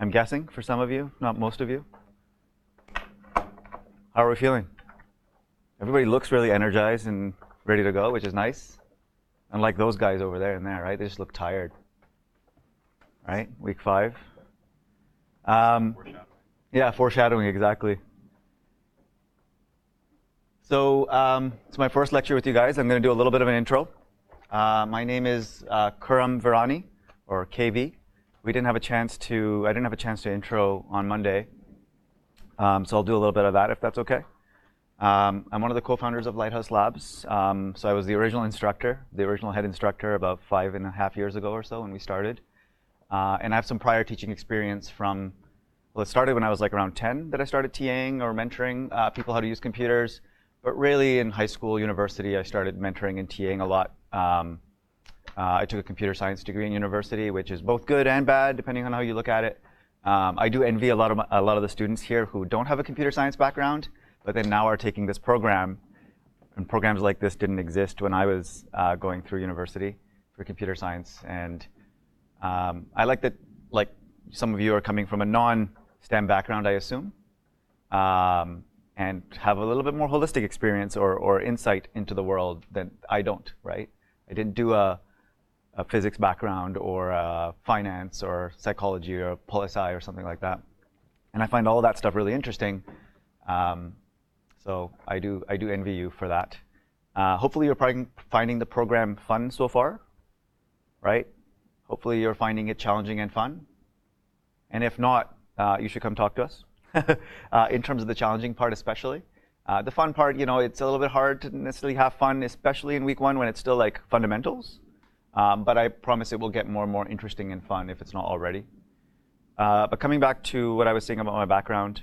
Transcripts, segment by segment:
I'm guessing, for some of you, not most of you. How are we feeling? Everybody looks really energized and ready to go, which is nice. Unlike those guys over there and there, right? They just look tired. Right? Week 5. Foreshadowing. Yeah, foreshadowing, exactly. So it's my first lecture with you guys. I'm going to do a little bit of an intro. My name is Kuram Virani, or KV. I didn't have a chance to intro on Monday, so I'll do a little bit of that if that's okay. I'm one of the co-founders of Lighthouse Labs. So I was the original instructor, the original head instructor about 5.5 years ago or so when we started. And I have some prior teaching experience from, well, it started when I was like around 10 that I started TAing or mentoring people how to use computers. But really in high school, university, I started mentoring and TAing a lot. I took a computer science degree in university, which is both good and bad, depending on how you look at it. I do envy a lot of the students here who don't have a computer science background, but then now are taking this program. And programs like this didn't exist when I was going through university for computer science. And I like that, like some of you are coming from a non-STEM background, I assume, and have a little bit more holistic experience or insight into the world than I don't, right? I didn't do a physics background or finance or psychology or poli-sci or something like that. And I find all of that stuff really interesting. So I do envy you for that. Hopefully you're finding the program fun so far, right? Hopefully you're finding it challenging and fun. And if not, you should come talk to us. In terms of the challenging part especially. The fun part, it's a little bit hard to necessarily have fun, especially in week 1 when it's still like fundamentals. But I promise it will get more and more interesting and fun if it's not already. But coming back to what I was saying about my background,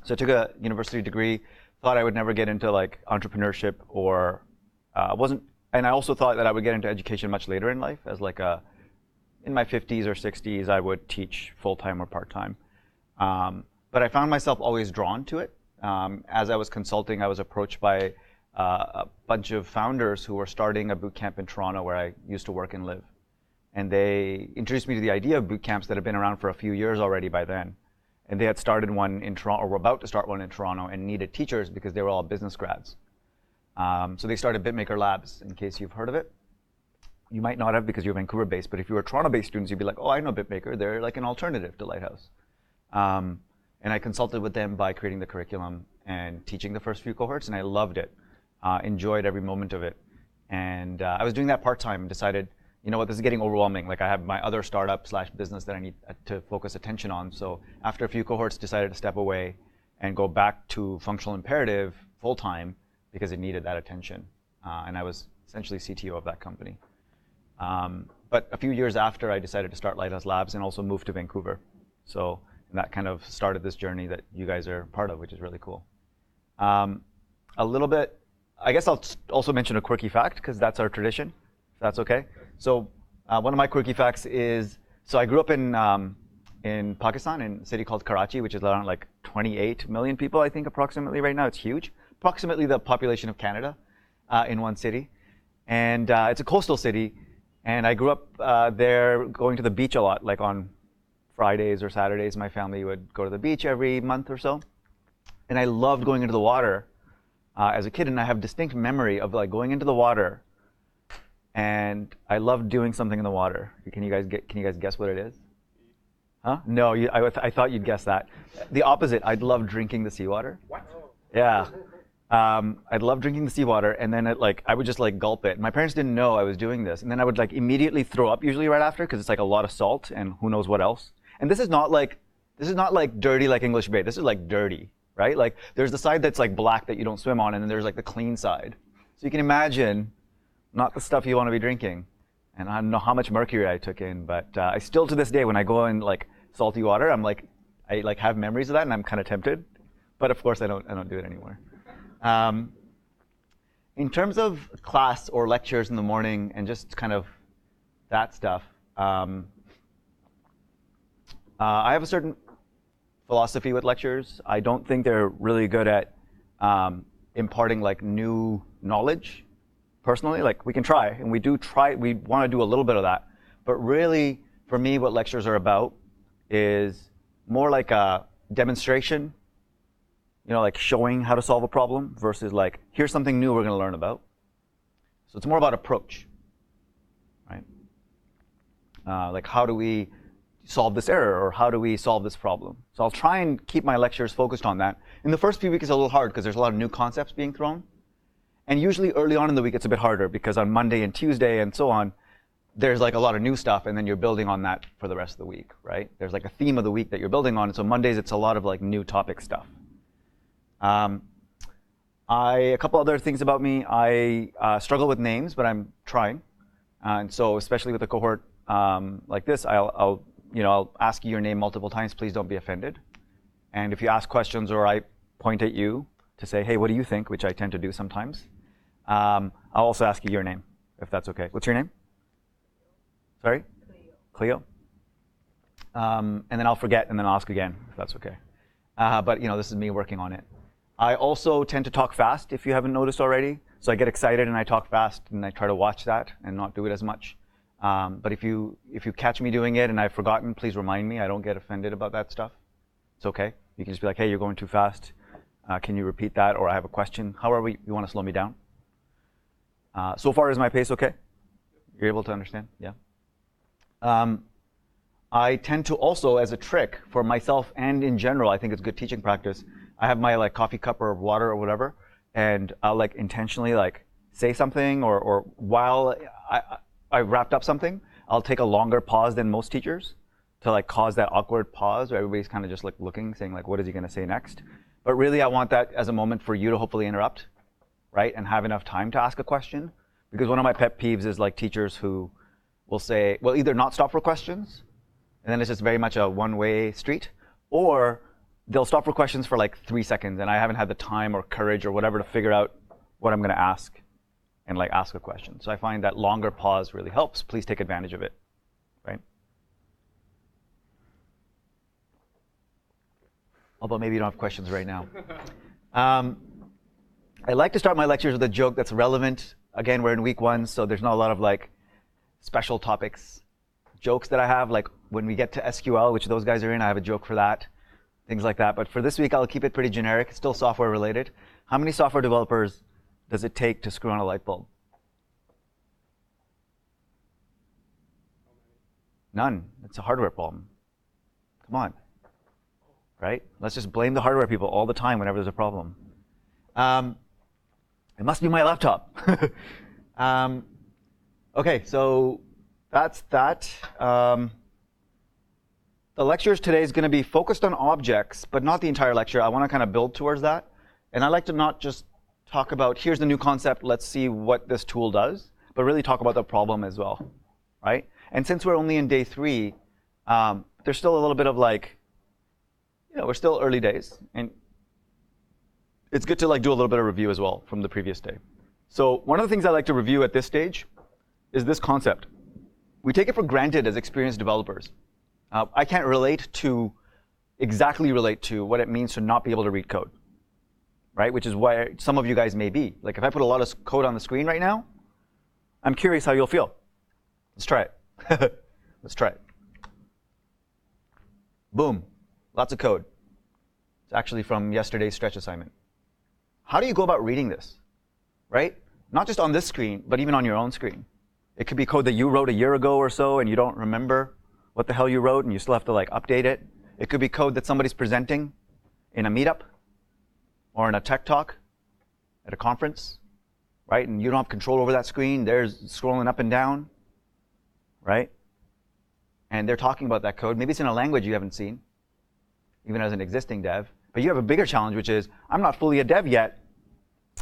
so I took a university degree, thought I would never get into like entrepreneurship or and I also thought that I would get into education much later in life as like in my 50s or 60s, I would teach full-time or part-time. But I found myself always drawn to it. As I was consulting, I was approached by a bunch of founders who were starting a boot camp in Toronto where I used to work and live. And they introduced me to the idea of boot camps that had been around for a few years already by then. And they had started one in Toronto, or were about to start one in Toronto, and needed teachers because they were all business grads. So they started BitMaker Labs, in case you've heard of it. You might not have because you're Vancouver-based, but if you were Toronto-based students, you'd be like, oh, I know BitMaker. They're like an alternative to Lighthouse. And I consulted with them by creating the curriculum and teaching the first few cohorts, and I loved it. Enjoyed every moment of it. And I was doing that part-time and decided, you know what, this is getting overwhelming. Like I have my other startup / business that I need to focus attention on. So after a few cohorts, decided to step away and go back to functional imperative full-time because it needed that attention. And I was essentially CTO of that company. But a few years after, I decided to start Lighthouse Labs and also moved to Vancouver. So and that kind of started this journey that you guys are part of, which is really cool. A little bit, I guess I'll also mention a quirky fact, because that's our tradition, if that's okay. So one of my quirky facts is, so I grew up in Pakistan, in a city called Karachi, which is around like 28 million people, I think, approximately right now. It's huge. Approximately the population of Canada in one city. And it's a coastal city. And I grew up there going to the beach a lot, like on Fridays or Saturdays. My family would go to the beach every month or so. And I loved going into the water as a kid. And I have distinct memory of like going into the water. And I loved doing something in the water. Can you guys guess what it is? Huh? No, I thought you'd guess that. The opposite, I'd love drinking the seawater. What? Yeah. I'd love drinking the seawater, and then I would just like gulp it. My parents didn't know I was doing this, and then I would like immediately throw up usually right after because it's like a lot of salt and who knows what else. And this is not like dirty like English Bay. This is like dirty, right? Like there's the side that's like black that you don't swim on, and then there's like the clean side. So you can imagine, not the stuff you want to be drinking. And I don't know how much mercury I took in, but I still to this day when I go in like salty water, I like have memories of that, and I'm kind of tempted. But of course I don't do it anymore. In terms of class or lectures in the morning and just kind of that stuff, I have a certain philosophy with lectures. I don't think they're really good at imparting like new knowledge. Personally, like we can try, and we want to do a little bit of that. But really, for me, what lectures are about is more like a demonstration, like showing how to solve a problem versus like, here's something new we're going to learn about. So it's more about approach, right? Like how do we solve this error, or how do we solve this problem? So I'll try and keep my lectures focused on that. In the first few weeks, it's a little hard because there's a lot of new concepts being thrown. And usually early on in the week, it's a bit harder because on Monday and Tuesday and so on, there's like a lot of new stuff, and then you're building on that for the rest of the week, right? There's like a theme of the week that you're building on. And so Mondays, it's a lot of like new topic stuff. A couple other things about me. I struggle with names, but I'm trying. And so especially with a cohort like this, I'll ask you your name multiple times. Please don't be offended. And if you ask questions or I point at you to say, hey, what do you think, which I tend to do sometimes, I'll also ask you your name, if that's okay. What's your name? Sorry? Cleo. And then I'll forget, and then I'll ask again, if that's okay. But this is me working on it. I also tend to talk fast, if you haven't noticed already. So I get excited and I talk fast, and I try to watch that and not do it as much. But if you catch me doing it and I've forgotten, please remind me. I don't get offended about that stuff. It's okay. You can just be like, hey, you're going too fast. Can you repeat that? Or I have a question. However, you want to slow me down. So far, is my pace okay? You're able to understand? Yeah. I tend to also, as a trick for myself and in general, I think it's good teaching practice, I have my like coffee cup or water or whatever, and I'll like intentionally like say something, or while I wrapped up something, I'll take a longer pause than most teachers to like cause that awkward pause where everybody's kind of just like looking, saying like, what is he going to say next? But really, I want that as a moment for you to hopefully interrupt, right, and have enough time to ask a question. Because one of my pet peeves is like teachers who will say, well, either not stop for questions, and then it's just very much a one-way street, or they'll stop for questions for like 3 seconds, and I haven't had the time or courage or whatever to figure out what I'm going to ask and like ask a question. So I find that longer pause really helps. Please take advantage of it, right? Although maybe you don't have questions right now. I like to start my lectures with a joke that's relevant. Again, we're in week 1, so there's not a lot of like special topics. Jokes that I have, like when we get to SQL, which those guys are in, I have a joke for that, things like that. But for this week, I'll keep it pretty generic. It's still software related. How many software developers does it take to screw on a light bulb? None. It's a hardware problem. Come on. Right? Let's just blame the hardware people all the time whenever there's a problem. It must be my laptop. Okay, so that's that. The lectures today is going to be focused on objects, but not the entire lecture. I want to kind of build towards that. And I like to not just talk about, here's the new concept, let's see what this tool does, but really talk about the problem as well, right? And since we're only in day 3, there's still a little bit of like, we're still early days. And it's good to like do a little bit of review as well from the previous day. So one of the things I like to review at this stage is this concept. We take it for granted as experienced developers. I can't exactly relate to what it means to not be able to read code, right? Which is why some of you guys may be. Like if I put a lot of code on the screen right now, I'm curious how you'll feel. Let's try it. Let's try it. Boom, lots of code. It's actually from yesterday's stretch assignment. How do you go about reading this, right? Not just on this screen, but even on your own screen. It could be code that you wrote a year ago or so and you don't remember what the hell you wrote and you still have to like update it. It could be code that somebody's presenting in a meetup or in a tech talk at a conference, right? And you don't have control over that screen. They're scrolling up and down, right? And they're talking about that code. Maybe it's in a language you haven't seen, even as an existing dev. But you have a bigger challenge, which is I'm not fully a dev yet,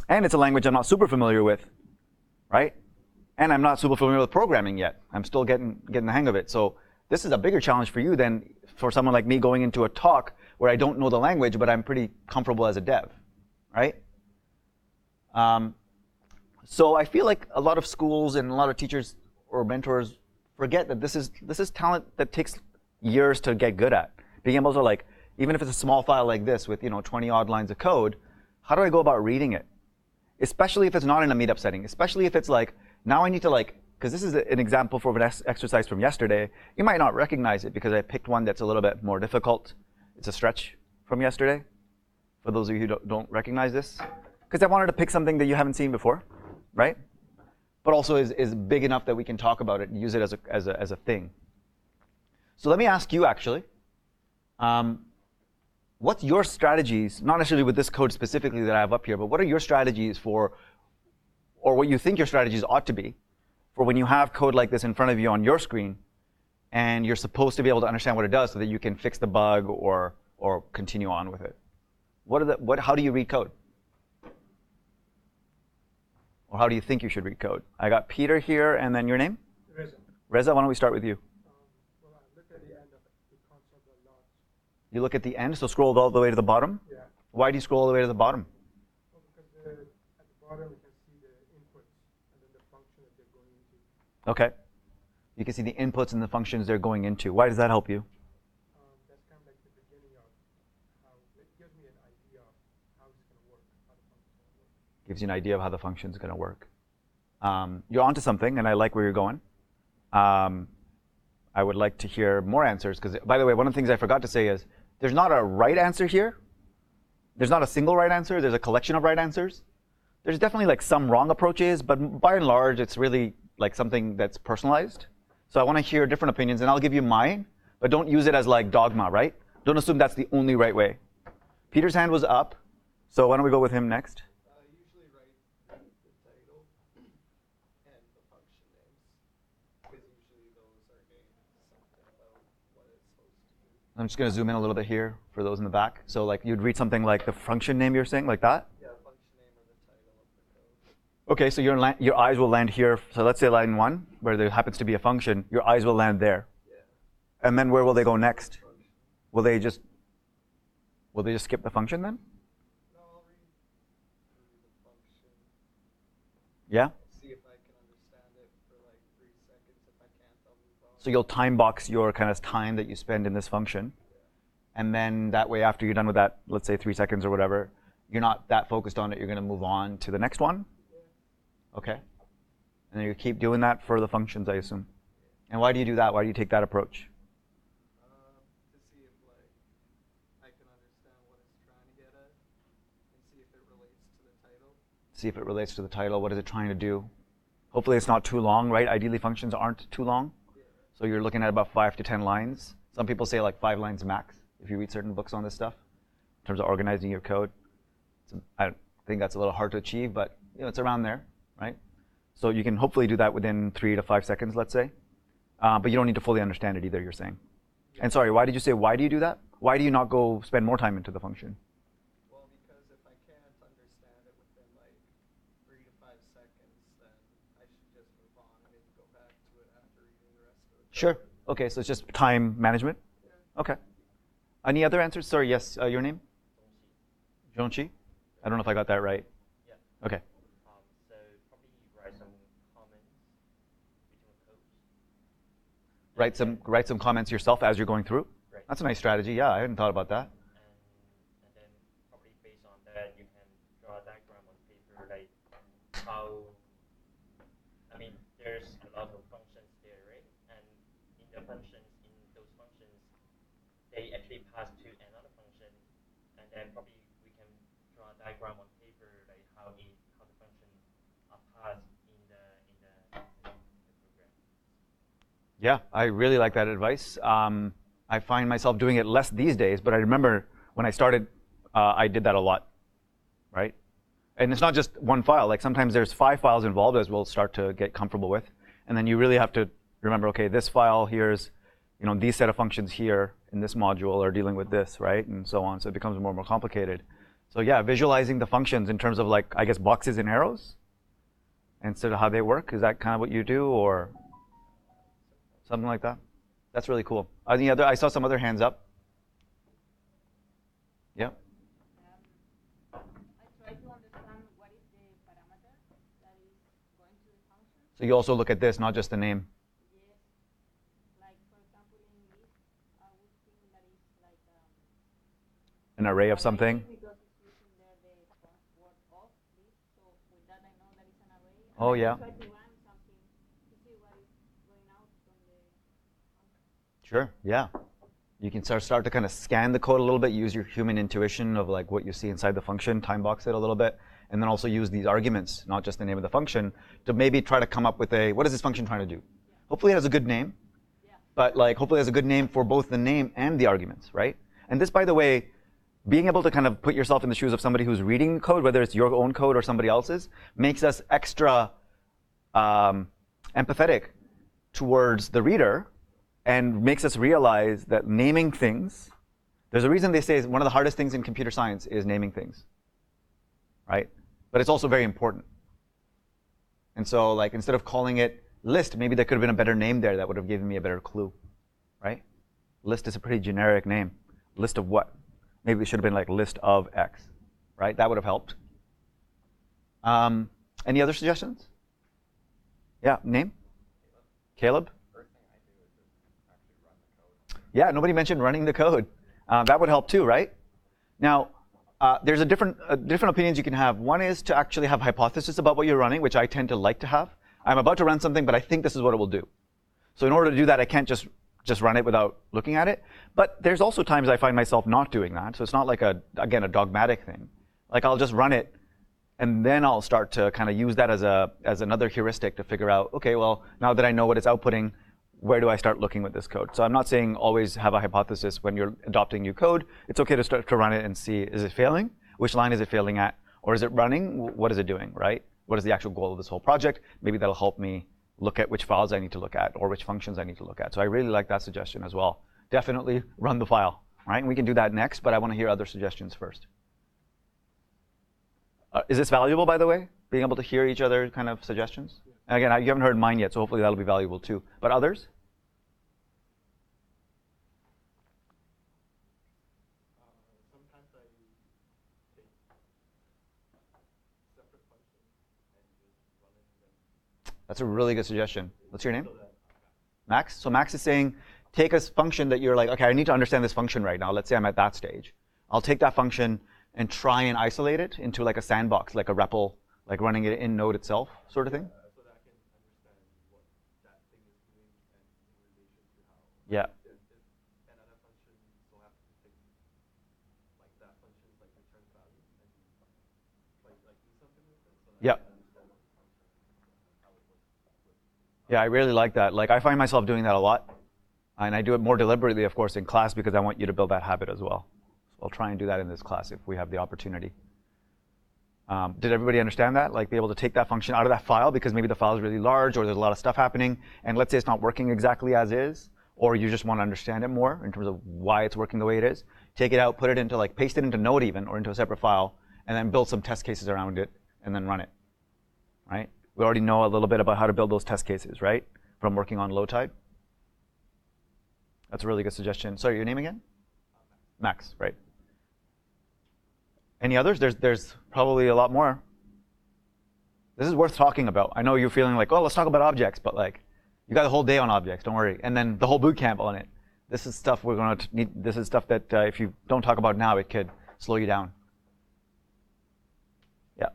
and it's a language I'm not super familiar with, right? And I'm not super familiar with programming yet. I'm still getting the hang of it. So this is a bigger challenge for you than for someone like me going into a talk where I don't know the language, but I'm pretty comfortable as a dev, right? So I feel like a lot of schools and a lot of teachers or mentors forget that this is talent that takes years to get good at. Being able to like, even if it's a small file like this with 20 odd lines of code, how do I go about reading it? Especially if it's not in a meetup setting. Especially if it's like, now I need to like because this is an example for an exercise from yesterday. You might not recognize it because I picked one that's a little bit more difficult. It's a stretch from yesterday, for those of you who don't recognize this. Because I wanted to pick something that you haven't seen before, right? But also is big enough that we can talk about it and use it as a thing. So let me ask you, actually, what's your strategies, not necessarily with this code specifically that I have up here, but what are your strategies for, or what you think your strategies ought to be, for when you have code like this in front of you on your screen, and you're supposed to be able to understand what it does so that you can fix the bug or continue on with it? How do you read code? Or how do you think you should read code? I got Peter here, and then your name? Reza. Reza, why don't we start with you? Well, I look at the end of the console a lot. You look at the end, so scroll all the way to the bottom? Yeah. Why do you scroll all the way to the bottom? Well, because at the bottom we can see the inputs and then the function that they're going into. Okay. You can see the inputs and the functions they're going into. Why does that help you? That's kind of like the beginning of how it gives me an idea of how it's going to work, how the function's going to work. Gives you an idea of how the function's going to work. You're onto something, and I like where you're going. I would like to hear more answers, because, by the way, one of the things I forgot to say is there's not a right answer here. There's not a single right answer. There's a collection of right answers. There's definitely like some wrong approaches, but by and large, it's really like something that's personalized. So I want to hear different opinions, and I'll give you mine, but don't use it as like dogma, right? Don't assume that's the only right way. Peter's hand was up, so why don't we go with him next? I usually write the title and the function names, because usually those are getting something about what it's supposed to do. I'm just going to zoom in a little bit here for those in the back. So like you'd read something like the function name you're saying, like that? Yeah, function name or the title of the code. Okay, so your eyes will land here. So let's say line 1, where there happens to be a function. Your eyes will land there. Yeah. And then where will they go next? Function. Will they just skip the function then? No, I'll read through the function, Yeah? see if I can understand it for like 3 seconds. If I can't, I'll move on. So you'll time box your kind of time that you spend in this function. And then that way, after you're done with that, let's say 3 seconds or whatever, you're not that focused on it. You're going to move on to the next one. Okay. And then you keep doing that for the functions, I assume. And why do you do that? Why do you take that approach? To see if like I can understand what it's trying to get at, and see if it relates to the title. See if it relates to the title. What is it trying to do? Hopefully it's not too long, right? Ideally functions aren't too long. So you're looking at about 5 to 10 lines. Some people say like 5 lines max if you read certain books on this stuff in terms of organizing your code. I think that's a little hard to achieve, but it's around there, right? So you can hopefully do that within 3 to 5 seconds, let's say. But you don't need to fully understand it either, you're saying. And sorry, why did you say, why do you do that? Why do you not go spend more time into the function? Well, because if I can't understand it within like 3 to 5 seconds, then I should just move on and maybe go back to it after reading the rest of it. Sure. Okay, so it's just time management? Yeah. Okay. Any other answers? Sorry, yes, your name? Jonchi? I don't know if I got that right. Yeah. Okay. So probably write some comments between codes. Write some comments yourself as you're going through? Right. That's a nice strategy. Yeah, I hadn't thought about that. And then probably based on that, you can draw a diagram on paper, like how, I mean, there's a lot of functions there, right? And in those functions, they actually pass to another function, and then probably we can draw a diagram on paper, like how the function are passed in the program. Yeah, I really like that advice. I find myself doing it less these days, but I remember when I started, I did that a lot, right? And it's not just one file. Like sometimes there's 5 files involved, as we'll start to get comfortable with. And then you really have to remember, okay, this file here's, these set of functions here in this module are dealing with this, right? And so on. So it becomes more and more complicated. So yeah, visualizing the functions in terms of like, I guess, boxes and arrows instead of how they work. Is that kind of what you do, or something like that? That's really cool. I saw some other hands up. Yeah. I try to understand what is the parameter that is going to the function. So you also look at this, not just the name. Yes. Like, for example, in list, I would think that is like An array of something. because it's using there the word of list. So with that, I know that it's an array. Oh, yeah. I try to run something to see Sure, yeah. You can start to kind of scan the code a little bit, use your human intuition of like what you see inside the function, time box it a little bit, and then also use these arguments, not just the name of the function, to maybe try to come up with what is this function trying to do? Hopefully it has a good name, but like hopefully it has a good name for both the name and the arguments, right? And this, by the way, being able to kind of put yourself in the shoes of somebody who's reading code, whether it's your own code or somebody else's, makes us extra empathetic towards the reader and makes us realize that naming things, there's a reason they say one of the hardest things in computer science is naming things, right? But it's also very important. And so like instead of calling it list, maybe there could have been a better name there that would have given me a better clue, right? List is a pretty generic name. List of what? Maybe it should have been like list of X, right? That would have helped. Any other suggestions? Yeah, name? Caleb? First thing I do is just actually run the code. Yeah, nobody mentioned running the code. That would help too, right? Now, there's different opinions you can have. One is to actually have hypothesis about what you're running, which I tend to like to have. I'm about to run something, but I think this is what it will do. So in order to do that, I can't just run it without looking at it. But there's also times I find myself not doing that. So it's not like again, a dogmatic thing. Like I'll just run it, and then I'll start to kind of use that as another heuristic to figure out, okay, well, now that I know what it's outputting, where do I start looking with this code? So I'm not saying always have a hypothesis when you're adopting new code. It's okay to start to run it and see, is it failing? Which line is it failing at? Or is it running? What is it doing, right? What is the actual goal of this whole project? Maybe that'll help me look at which files I need to look at or which functions I need to look at. So I really like that suggestion as well. Definitely run the file, right? And we can do that next, but I want to hear other suggestions first. Is this valuable, by the way? Being able to hear each other kind of suggestions? And again, you haven't heard mine yet, so hopefully that'll be valuable too. But others? Sometimes I take separate functions and just run them. That's a really good suggestion. What's your name? Max? So Max is saying, take a function that you're like, okay, I need to understand this function right now. Let's say I'm at that stage. I'll take that function and try and isolate it into like a sandbox, like a REPL, like running it in Node itself, sort of thing. So that I can understand what that thing is doing and in relation to how. Yeah. If another function so happens to take like that function's like return value and like do something with it. So that Yeah. I can understand what the function how it works. Yeah, I really like that. Like I find myself doing that a lot. And I do it more deliberately, of course, in class because I want you to build that habit as well. So I'll try and do that in this class if we have the opportunity. Did everybody understand that? Like be able to take that function out of that file because maybe the file is really large or there's a lot of stuff happening. And let's say it's not working exactly as is, or you just want to understand it more in terms of why it's working the way it is. Take it out, put it into like, paste it into Node even, or into a separate file, and then build some test cases around it, and then run it, right? We already know a little bit about how to build those test cases, right? From working on low tide. That's a really good suggestion. Sorry, your name again? Max, right. Any others? There's probably a lot more. This is worth talking about. I know you're feeling like, oh, let's talk about objects, but like, you got the whole day on objects, don't worry. And then the whole boot camp on it. This is stuff we're going to need. This is stuff that if you don't talk about now, it could slow you down. Yeah.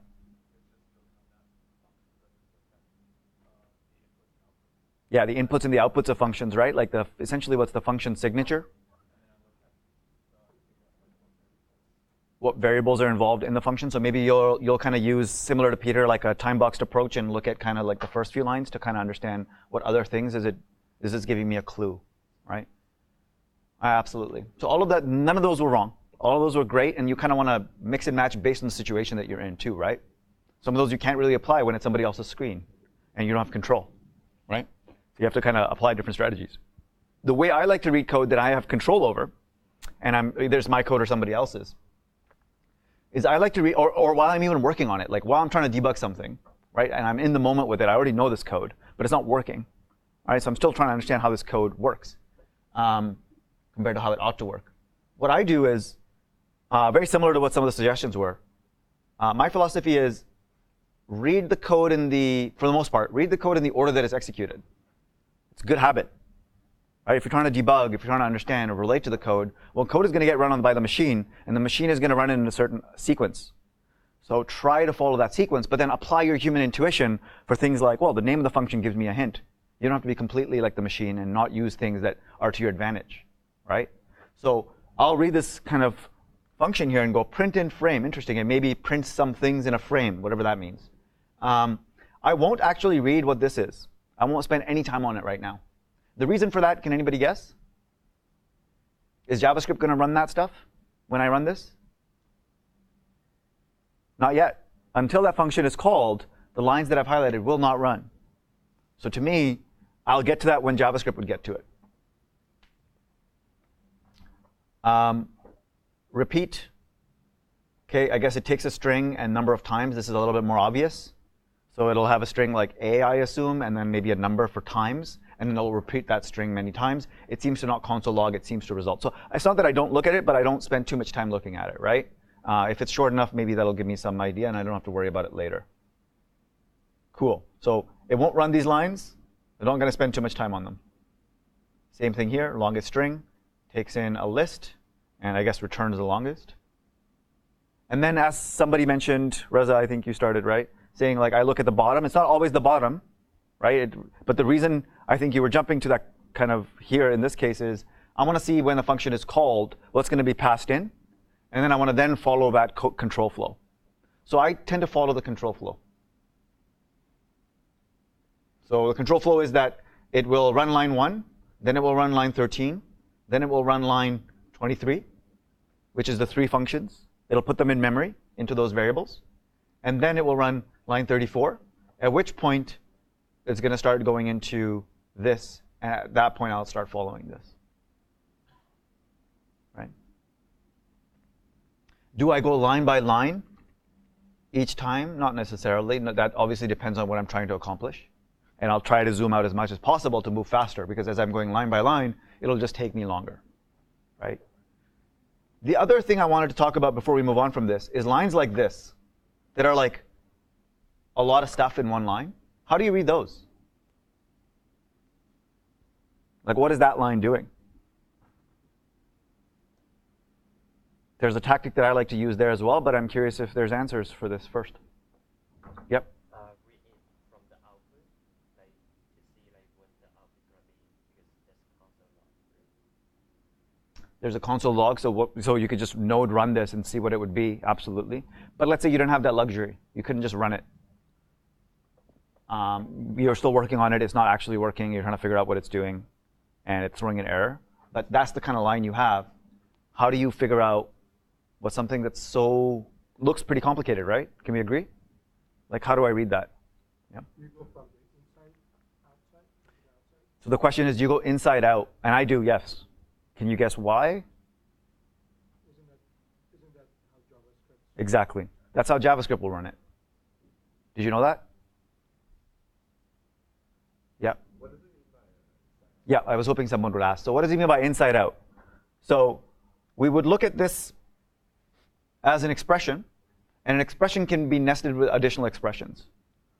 Yeah, the inputs and the outputs of functions, right? Like essentially what's the function signature? What variables are involved in the function. So maybe you'll kind of use, similar to Peter, like a time-boxed approach and look at kind of like the first few lines to kind of understand what other things is this giving me a clue, right? Absolutely. So all of that, none of those were wrong. All of those were great, and you kind of want to mix and match based on the situation that you're in too, right? Some of those you can't really apply when it's somebody else's screen and you don't have control, right? So you have to kind of apply different strategies. The way I like to read code that I have control over, and there's my code or somebody else's, is I like to read, or while I'm even working on it, like while I'm trying to debug something, right? And I'm in the moment with it, I already know this code, but it's not working, all right? So I'm still trying to understand how this code works compared to how it ought to work. What I do is very similar to what some of the suggestions were. My philosophy is read the code for the most part, read the code in the order that it's executed. It's a good habit. Right? If you're trying to debug, if you're trying to understand or relate to the code, well, code is going to get run by the machine, and the machine is going to run in a certain sequence. So try to follow that sequence, but then apply your human intuition for things like, well, the name of the function gives me a hint. You don't have to be completely like the machine and not use things that are to your advantage, right? So I'll read this kind of function here and go print in frame. Interesting. And maybe print some things in a frame, whatever that means. I won't actually read what this is. I won't spend any time on it right now. The reason for that, can anybody guess? Is JavaScript going to run that stuff when I run this? Not yet. Until that function is called, the lines that I've highlighted will not run. So to me, I'll get to that when JavaScript would get to it. Repeat. OK, I guess it takes a string and number of times. This is a little bit more obvious. So it'll have a string like A, I assume, and then maybe a number for times. And then it'll repeat that string many times. It seems to not console log. It seems to result. So it's not that I don't look at it, but I don't spend too much time looking at it, right? If it's short enough, maybe that'll give me some idea, and I don't have to worry about it later. Cool. So it won't run these lines. I'm not going to spend too much time on them. Same thing here. Longest string takes in a list, and I guess returns the longest. And then as somebody mentioned, Reza, I think you started, right? Saying, like, I look at the bottom. It's not always the bottom, right? But the reason I think you were jumping to that kind of here in this case is I want to see when the function is called, what's going to be passed in. And then I want to then follow that control flow. So I tend to follow the control flow. So the control flow is that it will run line 1, then it will run line 13, then it will run line 23, which is the 3 functions. It'll put them in memory into those variables. And then it will run line 34, at which point it's going to start going into this. And at that point, I'll start following this. Right? Do I go line by line each time? Not necessarily. That obviously depends on what I'm trying to accomplish. And I'll try to zoom out as much as possible to move faster, because as I'm going line by line, it'll just take me longer. Right? The other thing I wanted to talk about before we move on from this is lines like this that are like a lot of stuff in one line. How do you read those? Like, what is that line doing? There's a tactic that I like to use there as well, but I'm curious if there's answers for this first. Yep. Read it from the output, like to see like what the output gonna be, because there's console log. There's a console log, so you could just node run this and see what it would be, absolutely. But let's say you don't have that luxury. You couldn't just run it. You're still working on it. It's not actually working. You're trying to figure out what it's doing, and it's throwing an error. But that's the kind of line you have. How do you figure out what something that's so looks pretty complicated, right? Can we agree? Like, how do I read that? Yeah. You go from the inside, outside, to the outside. So the question is, do you go inside out? And I do, yes. Can you guess why? Isn't that how JavaScript? Exactly. That's how JavaScript will run it. Did you know that? Yeah. What does it mean by Yeah, I was hoping someone would ask. So what does he mean by inside out? So we would look at this as an expression, and an expression can be nested with additional expressions.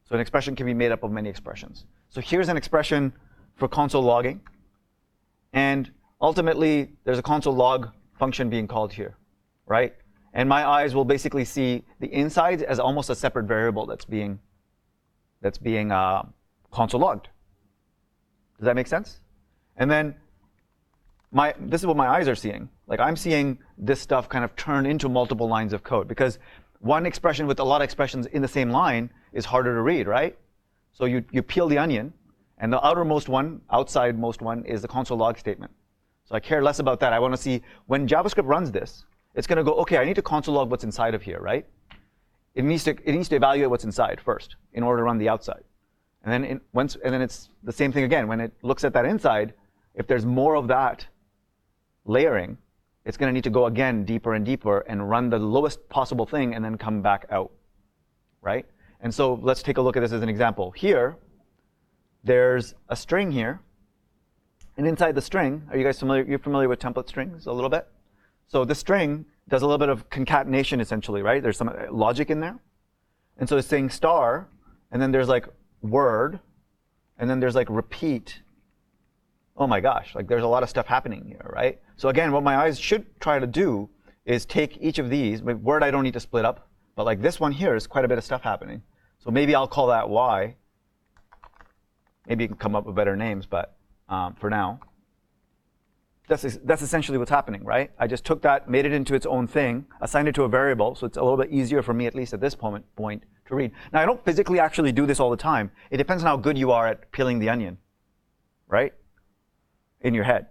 So an expression can be made up of many expressions. So here's an expression for console logging, and ultimately there's a console log function being called here, right? And my eyes will basically see the inside as almost a separate variable that's being console logged. Does that make sense? And then this is what my eyes are seeing. Like, I'm seeing this stuff kind of turn into multiple lines of code, because one expression with a lot of expressions in the same line is harder to read, right? So you peel the onion, and the outermost one, outsidemost one, is the console log statement. So I care less about that. I want to see when JavaScript runs this, it's going to go, OK, I need to console log what's inside of here, right? It needs to evaluate what's inside first in order to run the outside. And then it's the same thing again. When it looks at that inside, if there's more of that layering, it's going to need to go again deeper and deeper and run the lowest possible thing and then come back out, right? And so let's take a look at this as an example. Here, there's a string here. And inside the string, are you guys familiar? You're familiar with template strings a little bit? So this string does a little bit of concatenation, essentially, right? There's some logic in there. And so it's saying star, and then there's like word, and then there's like repeat. Oh my gosh, like there's a lot of stuff happening here, right? So again, what my eyes should try to do is take each of these. Word I don't need to split up, but like this one here is quite a bit of stuff happening. So maybe I'll call that Y. Maybe you can come up with better names, but for now, that's essentially what's happening, right? I just took that, made it into its own thing, assigned it to a variable, so it's a little bit easier for me, at least at this point, to read. Now, I don't physically actually do this all the time. It depends on how good you are at peeling the onion, right? In your head.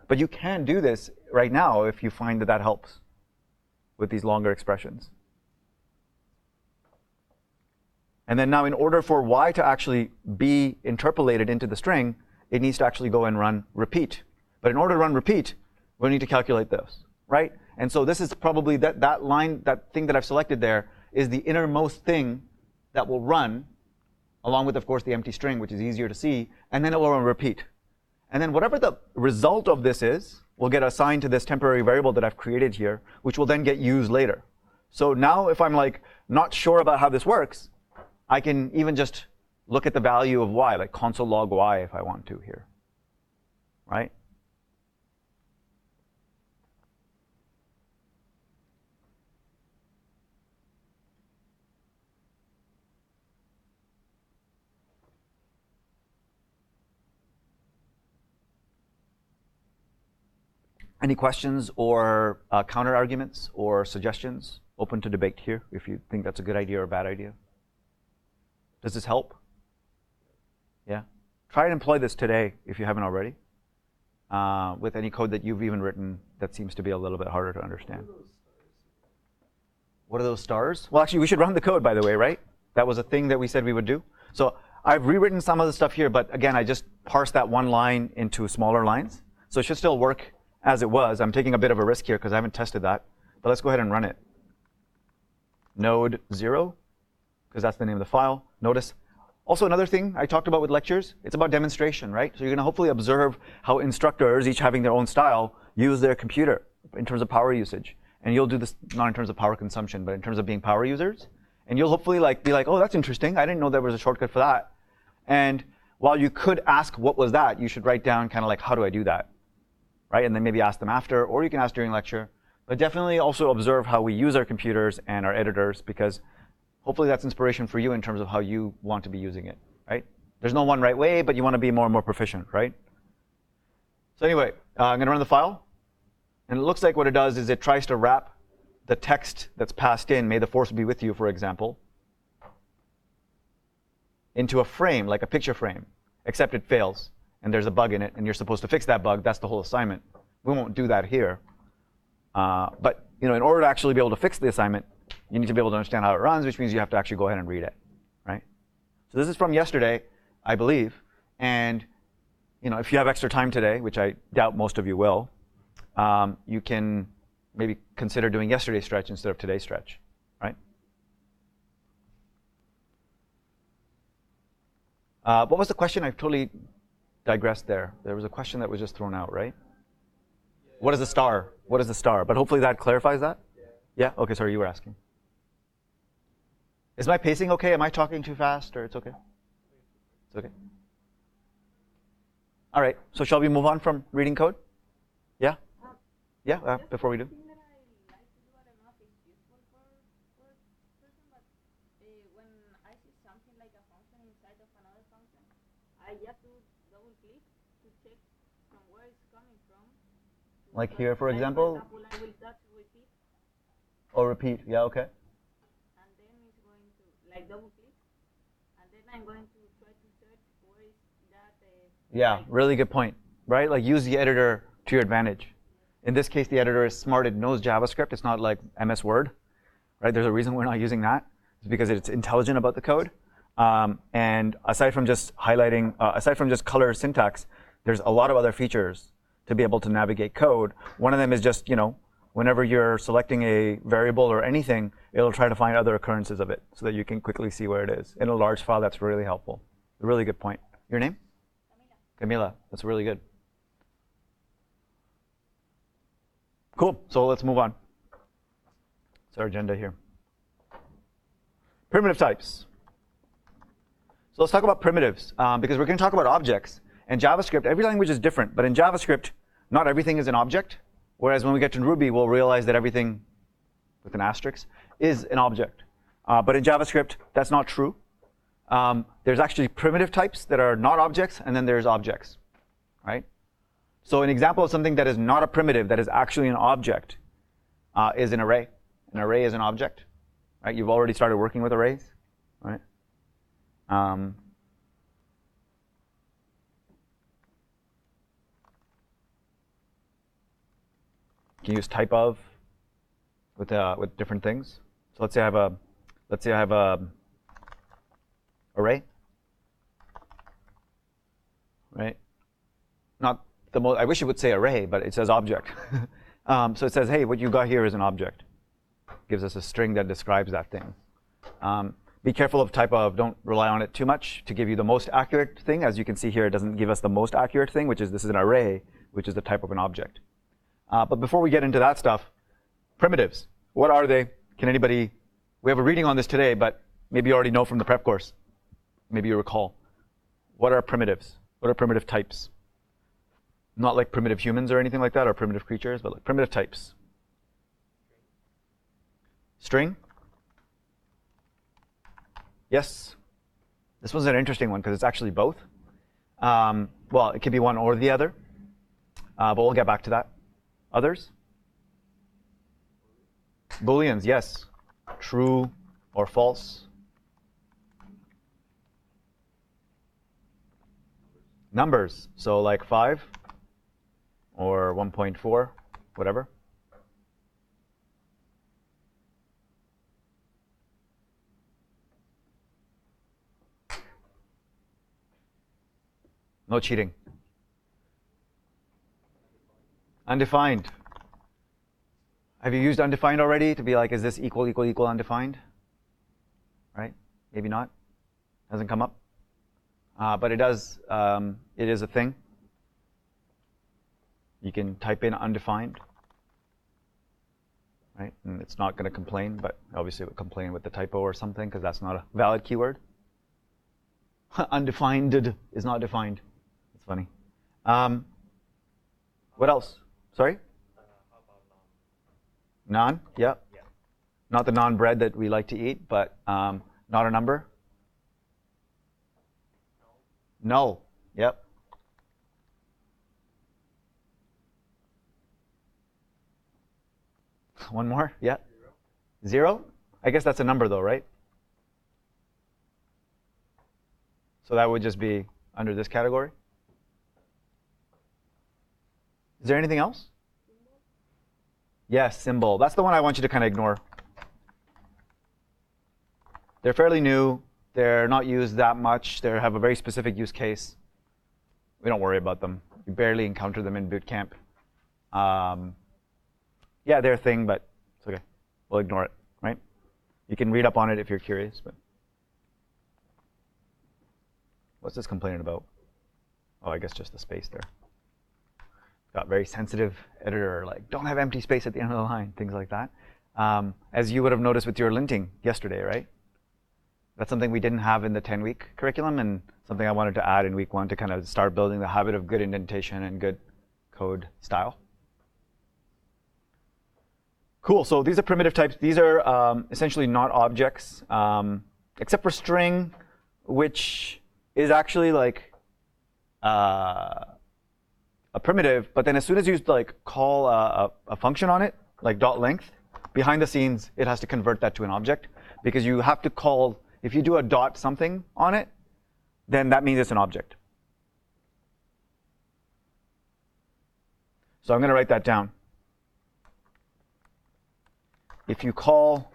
But you can do this right now if you find that that helps with these longer expressions. And then now, in order for y to actually be interpolated into the string, it needs to actually go and run repeat. But in order to run repeat, we'll need to calculate this, right? And so this is probably that line, that thing that I've selected there, is the innermost thing that will run, along with, of course, the empty string, which is easier to see, and then it will run repeat. And then whatever the result of this is, will get assigned to this temporary variable that I've created here, which will then get used later. So now if I'm like not sure about how this works, I can even just look at the value of y, like console log y if I want to here, right? Any questions or counter arguments or suggestions? Open to debate here if you think that's a good idea or a bad idea. Does this help? Yeah? Try and employ this today if you haven't already with any code that you've even written that seems to be a little bit harder to understand. What are those stars? Well, actually, we should run the code, by the way, right? That was a thing that we said we would do. So I've rewritten some of the stuff here, but again, I just parsed that one line into smaller lines. So it should still work as it was. I'm taking a bit of a risk here because I haven't tested that. But let's go ahead and run it. Node 0, because that's the name of the file. Notice. Also, another thing I talked about with lectures, it's about demonstration, right? So you're going to hopefully observe how instructors, each having their own style, use their computer in terms of power usage. And you'll do this not in terms of power consumption, but in terms of being power users. And you'll hopefully be like, oh, that's interesting. I didn't know there was a shortcut for that. And while you could ask what was that, you should write down kind of like, how do I do that? Right? And then maybe ask them after, or you can ask during lecture. But definitely also observe how we use our computers and our editors, because hopefully that's inspiration for you in terms of how you want to be using it, right? There's no one right way, but you want to be more and more proficient, right? So anyway, I'm going to run the file. And it looks like what it does is it tries to wrap the text that's passed in, may the force be with you, for example, into a frame, like a picture frame, except it fails. And there's a bug in it, and you're supposed to fix that bug. That's the whole assignment. We won't do that here. But in order to actually be able to fix the assignment, you need to be able to understand how it runs, which means you have to actually go ahead and read it, right? So this is from yesterday, I believe. And if you have extra time today, which I doubt most of you will, you can maybe consider doing yesterday's stretch instead of today's stretch, right? What was the question? I've totally digressed there. There was a question that was just thrown out, right? What is a star? What is a star? But hopefully that clarifies that? Yeah? Okay, sorry, you were asking. Is my pacing okay? Am I talking too fast, or it's okay? It's okay. All right, so shall we move on from reading code? Yeah? Yeah, before we do. Thing that I like to do, I don't know if it's useful for a person, but when I see something like a function inside of another function, I just do double click to check from where it's coming from. Like here, for example? I will touch repeat, Or repeat, yeah, okay. and then it's going to double click, and then I'm going to try to search where is that. Yeah, really good point, right? Like use the editor to your advantage. In this case, the editor is smart. It knows JavaScript. It's not like MS Word, right? There's a reason we're not using that. It's because it's intelligent about the code. And aside from just highlighting, aside from just color syntax, there's a lot of other features to be able to navigate code. One of them is just, whenever you're selecting a variable or anything, it'll try to find other occurrences of it so that you can quickly see where it is. In a large file, that's really helpful. A really good point. Your name? Camila. That's really good. Cool. So let's move on. It's our agenda here. Primitive types. So let's talk about primitives, because we're going to talk about objects. And JavaScript, every language is different. But in JavaScript, not everything is an object. Whereas when we get to Ruby, we'll realize that everything, with an asterisk, is an object. But in JavaScript, that's not true. There's actually primitive types that are not objects, and then there's objects, right? So an example of something that is not a primitive, that is actually an object, is an array. An array is an object, right? You've already started working with arrays, right? You can use type of with different things. So let's say I have a array, right? Not the most. I wish it would say array, but it says object. So it says, hey, what you got here is an object. Gives us a string that describes that thing. Be careful of type of. Don't rely on it too much to give you the most accurate thing. As you can see here, it doesn't give us the most accurate thing, which is this is an array, which is the type of an object. But before we get into that stuff, primitives. What are they? Can anybody? We have a reading on this today, but maybe you already know from the prep course. Maybe you recall. What are primitives? What are primitive types? Not like primitive humans or anything like that, or primitive creatures, but like primitive types. String? Yes? This one's an interesting one because it's actually both. Well, it could be one or the other, but we'll get back to that. Others? Booleans, yes. True or false. Numbers, so like 5 or 1.4, whatever. No cheating. Undefined. Have you used undefined already to be like, is this equal, equal, equal undefined? Right? Maybe not. Hasn't come up. But it does. It is a thing. You can type in undefined. Right? And it's not going to complain, but obviously it would complain with the typo or something because that's not a valid keyword. Undefined is not defined. That's funny. What else? Sorry? How about Non? Yeah. Yeah. Not the non-bread that we like to eat, but not a number. Null. Yep. One more? Yeah. 0? I guess that's a number though, right? So that would just be under this category. Is there anything else? Yes, symbol. That's the one I want you to kind of ignore. They're fairly new. They're not used that much. They have a very specific use case. We don't worry about them. You barely encounter them in boot camp. Yeah, they're a thing, but it's okay. We'll ignore it, right? You can read up on it if you're curious. But what's this complaining about? Oh, I guess just the space there. Got very sensitive editor, like don't have empty space at the end of the line, things like that. As you would have noticed with your linting yesterday, right? That's something we didn't have in the 10-week curriculum, and something I wanted to add in week 1 to kind of start building the habit of good indentation and good code style. Cool, so these are primitive types. These are essentially not objects, except for string, which is actually like a primitive, but then as soon as you like call a function on it, like .length, behind the scenes, it has to convert that to an object, because you have to call, if you do a dot something on it, then that means it's an object. So I'm going to write that down. If you call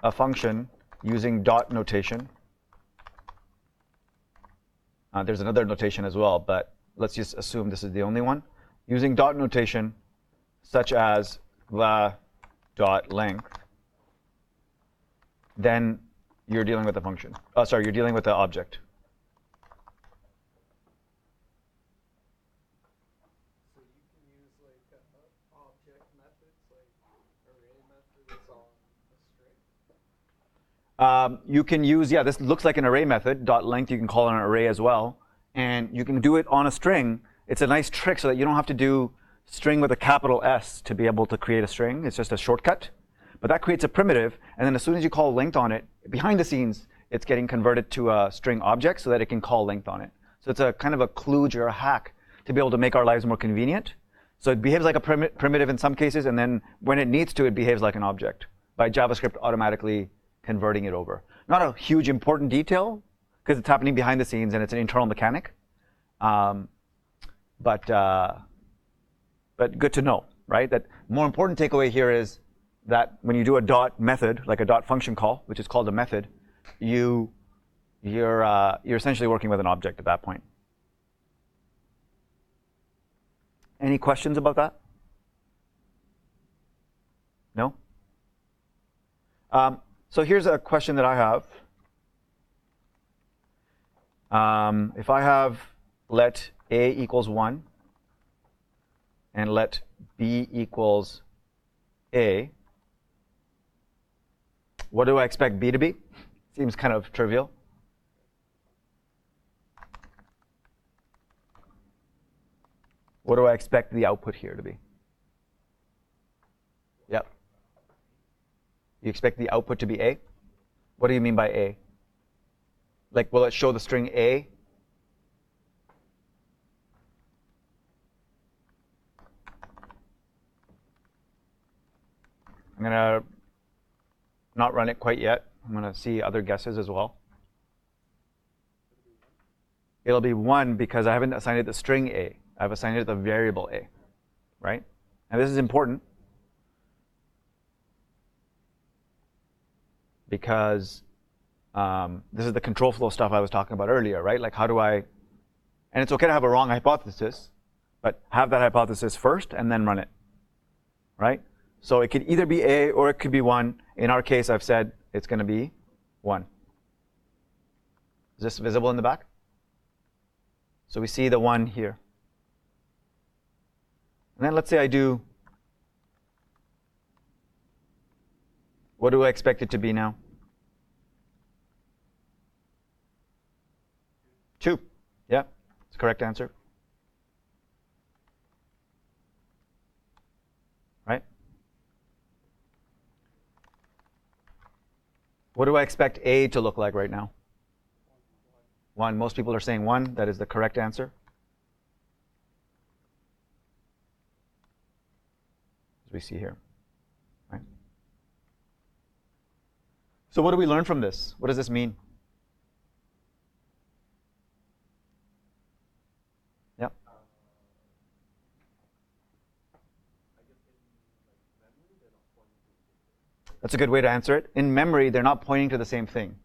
a function using dot notation, there's another notation as well, but let's just assume this is the only one. Using dot notation, such as the dot length, then you're dealing with a function. Oh, sorry, you're dealing with the object. So you can use like object methods, like array methods on a string. You can use, yeah, this looks like an array method. Dot length, you can call an array as well. And you can do it on a string. It's a nice trick so that you don't have to do string with a capital S to be able to create a string. It's just a shortcut. But that creates a primitive, and then as soon as you call length on it, behind the scenes, it's getting converted to a string object so that it can call length on it. So it's a kind of a kludge or a hack to be able to make our lives more convenient. So it behaves like a primitive in some cases, and then when it needs to, it behaves like an object by JavaScript automatically converting it over. Not a huge important detail, because it's happening behind the scenes and it's an internal mechanic. But good to know, right? That more important takeaway here is that when you do a dot method, like a dot function call, which is called a method, you're essentially working with an object at that point. Any questions about that? No? So here's a question that I have. If I have let A equals 1 and let B equals A, what do I expect B to be? Seems kind of trivial. What do I expect the output here to be? Yep. You expect the output to be A? What do you mean by A? Like, will it show the string A? I'm going to not run it quite yet. I'm going to see other guesses as well. It'll be 1 because I haven't assigned it the string A. I've assigned it the variable A, right? And this is important because this is the control flow stuff I was talking about earlier, right? Like, how do I, and it's okay to have a wrong hypothesis, but have that hypothesis first and then run it, right? So it could either be A or it could be 1. In our case, I've said it's going to be 1. Is this visible in the back? So we see the 1 here. And then let's say I do, what do I expect it to be now? 2. Yeah, it's the correct answer. Right? What do I expect A to look like right now? 1. Most people are saying 1. That is the correct answer. As we see here. Right? So what do we learn from this? What does this mean? Yep. That's a good way to answer it. In memory, they're not pointing to the same thing.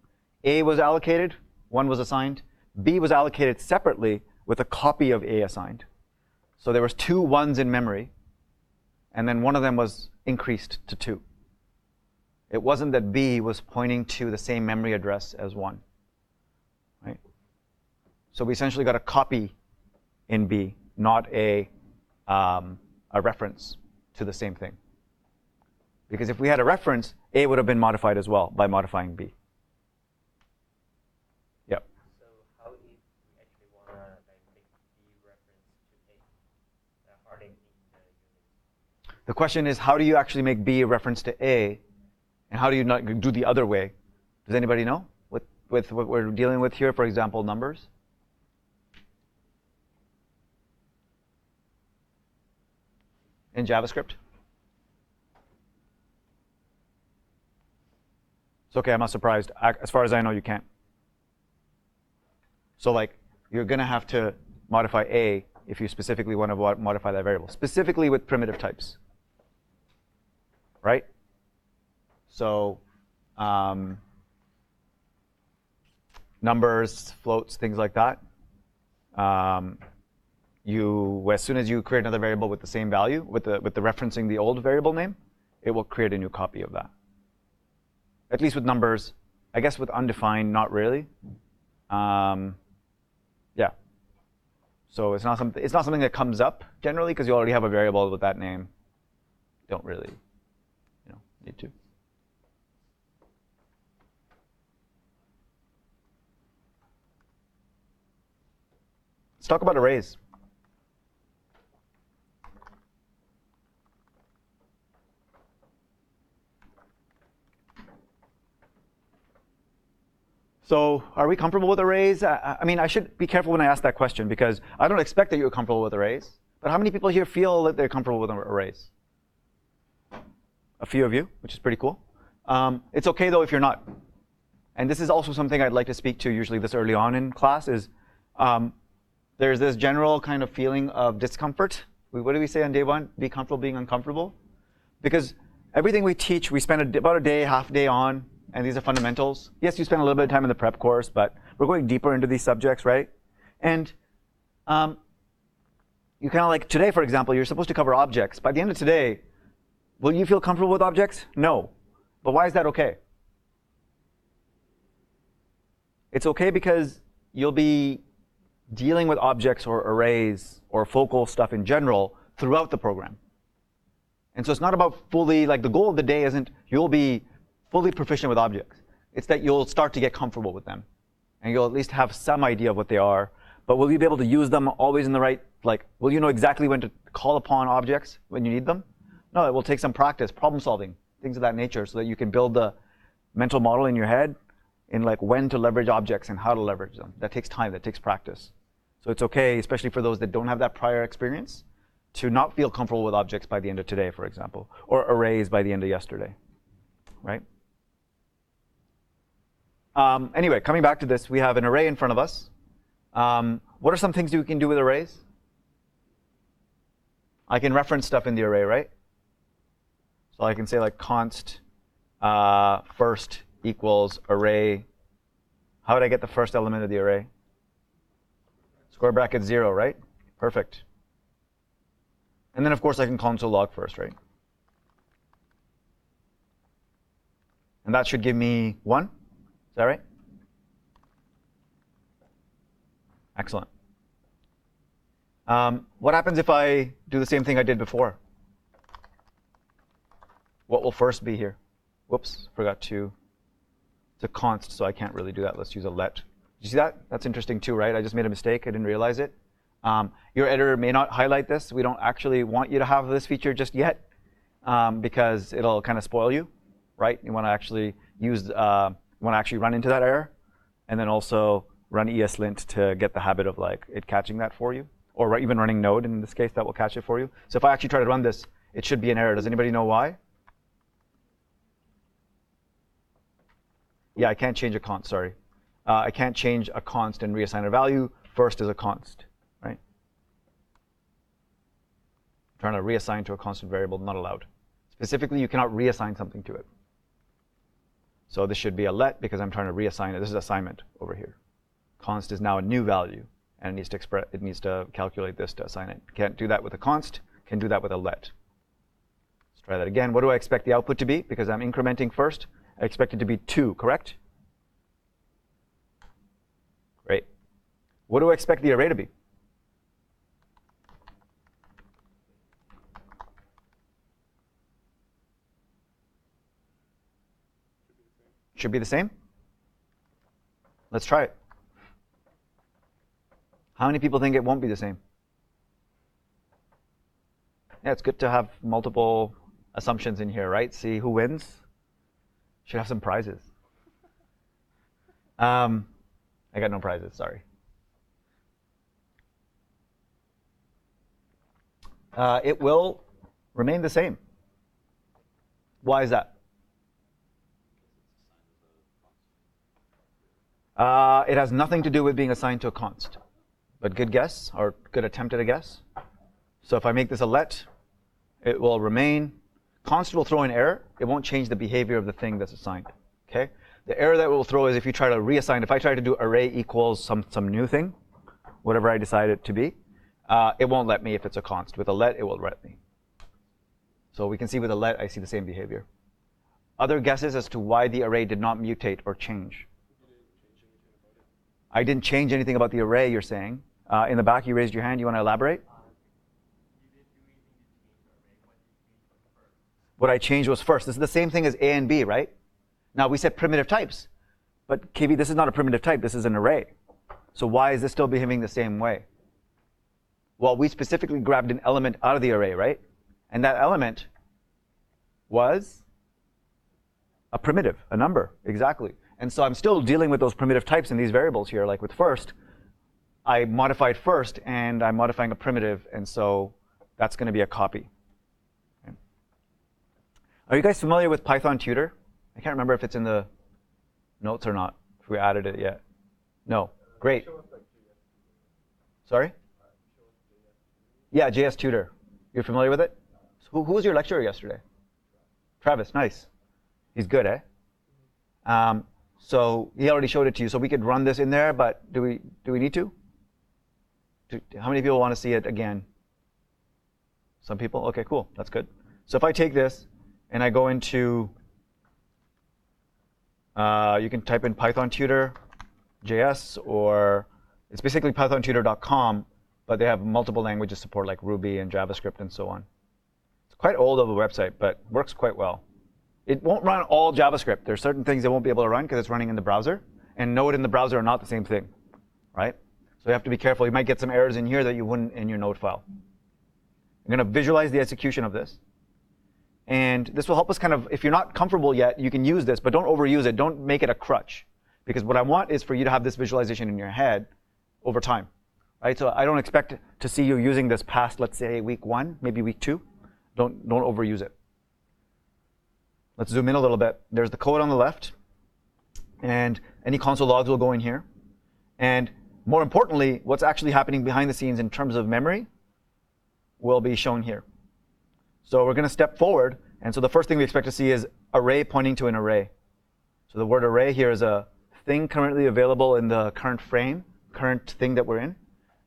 A was allocated, 1 was assigned. B was allocated separately with a copy of A assigned. So there was 2 1s in memory, and then one of them was increased to 2. It wasn't that B was pointing to the same memory address as 1. Right? So we essentially got a copy in B, not a reference to the same thing. Because if we had a reference, A would have been modified as well by modifying B. Yep. So how if we actually want to like make B reference to A, harding in the unit? The question is, how do you actually make B a reference to A, and how do you not do the other way? Does anybody know? With what we're dealing with here, for example, numbers? In JavaScript? It's okay, I'm not surprised. As far as I know, you can't. So like, you're going to have to modify A if you specifically want to modify that variable, specifically with primitive types. Right? So numbers, floats, things like that. As soon as you create another variable with the same value, with the referencing the old variable name, it will create a new copy of that. At least with numbers. I guess with undefined, not really. Yeah. So it's not something that comes up generally because you already have a variable with that name. Don't really, need to. Let's talk about arrays. So are we comfortable with arrays? I mean, I should be careful when I ask that question because I don't expect that you're comfortable with arrays. But how many people here feel that they're comfortable with arrays? A few of you, which is pretty cool. It's okay though if you're not. And this is also something I'd like to speak to usually this early on in class is there's this general kind of feeling of discomfort. What do we say on day one? Be comfortable being uncomfortable. Because everything we teach, we spend about a day, half a day on, and these are fundamentals. Yes, you spend a little bit of time in the prep course, but we're going deeper into these subjects, right? And you kind of like today, for example, you're supposed to cover objects. By the end of today, will you feel comfortable with objects? No. But why is that okay? It's okay because you'll be dealing with objects or arrays or focal stuff in general throughout the program. And so it's not about fully, like the goal of the day isn't you'll be fully proficient with objects. It's that you'll start to get comfortable with them. And you'll at least have some idea of what they are. But will you be able to use them always in the right, like, will you know exactly when to call upon objects when you need them? No, it will take some practice, problem solving, things of that nature, so that you can build the mental model in your head in like when to leverage objects and how to leverage them. That takes time, that takes practice. So it's okay, especially for those that don't have that prior experience, to not feel comfortable with objects by the end of today, for example, or arrays by the end of yesterday, right? Anyway, coming back to this, we have an array in front of us. What are some things you can do with arrays? I can reference stuff in the array, right? So I can say like const first equals array. How would I get the first element of the array? Square bracket 0, right? Perfect. And then of course I can console log first, right? And that should give me 1. Is that right? Excellent. What happens if I do the same thing I did before? What will first be here? Whoops, forgot to. It's a const, so I can't really do that. Let's use a let. Did you see that? That's interesting too, right? I just made a mistake. I didn't realize it. Your editor may not highlight this. We don't actually want you to have this feature just yet because it'll kind of spoil you, right? You want to actually use, run into that error, and then also run ESLint to get the habit of like it catching that for you, or even running node in this case that will catch it for you. So if I actually try to run this, it should be an error. Does anybody know why? Yeah, I can't change a const, sorry. I can't change a const and reassign a value. First is a const, right? Trying to reassign to a constant variable, not allowed. Specifically, you cannot reassign something to it. So this should be a let because I'm trying to reassign it. This is assignment over here. Const is now a new value, and it needs to calculate this to assign it. Can't do that with a const, can do that with a let. Let's try that again. What do I expect the output to be? Because I'm incrementing first, I expect it to be 2, correct? Great. What do I expect the array to be? Should be the same? Let's try it. How many people think it won't be the same? Yeah, it's good to have multiple assumptions in here, right? See who wins. Should have some prizes. I got no prizes, sorry. It will remain the same. Why is that? It has nothing to do with being assigned to a const. But good guess, or good attempt at a guess. So if I make this a let, it will remain. Const will throw an error. It won't change the behavior of the thing that's assigned. Okay? The error that it will throw is if you try to reassign. If I try to do array equals some new thing, whatever I decide it to be, it won't let me if it's a const. With a let, it will let me. So we can see with a let, I see the same behavior. Other guesses as to why the array did not mutate or change? I didn't change anything about the array, you're saying. In the back, you raised your hand. You want to elaborate? What I changed was first. This is the same thing as A and B, right? Now, we said primitive types. But KB, this is not a primitive type. This is an array. So why is this still behaving the same way? Well, we specifically grabbed an element out of the array, right? And that element was a primitive, a number, exactly. And so I'm still dealing with those primitive types in these variables here. Like with first, I modified first, and I'm modifying a primitive, and so that's going to be a copy. Okay. Are you guys familiar with Python tutor? I can't remember if it's in the notes or not, if we added it yet. No. Great. Sorry? Yeah, JS tutor. You're familiar with it? So who was your lecturer yesterday? Travis. Nice. He's good, eh? So he already showed it to you. So we could run this in there, but do we need to? How many people want to see it again? Some people? OK, cool. That's good. So if I take this and I go into, you can type in Python tutor JS, or it's basically pythontutor.com, but they have multiple languages support like Ruby and JavaScript and so on. It's quite old of a website, but works quite well. It won't run all JavaScript. There's certain things it won't be able to run because it's running in the browser, and Node and the browser are not the same thing, right? So you have to be careful. You might get some errors in here that you wouldn't in your Node file. I'm going to visualize the execution of this. And this will help us kind of, if you're not comfortable yet, you can use this, but don't overuse it. Don't make it a crutch. Because what I want is for you to have this visualization in your head over time, right? So I don't expect to see you using this past, let's say, week 1, maybe week 2. Don't overuse it. Let's zoom in a little bit. There's the code on the left. And any console logs will go in here. And more importantly, what's actually happening behind the scenes in terms of memory will be shown here. So we're going to step forward. And so the first thing we expect to see is array pointing to an array. So the word array here is a thing currently available in the current frame, current thing that we're in.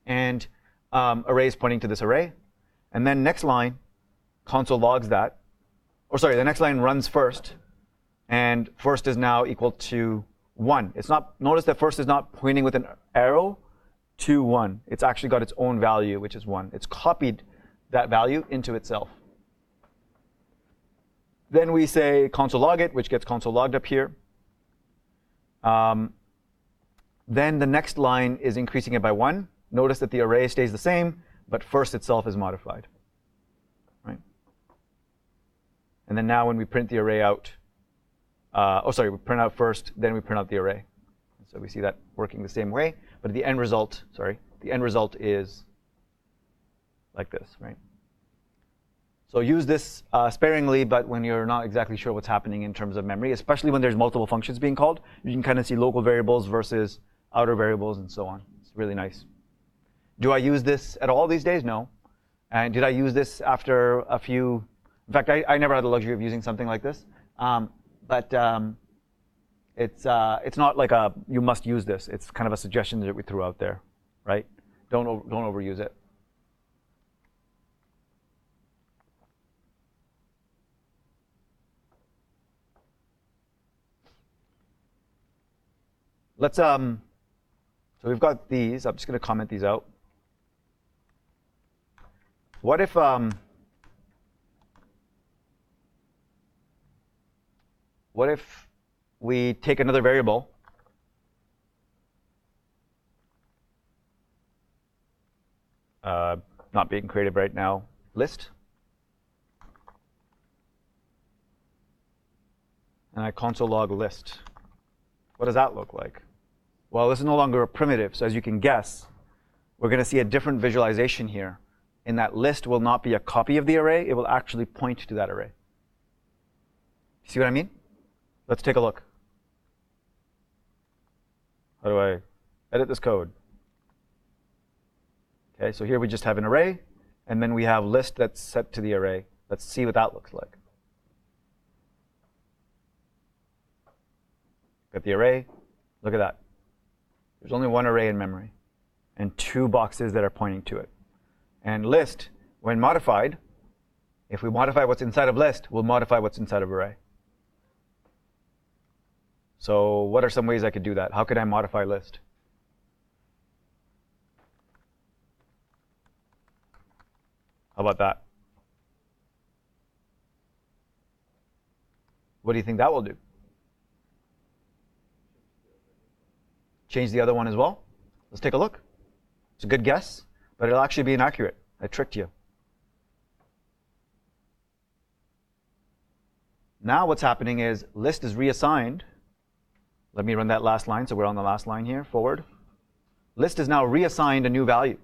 And array is pointing to this array. And then next line, console logs that. Or sorry, the next line runs first. And first is now equal to 1. It's not, notice that first is not pointing with an arrow to 1. It's actually got its own value, which is 1. It's copied that value into itself. Then we say console log it, which gets console logged up here. Then the next line is increasing it by 1. Notice that the array stays the same, but first itself is modified. Right? And then now when we print the array out, we print out first, then we print out the array. So we see that working the same way. But the end result, is like this, right? So use this sparingly, but when you're not exactly sure what's happening in terms of memory, especially when there's multiple functions being called, you can kind of see local variables versus outer variables and so on. It's really nice. Do I use this at all these days? No. And did I use this after a few? In fact, I never had the luxury of using something like this. It's not like a you must use this. It's kind of a suggestion that we threw out there, right? Don't overuse it. Let's so we've got these. I'm just going to comment these out. What if we take another variable not being creative right now, list, and I console log list. What does that look like? Well, this is no longer a primitive, so as you can guess, we're going to see a different visualization here. In that list will not be a copy of the array, it will actually point to that array. See what I mean? Let's take a look. How do I edit this code? Okay, so here we just have an array, and then we have list that's set to the array. Let's see what that looks like. Got the array. Look at that. There's only one array in memory and 2 boxes that are pointing to it. And list, when modified, if we modify what's inside of list, we'll modify what's inside of array. So what are some ways I could do that? How could I modify list? How about that? What do you think that will do? Change the other one as well? Let's take a look. It's a good guess, but it'll actually be inaccurate. I tricked you. Now what's happening is list is reassigned Let me run that last line. So we're on the last line here, forward. List is now reassigned a new value.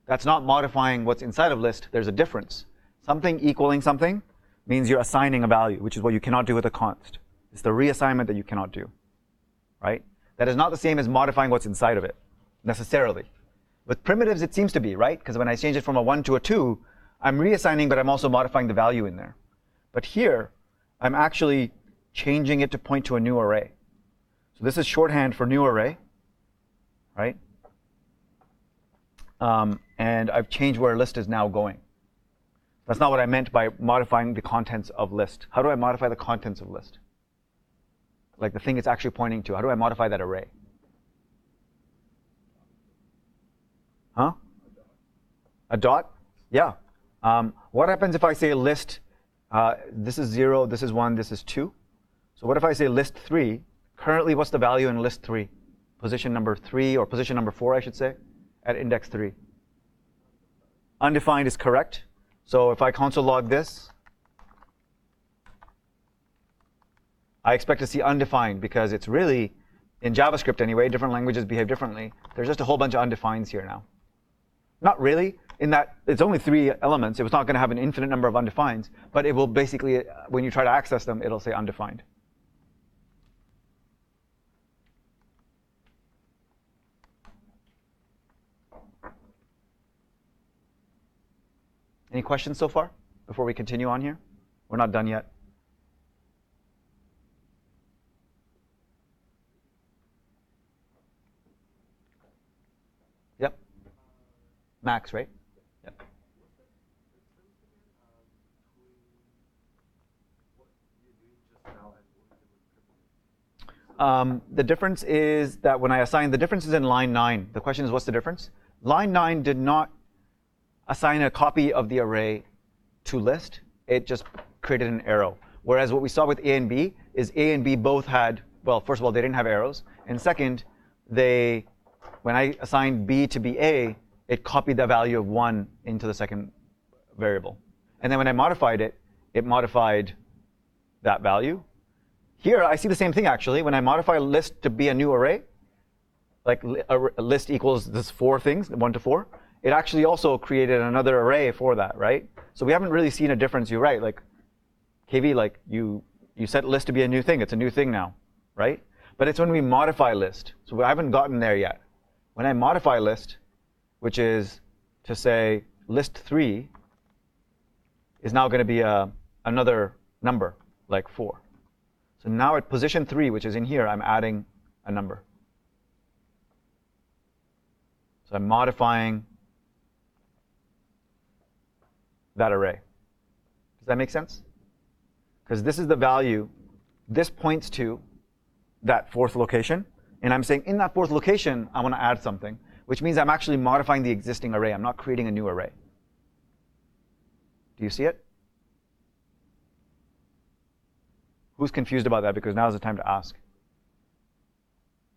That's not modifying what's inside of list. There's a difference. Something equaling something means you're assigning a value, which is what you cannot do with a const. It's the reassignment that you cannot do, right? That is not the same as modifying what's inside of it, necessarily. With primitives, it seems to be, right? Because when I change it from a 1 to a 2, I'm reassigning, but I'm also modifying the value in there. But here, I'm actually changing it to point to a new array. So this is shorthand for new array, right? And I've changed where list is now going. That's not what I meant by modifying the contents of list. How do I modify the contents of list? Like the thing it's actually pointing to. How do I modify that array? Huh? A dot? Yeah. What happens if I say list, this is 0, this is 1, this is 2? So what if I say list 3? Currently, what's the value in list 3? Position number 3, or position number 4, I should say, at index 3. Undefined is correct. So if I console log this, I expect to see undefined, because it's really, in JavaScript anyway, different languages behave differently. There's just a whole bunch of undefines here now. Not really, in that it's only 3 elements. It was not going to have an infinite number of undefines, but it will basically, when you try to access them, it'll say undefined. Any questions so far before we continue on here? We're not done yet. Yep. Max, right? Yep. What's the difference again between what you're doing just now and what you did with primitive? The difference is that when I assign, the difference is in line 9. The question is, what's the difference? Line 9 did not assign a copy of the array to list. It just created an arrow. Whereas what we saw with A and B is A and B both had, well, first of all, they didn't have arrows. And second, when I assigned B to be A, it copied the value of 1 into the second variable. And then when I modified it, it modified that value. Here, I see the same thing, actually. When I modify list to be a new array, like a list equals this 4 things, 1 to 4, it actually also created another array for that, right? So we haven't really seen a difference. You're right. Like, KV, like you set list to be a new thing. It's a new thing now, right? But it's when we modify list. So I haven't gotten there yet. When I modify list, which is to say list 3 is now going to be another number, like 4. So now at position 3, which is in here, I'm adding a number. So I'm modifying that array. Does that make sense? Because this is the value. This points to that 4th location. And I'm saying in that 4th location, I want to add something, which means I'm actually modifying the existing array. I'm not creating a new array. Do you see it? Who's confused about that? Because now's the time to ask.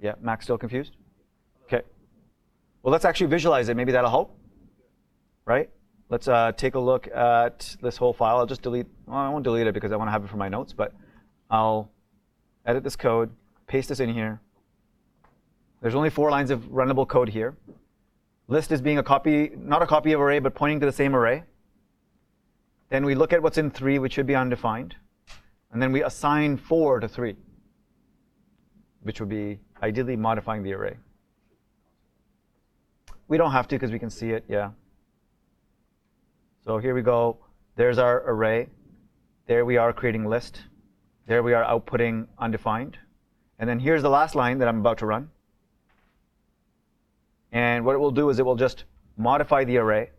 Yeah, Max still confused? OK. Well, let's actually visualize it. Maybe that'll help, right? Let's take a look at this whole file. I'll just delete. Well, I won't delete it because I want to have it for my notes. But I'll edit this code, paste this in here. There's only 4 lines of runnable code here. List is being a copy, not a copy of array, but pointing to the same array. Then we look at what's in 3, which should be undefined. And then we assign 4 to 3, which would be ideally modifying the array. We don't have to because we can see it, yeah. So here we go. There's our array. There we are creating list. There we are outputting undefined. And then here's the last line that I'm about to run. And what it will do is it will just modify the array.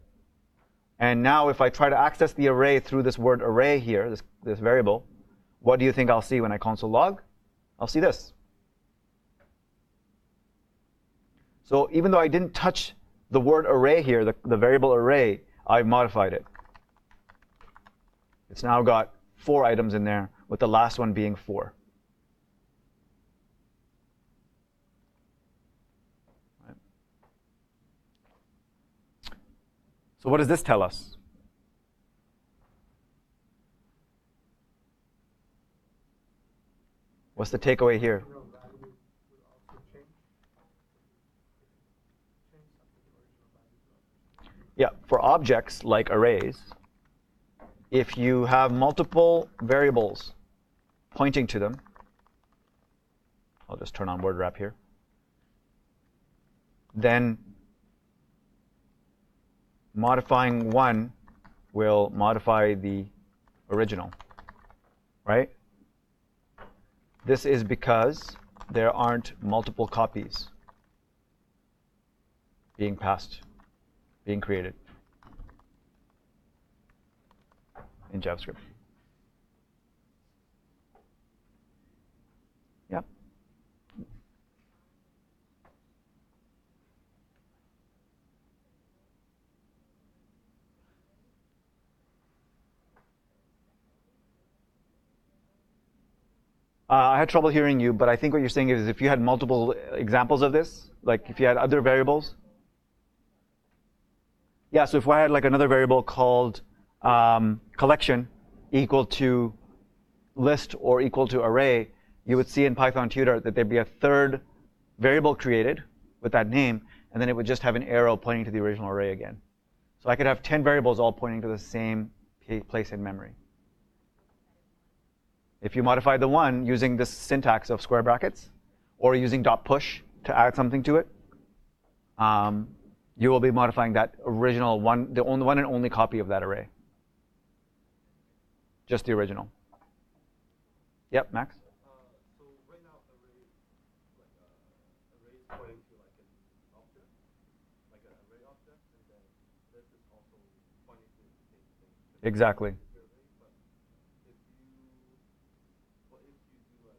And now if I try to access the array through this word array here, this variable, what do you think I'll see when I console log? I'll see this. So even though I didn't touch the word array here, the variable array, I've modified it. It's now got 4 items in there, with the last one being 4. Right. So what does this tell us? What's the takeaway here? Yeah, for objects like arrays, if you have multiple variables pointing to them, I'll just turn on word wrap here, then modifying one will modify the original, right? This is because there aren't multiple copies being created in JavaScript. Yep. I had trouble hearing you, but I think what you're saying is if you had multiple examples of this, like if you had other variables. Yeah, so if I had like another variable called collection equal to list or equal to array, you would see in Python tutor that there'd be a third variable created with that name, and then it would just have an arrow pointing to the original array again. So I could have 10 variables all pointing to the same place in memory. If you modify the one using this syntax of square brackets, or using .push to add something to it, you will be modifying that original one, the one and only copy of that array. Just the original. Yep, Max? So right now, array, array is pointing to like an object, like an array object, and then this is also pointing to the same thing. Exactly. But if you, what if you do like,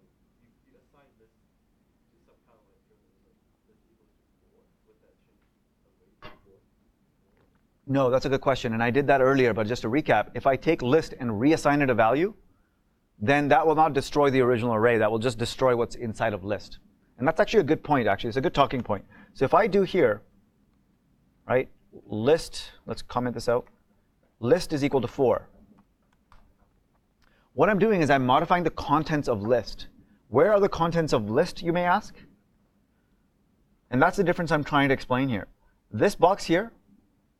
you assign this to some kind of like terminal, like this equals to 4, would that change array to 4? No, that's a good question. And I did that earlier, but just to recap, if I take list and reassign it a value, then that will not destroy the original array. That will just destroy what's inside of list. And that's actually a good point, actually. It's a good talking point. So if I do here, right, list, let's comment this out. List is equal to 4. What I'm doing is I'm modifying the contents of list. Where are the contents of list, you may ask? And that's the difference I'm trying to explain here. This box here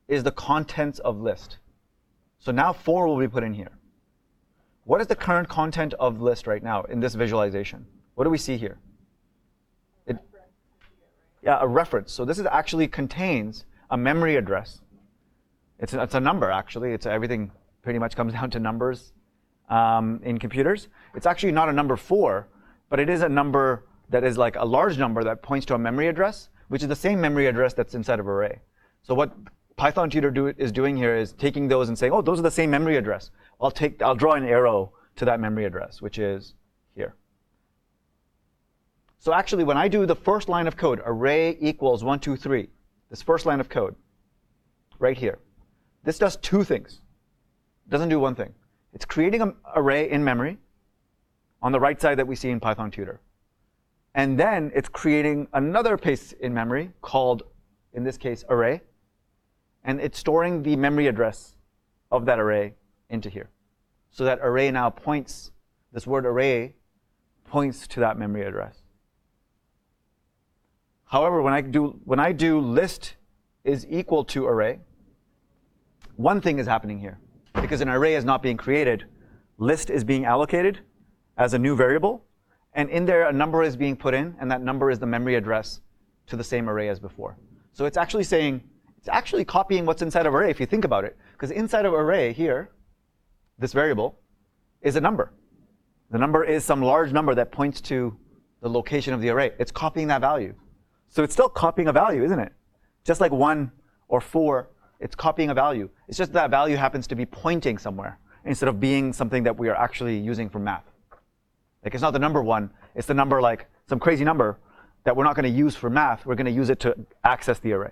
is the contents of list. So now 4 will be put in here. What is the current content of list right now in this visualization? What do we see here? Yeah, a reference. So this is actually contains a memory address. It's a number, actually. It's everything pretty much comes down to numbers in computers. It's actually not a number 4, but it is a number that is like a large number that points to a memory address, which is the same memory address that's inside of array. So what Python tutor is doing here is taking those and saying, oh, those are the same memory address. I'll draw an arrow to that memory address, which is here. So actually, when I do the first line of code, array equals 1, 2, 3, this first line of code right here, this does two things. It doesn't do one thing. It's creating an array in memory on the right side that we see in Python tutor. And then it's creating another place in memory called, in this case, array. And it's storing the memory address of that array into here. So that array now points, this word array points to that memory address. However, when I do list is equal to array, one thing is happening here. Because an array is not being created, list is being allocated as a new variable. And in there, a number is being put in, and that number is the memory address to the same array as before. So it's actually saying, it's actually copying what's inside of array if you think about it. Because inside of array here, this variable is a number. The number is some large number that points to the location of the array. It's copying that value. So it's still copying a value, isn't it? Just like 1 or 4, it's copying a value. It's just that value happens to be pointing somewhere instead of being something that we are actually using for math. Like it's not the number 1, it's the number like some crazy number that we're not going to use for math. We're going to use it to access the array.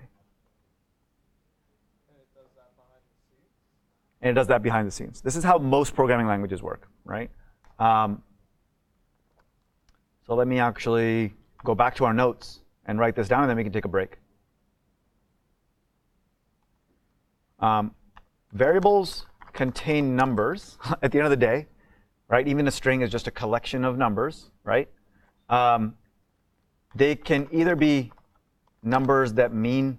And it does that behind the scenes. This is how most programming languages work, right? So let me actually go back to our notes and write this down, and then we can take a break. Variables contain numbers at the end of the day, right? Even a string is just a collection of numbers, right? They can either be numbers that mean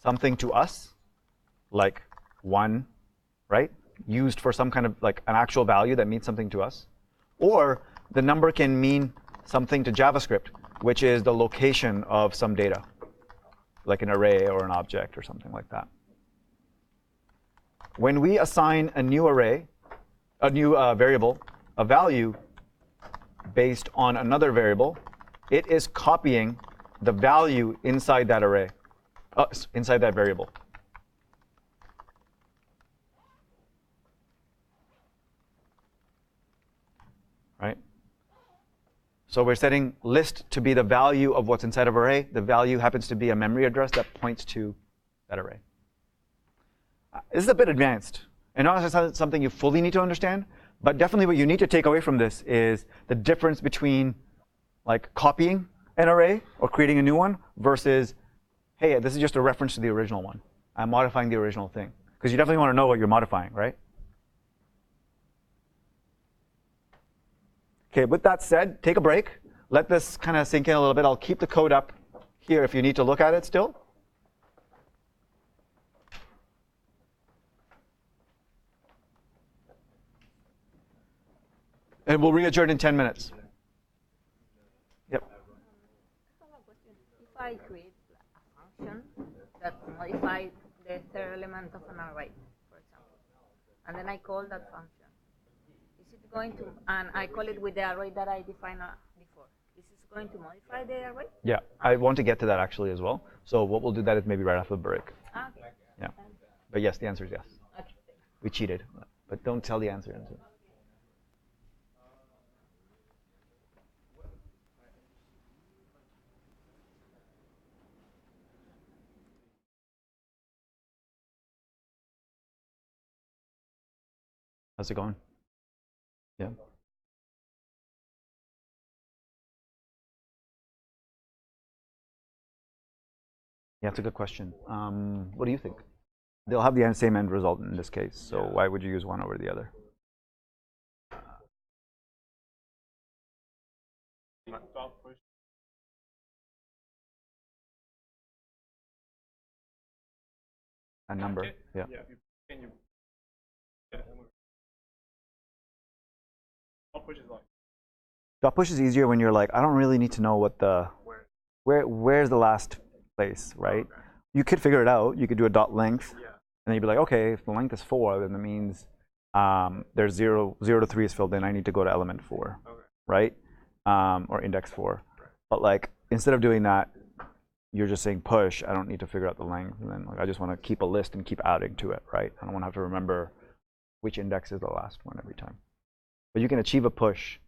something to us, like 1, right? Used for some kind of like an actual value that means something to us. Or the number can mean something to JavaScript, which is the location of some data, like an array or an object or something like that. When we assign a new array, a new variable, a value based on another variable, it is copying the value inside that array, inside that variable. Right? So we're setting list to be the value of what's inside of array. The value happens to be a memory address that points to that array. This is a bit advanced, and not necessarily something you fully need to understand, but definitely what you need to take away from this is the difference between like copying an array or creating a new one versus, hey, this is just a reference to the original one. I'm modifying the original thing. Because you definitely want to know what you're modifying, right? OK, with that said, take a break. Let this kind of sink in a little bit. I'll keep the code up here if you need to look at it still. And we'll re-adjourn in 10 minutes. Yep. I have a question. If I create a function that modifies the third element of an array, for example, and then I call that function, is it going to, and I call it with the array that I defined before, is it going to modify the array? Yeah, I want to get to that actually as well. So what we'll do that is maybe right after the break. Okay. Yeah. But yes, the answer is yes. Okay. We cheated, but don't tell the answer. How's it going? Yeah. Yeah, it's a good question. What do you think? They'll have the same end result in this case, so why would you use one over the other? A number, yeah. Dot push is easier when you're like, I don't really need to know what the where's the last place, right? Okay. You could figure it out. You could do a dot length, and then you'd be like, okay, if the length is 4, then that means there's 0 to 3 is filled in. I need to go to element 4, okay, right? Or index 4. Right. But like instead of doing that, you're just saying push. I don't need to figure out the length, and then like I just want to keep a list and keep adding to it, right? I don't want to have to remember which index is the last one every time. But you can achieve a push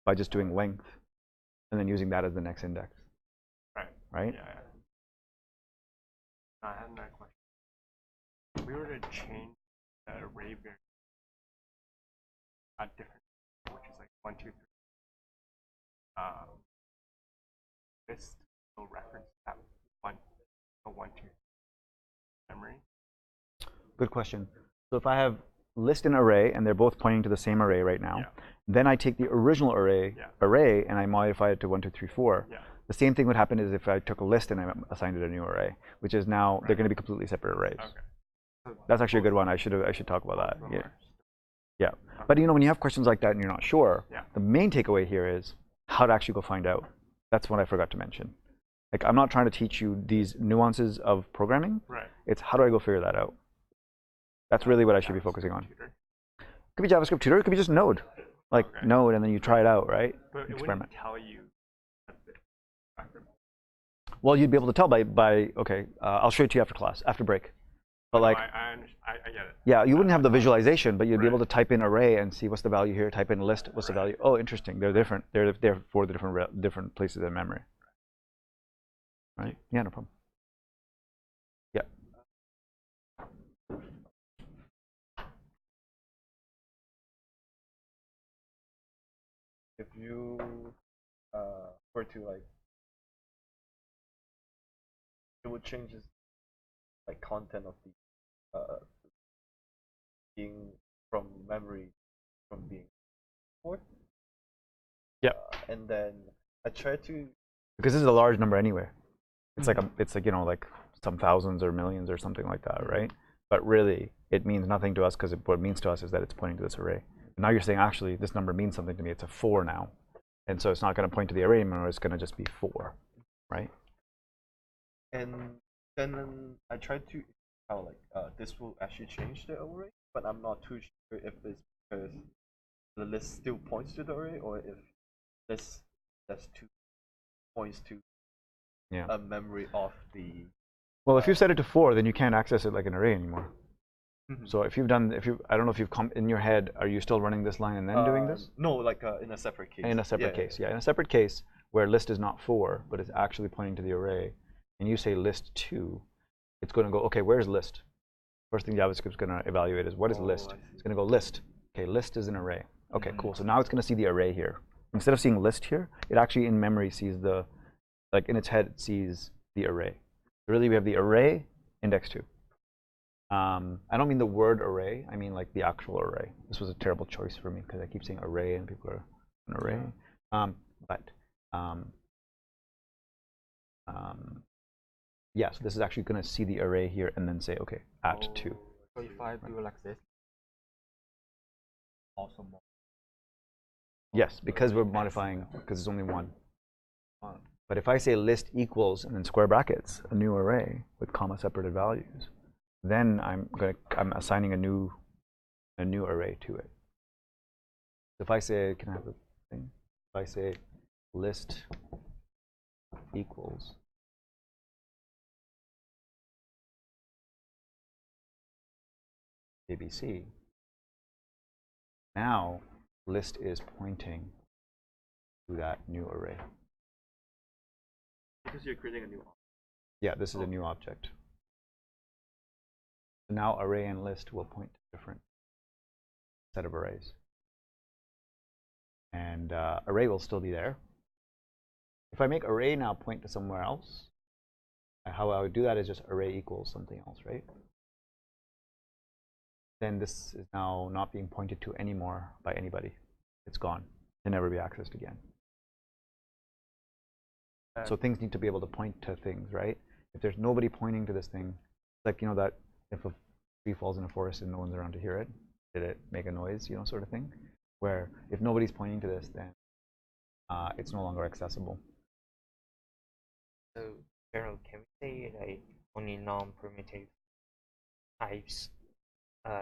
by just doing length and then using that as the next index. Right. Right? Yeah. I had another question. If we were to change the array variable at different, which is like 1, 2, 3, this will reference that 1, 2 memory. Good question. So if I have list and array, and they're both pointing to the same array right now, then I take the original array and I modify it to 1, 2, 3, 4. Yeah. The same thing would happen is if I took a list and I assigned it a new array, which is now they're going to be completely separate arrays. Okay. So that's actually a good one. I should talk about that. Yeah. Yeah. Okay. But you know, when you have questions like that and you're not sure, the main takeaway here is how to actually go find out. That's what I forgot to mention. Like, I'm not trying to teach you these nuances of programming. Right. It's how do I go figure that out? That's really what I should be focusing on. It could be JavaScript tutor. It could be just Node, like Node, and then you try it out, right? But experiment. It wouldn't tell you. Well, you'd be able to tell by okay, I'll show it to you after class, after break. But like, I get it. Yeah, you wouldn't have the visualization, but you'd be able to type in array and see what's the value here. Type in list, what's the value? Oh, interesting. They're different. They're for the different places in memory. Right? Yeah, no problem. Yeah. If you were to like, it would change this like content of the being from memory from being stored. Yeah. And then I try to, because this is a large number anyway. It's like it's like, you know, like some thousands or millions or something like that, right? but really it means nothing to us because what it means to us is that it's pointing to this array. And now you're saying actually this number means something to me. It's a 4 now, and so it's not going to point to the array anymore. It's going to just be 4, right? And then I tried to how this will actually change the array, but I'm not too sure if it's because the list still points to the array or if this that's 2 points to a memory of the. Well, if you set it to 4, then you can't access it like an array anymore. So if you've done, I don't know if you've come in your head, are you still running this line and then doing this? No, like in a separate case. In a separate case, yeah. In a separate case where list is not 4, but it's actually pointing to the array, and you say list 2, it's going to go, okay, where's list? First thing JavaScript's going to evaluate is what is list? It's going to go list. Okay, list is an array. Okay, cool. So now it's going to see the array here. Instead of seeing list here, it actually in memory sees the, like in its head, it sees the array. So really, we have the array, index 2. I don't mean the word array. I mean like the actual array. This was a terrible choice for me because I keep saying array and people are an array. Yeah, so this is actually going to see the array here and then say, okay, at 2. So if I do like this, also more. Yes, because we're modifying, because it's only 1. But if I say list equals and then square brackets, a new array with comma separated values, then I'm assigning a new array to it. If I say, can I have the thing? If I say list equals ABC, now list is pointing to that new array. Because you're creating a new object. Yeah, this is a new object. So now array and list will point to different set of arrays. And array will still be there. If I make array now point to somewhere else, how I would do that is just array equals something else, right? Then this is now not being pointed to anymore by anybody. It's gone. It can never be accessed again. So things need to be able to point to things, right? If there's nobody pointing to this thing, like, you know, that if a tree falls in a forest and no one's around to hear it, did it make a noise, you know, sort of thing? Where if nobody's pointing to this, then it's no longer accessible. So, Gerald, can we say like only non-primitive types,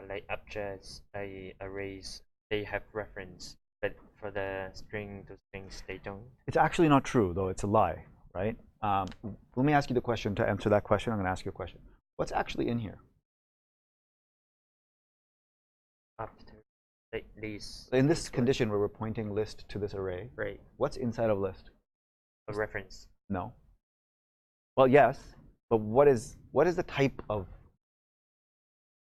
like objects, like arrays, they have reference, but for the string to strings, they don't? It's actually not true, though. It's a lie, right? Let me ask you the question. To answer that question, I'm going to ask you a question. What's actually in here? After like these. In this condition where we're pointing list to this array, right? What's inside of list? A reference. No. Well, yes, but what is the type of?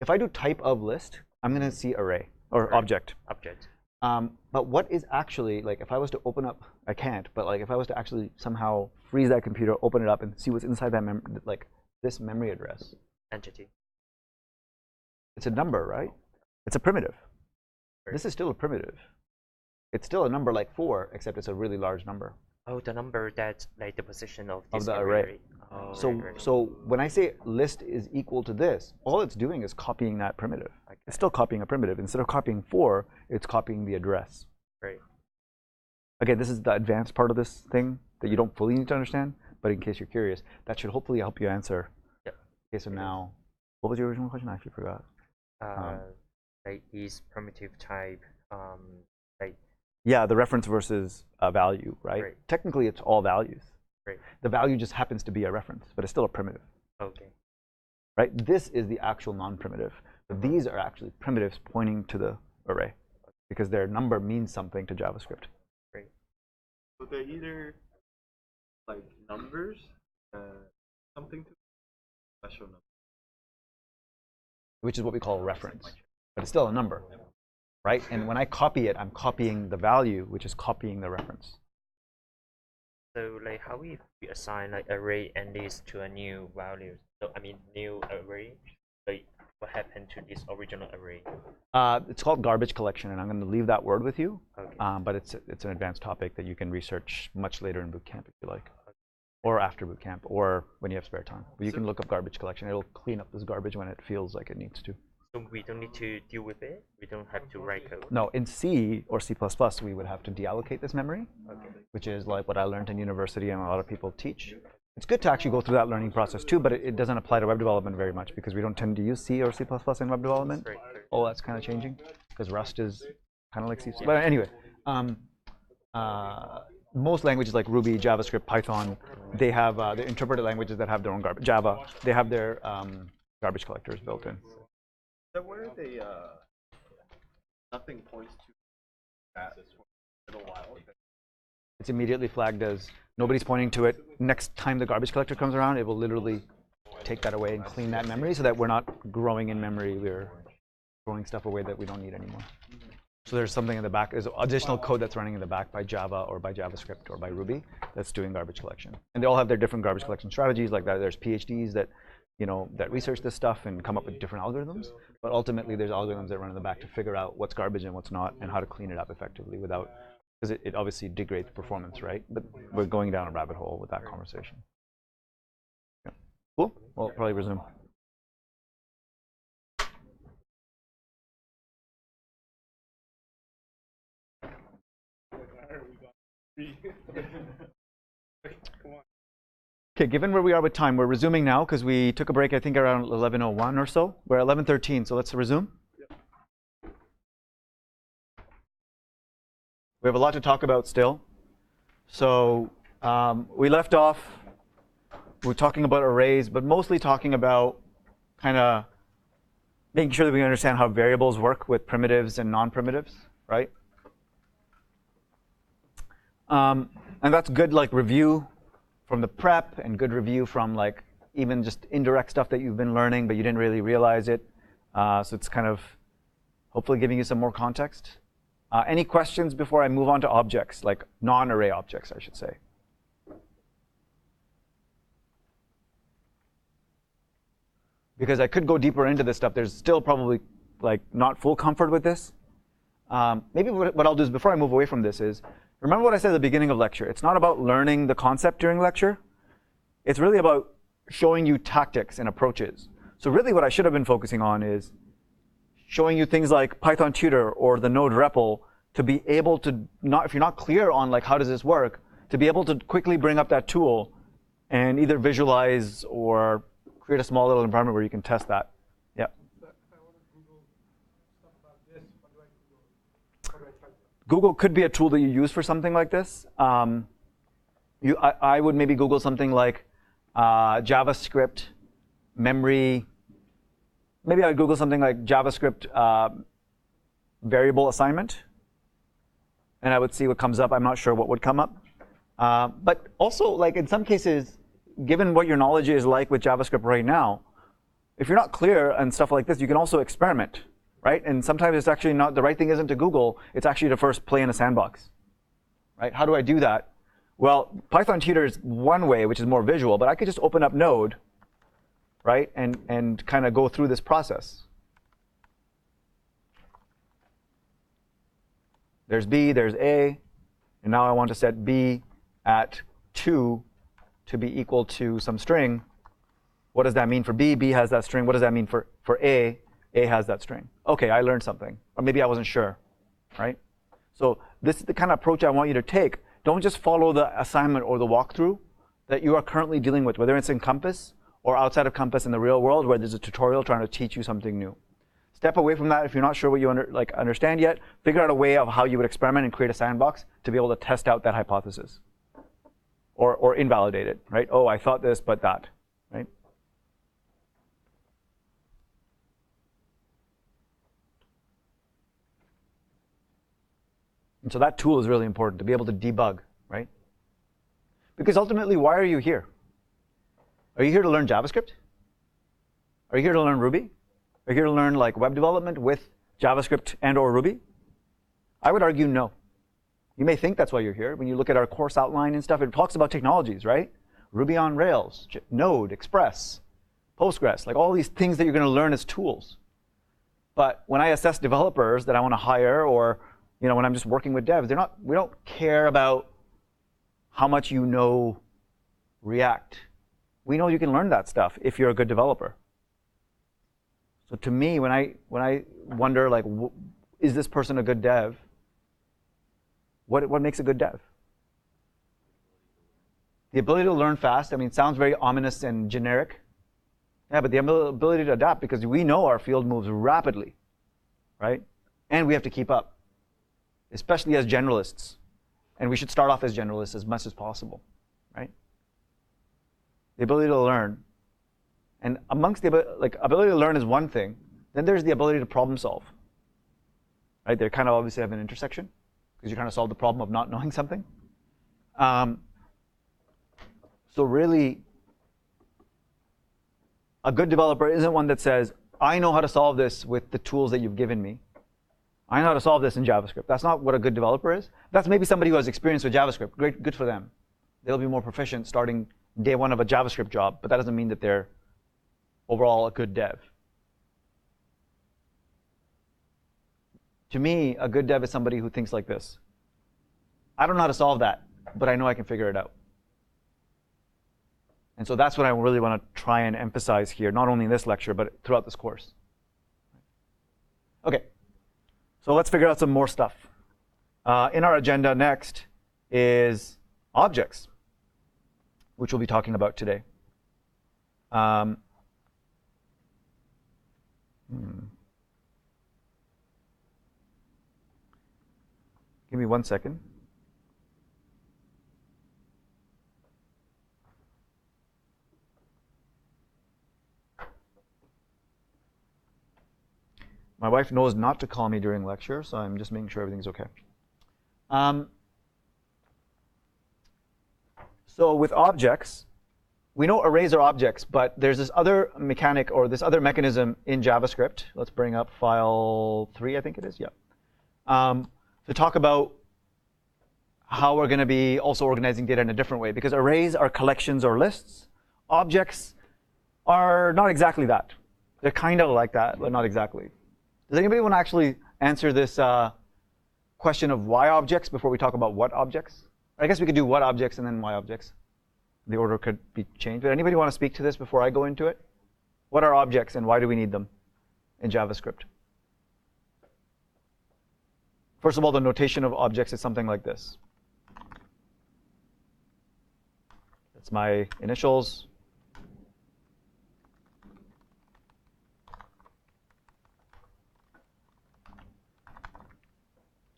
If I do type of list, I'm going to see array or object. Object. But what is actually, like, if I was to open up, I can't, but like if I was to actually somehow freeze that computer, open it up, and see what's inside that like this memory address. Entity. It's a number, right? It's a primitive. Right. This is still a primitive. It's still a number like 4, except it's a really large number. Oh, the number that's like the position of this the array. Oh, So when I say list is equal to this, all it's doing is copying that primitive. Okay. It's still copying a primitive. Instead of copying 4, it's copying the address. Right. Again, this is the advanced part of this thing that you don't fully need to understand, but in case you're curious, that should hopefully help you answer. Yep. Okay, so now, what was your original question? I actually forgot. Like is primitive type, like. Yeah, the reference versus a value, right? Technically, it's all values. Right. The value just happens to be a reference, but it's still a primitive. Okay. Right? This is the actual non-primitive. But these are actually primitives pointing to the array because their number means something to JavaScript. Right. So they're either like numbers, something to special number. Which is what we call a reference. But it's still a number. Right? And when I copy it, I'm copying the value, which is copying the reference. So like how we assign like array and list to a new value? So I mean new array. Like what happened to this original array? It's called garbage collection, and I'm going to leave that word with you. Okay. But it's an advanced topic that you can research much later in bootcamp if you like. or after boot camp, or when you have spare time. But you can look up garbage collection. It'll clean up this garbage when it feels like it needs to. So we don't need to deal with it. We don't have to write code. No, in C or C++, we would have to deallocate this memory, which is like what I learned in university and a lot of people teach. It's good to actually go through that learning process too, but it doesn't apply to web development very much because we don't tend to use C or C++ in web development. Oh, that's kind of changing because Rust is kind of like C. But anyway, most languages like Ruby, JavaScript, Python, they have the interpreted languages that have their own garbage. Java, they have their garbage collectors built in. Is that where they nothing points to that for a little while? It's immediately flagged as nobody's pointing to it. Next time the garbage collector comes around, it will literally take that away and clean that memory so that we're not growing in memory. We're throwing stuff away that we don't need anymore. So there's something in the back, there's additional code that's running in the back by Java or by JavaScript or by Ruby that's doing garbage collection. And they all have their different garbage collection strategies. Like that, there's PhDs that that research this stuff and come up with different algorithms. But ultimately, there's algorithms that run in the back to figure out what's garbage and what's not, and how to clean it up effectively without, because it obviously degrades performance, right? But we're going down a rabbit hole with that conversation. Yeah. Cool. Well, I'll probably resume. Okay, given where we are with time, we're resuming now because we took a break, I think, around 11:01 or so. We're at 11:13, so let's resume. Yep. We have a lot to talk about still. So we left off, we're talking about arrays, but mostly talking about kind of making sure that we understand how variables work with primitives and non-primitives, right? And that's good, like, review from the prep and good review from like even just indirect stuff that you've been learning but you didn't really realize it. So it's kind of hopefully giving you some more context. Any questions before I move on to objects, like non-array objects, I should say? Because I could go deeper into this stuff. There's still probably like not full comfort with this. Maybe what I'll do is before I move away from this is, remember what I said at the beginning of lecture. It's not about learning the concept during lecture. It's really about showing you tactics and approaches. So really what I should have been focusing on is showing you things like Python tutor or the node REPL to be able to, if you're not clear on like how does this work, to be able to quickly bring up that tool and either visualize or create a small little environment where you can test that. Yeah. Google could be a tool that you use for something like this. I would maybe Google something like JavaScript memory. Maybe I would Google something like JavaScript variable assignment. And I would see what comes up. I'm not sure what would come up. But also, like in some cases, given what your knowledge is like with JavaScript right now, if you're not clear and stuff like this, you can also experiment. Right? And sometimes it's actually not, the right thing isn't to Google, it's actually to first play in a sandbox. Right? How do I do that? Well, Python tutor is one way, which is more visual, but I could just open up Node, right? And kind of go through this process. There's B, there's A, and now I want to set B at 2 to be equal to some string. What does that mean for B? B has that string. What does that mean for A? A has that string. OK, I learned something. Or maybe I wasn't sure, right? So this is the kind of approach I want you to take. Don't just follow the assignment or the walkthrough that you are currently dealing with, whether it's in Compass or outside of Compass in the real world where there's a tutorial trying to teach you something new. Step away from that if you're not sure what you understand yet. Figure out a way of how you would experiment and create a sandbox to be able to test out that hypothesis or invalidate it, right? Oh, I thought this, but that, right? And so that tool is really important to be able to debug, right? Because ultimately, why are you here? Are you here to learn JavaScript? Are you here to learn Ruby? Are you here to learn like web development with JavaScript and or Ruby? I would argue no. You may think that's why you're here. When you look at our course outline and stuff, it talks about technologies, right? Ruby on Rails, Node, Express, Postgres, like all these things that you're going to learn as tools. But when I assess developers that I want to hire or when I'm just working with devs, we don't care about how much you know React. We know you can learn that stuff if you're a good developer. So to me, when I wonder like, is this person a good dev? What makes a good dev? The ability to learn fast. I mean, it sounds very ominous and generic. Yeah, but the ability to adapt, because we know our field moves rapidly, right? And we have to keep up, especially as generalists. And we should start off as generalists as much as possible, right? The ability to learn. And amongst the ability to learn is one thing. Then there's the ability to problem solve, right? They kind of obviously have an intersection because you're trying to solve the problem of not knowing something. So really, a good developer isn't one that says, I know how to solve this with the tools that you've given me. I know how to solve this in JavaScript. That's not what a good developer is. That's maybe somebody who has experience with JavaScript. Great, good for them. They'll be more proficient starting day one of a JavaScript job, but that doesn't mean that they're overall a good dev. To me, a good dev is somebody who thinks like this. I don't know how to solve that, but I know I can figure it out. And so that's what I really want to try and emphasize here, not only in this lecture, but throughout this course. Okay, so let's figure out some more stuff. In our agenda next is objects, which we'll be talking about today. Give me 1 second. My wife knows not to call me during lecture, so I'm just making sure everything's okay. So with objects, we know arrays are objects, but there's this other mechanic or this other mechanism in JavaScript. Let's bring up file 3, I think it is. Yeah. To talk about how we're going to be also organizing data in a different way, because arrays are collections or lists. Objects are not exactly that. They're kind of like that, but not exactly. Does anybody want to actually answer this question of why objects before we talk about what objects? I guess we could do what objects and then why objects. The order could be changed. But anybody want to speak to this before I go into it? What are objects and why do we need them in JavaScript? First of all, the notation of objects is something like this. That's my initials.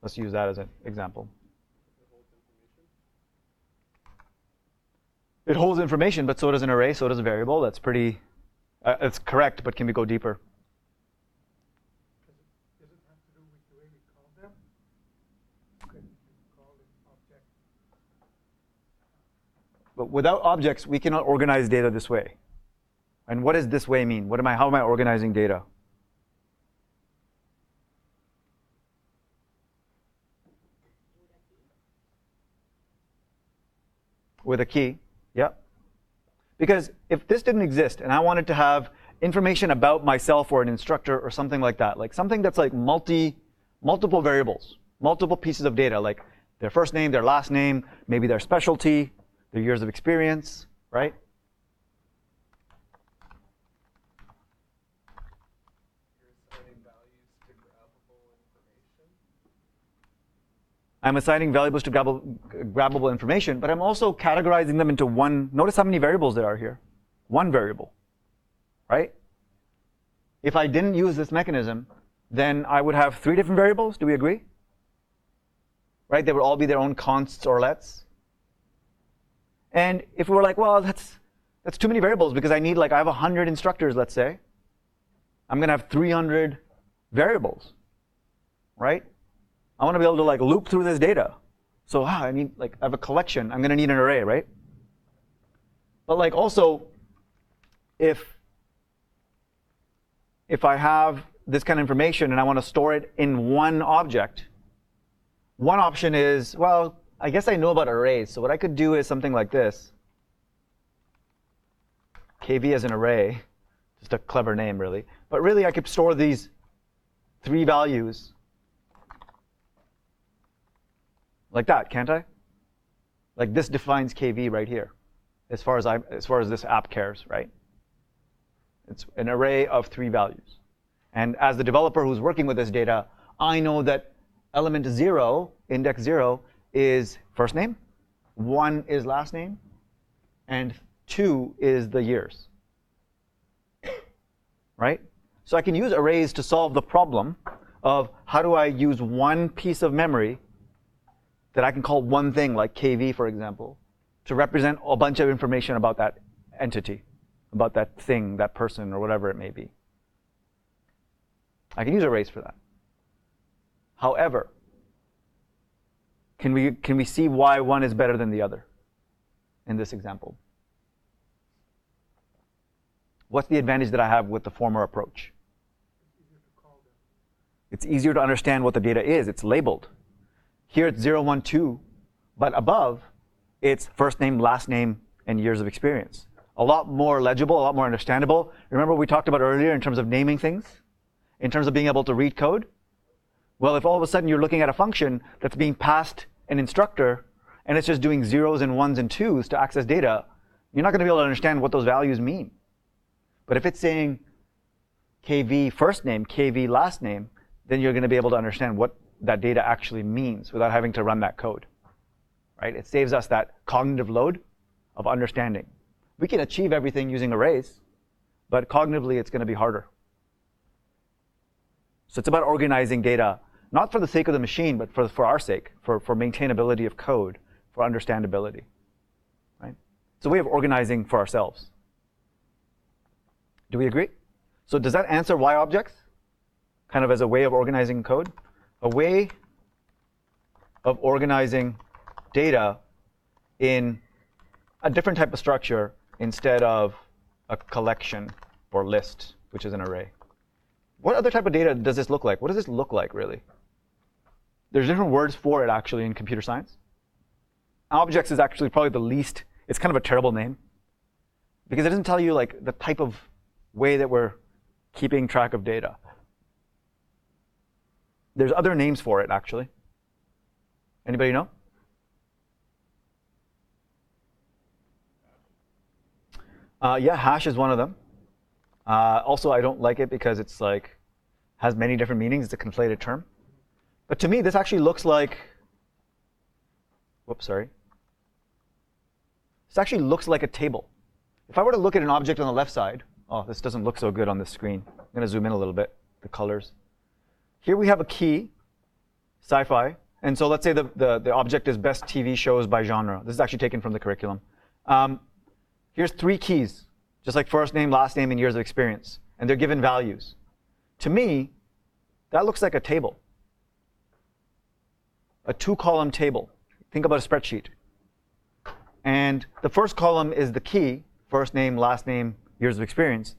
Let's use that as an example. It holds information, but so does an array, so does a variable. That's pretty, it's correct, but can we go deeper? Does it have to do with the way we call them? Can you call it object? But without objects, we cannot organize data this way. And what does this way mean? How am I organizing data? With a key, yeah. Because if this didn't exist and I wanted to have information about myself or an instructor or something like that, like something that's like multiple variables, multiple pieces of data, like their first name, their last name, maybe their specialty, their years of experience, right? I'm assigning values to grabbable information, but I'm also categorizing them into one. Notice how many variables there are here. One variable, right? If I didn't use this mechanism, then I would have 3 different variables. Do we agree? Right? They would all be their own consts or lets. And if we were like, well, that's too many variables because I have 100 instructors, let's say. I'm going to have 300 variables, right? I want to be able to loop through this data. So I need I have a collection. I'm going to need an array, right? But also, if I have this kind of information and I want to store it in one object, one option is, well, I guess I know about arrays. So what I could do is something like this. KV as an array, just a clever name, really. But really, I could store these 3 values like that, can't I? Like this defines KV right here. as far as this app cares, right? It's an array of 3 values. And as the developer who's working with this data, I know that element 0, index 0, is first name, 1 is last name, and 2 is the years. Right? So I can use arrays to solve the problem of how do I use one piece of memory that I can call one thing, like KV, for example, to represent a bunch of information about that entity, about that thing, that person, or whatever it may be. I can use arrays for that. However, can we see why one is better than the other in this example? What's the advantage that I have with the former approach? It's easier to understand what the data is. It's labeled. Here it's 0, 1, 2, but above it's first name, last name, and years of experience. A lot more legible, a lot more understandable. Remember what we talked about earlier in terms of naming things? In terms of being able to read code? Well, if all of a sudden you're looking at a function that's being passed an instructor, and it's just doing 0s and 1s and 2s to access data, you're not going to be able to understand what those values mean. But if it's saying KV first name, KV last name, then you're going to be able to understand what that data actually means without having to run that code. Right? It saves us that cognitive load of understanding. We can achieve everything using arrays, but cognitively it's going to be harder. So it's about organizing data, not for the sake of the machine, but for our sake, for maintainability of code, for understandability. Right? It's a way of organizing for ourselves. Do we agree? So does that answer why objects? Kind of as a way of organizing code? A way of organizing data in a different type of structure instead of a collection or list, which is an array. What other type of data does this look like? What does this look like, really? There's different words for it, actually, in computer science. Objects is actually probably the least, it's kind of a terrible name, because it doesn't tell you like the type of way that we're keeping track of data. There's other names for it, actually. Anybody know? Yeah, hash is one of them. Also, I don't like it because it's like has many different meanings. It's a conflated term. But to me, this actually looks like, whoops, sorry. This actually looks like a table. If I were to look at an object on the left side, oh, this doesn't look so good on this screen. I'm going to zoom in a little bit, the colors. Here we have a key, sci-fi. And so let's say the object is best TV shows by genre. This is actually taken from the curriculum. Here's 3 keys, just like first name, last name, and years of experience. And they're given values. To me, that looks like a table. A 2-column table. Think about a spreadsheet. And the first column is the key, first name, last name, years of experience.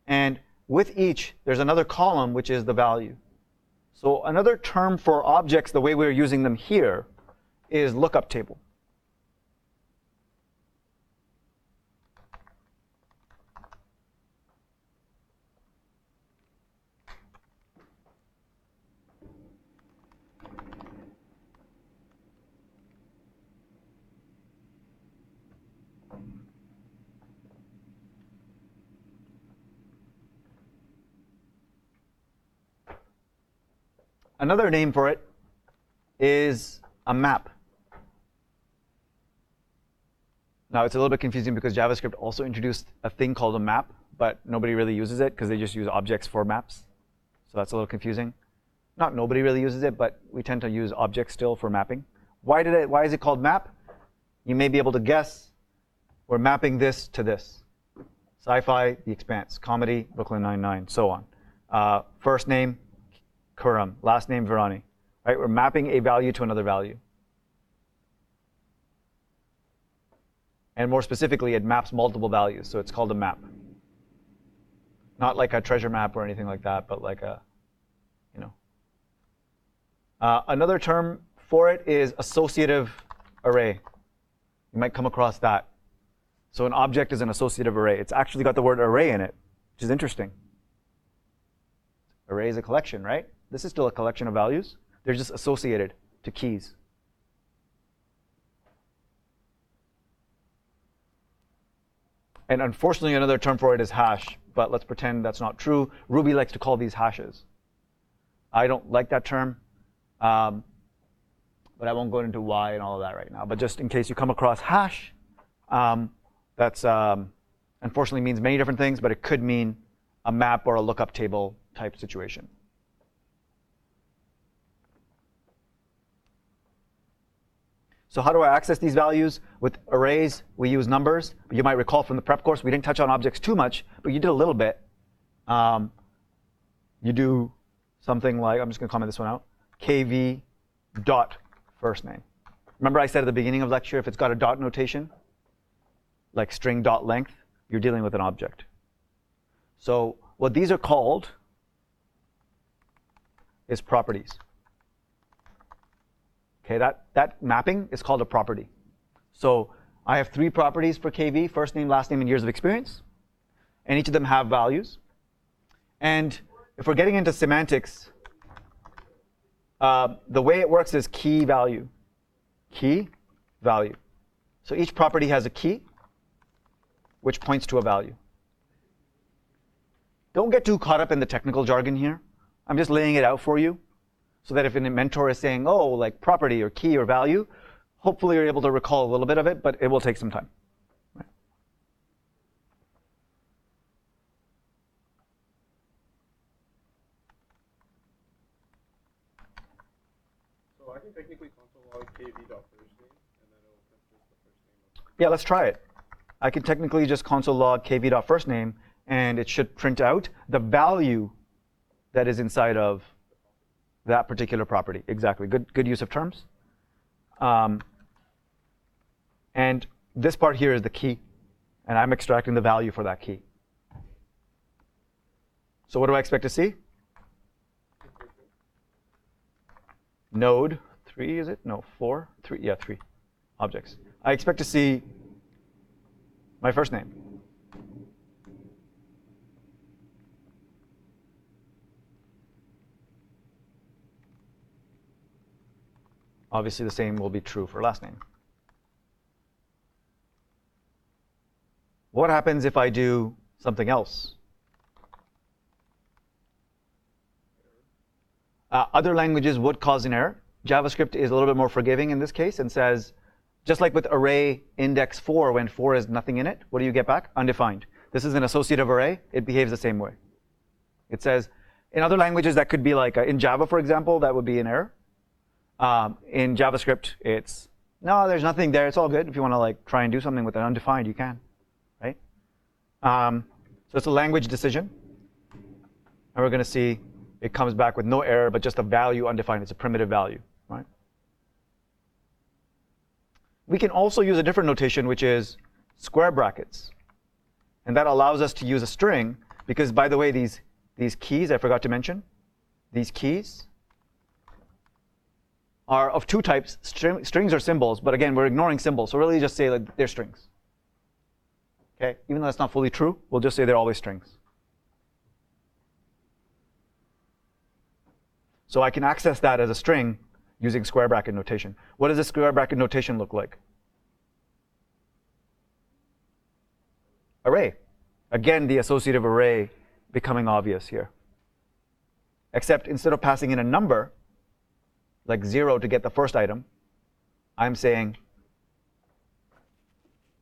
And with each, there's another column, which is the value. So another term for objects, the way we're using them here, is lookup table. Another name for it is a map. Now, it's a little bit confusing because JavaScript also introduced a thing called a map, but nobody really uses it because they just use objects for maps. So that's a little confusing. Not nobody really uses it, but we tend to use objects still for mapping. Why is it called map? You may be able to guess. We're mapping this to this. Sci-fi, The Expanse. Comedy, Brooklyn Nine-Nine, so on. First name, Kuram. Last name, Virani. Right? We're mapping a value to another value. And more specifically, it maps multiple values, so it's called a map. Not like a treasure map or anything like that, but like a, you know. Another term for it is associative array. You might come across that. So an object is an associative array. It's actually got the word array in it, which is interesting. Array is a collection, right? This is still a collection of values. They're just associated to keys. And unfortunately, another term for it is hash, but let's pretend that's not true. Ruby likes to call these hashes. I don't like that term, but I won't go into why and all of that right now. But just in case you come across hash, that's unfortunately means many different things, but it could mean a map or a lookup table type situation. So how do I access these values? With arrays, we use numbers. But you might recall from the prep course, we didn't touch on objects too much, but you did a little bit. You do something like, I'm just going to comment this one out, kv dot first name. Remember I said at the beginning of lecture, if it's got a dot notation, like string dot length, you're dealing with an object. So what these are called is properties. Okay, that mapping is called a property. So I have 3 properties for KV, first name, last name, and years of experience. And each of them have values. And if we're getting into semantics, the way it works is key value. Key value. So each property has a key, which points to a value. Don't get too caught up in the technical jargon here. I'm just laying it out for you, so that if a mentor is saying, oh, like property or key or value, hopefully you're able to recall a little bit of it, but it will take some time. Right? So I can technically console log kv.firstname, and then it'll print just the first name. Yeah, let's try it. I can technically just console log kv.firstname, and it should print out the value that is inside of that particular property. Exactly. Good use of terms. And this part here is the key. And I'm extracting the value for that key. So what do I expect to see? Node 3, is it? No, 4? 3? Yeah, 3 objects. I expect to see my first name. Obviously, the same will be true for last name. What happens if I do something else? Other languages would cause an error. JavaScript is a little bit more forgiving in this case and says, just like with array index 4, when 4 has nothing in it, what do you get back? Undefined. This is an associative array. It behaves the same way. It says, in other languages, that could be like, in Java, for example, that would be an error. In JavaScript, it's, no, there's nothing there. It's all good. If you want to like try and do something with an undefined, you can, right? So it's a language decision. And we're going to see it comes back with no error, but just a value undefined. It's a primitive value, right? We can also use a different notation, which is square brackets. And that allows us to use a string, because, by the way, these keys, I forgot to mention, these keys are of 2 types. Strings are symbols, but again, we're ignoring symbols. So really just say that they're strings. Okay? Even though that's not fully true, we'll just say they're always strings. So I can access that as a string using square bracket notation. What does this square bracket notation look like? Array. Again, the associative array becoming obvious here. Except instead of passing in a number, like 0 to get the first item, I'm saying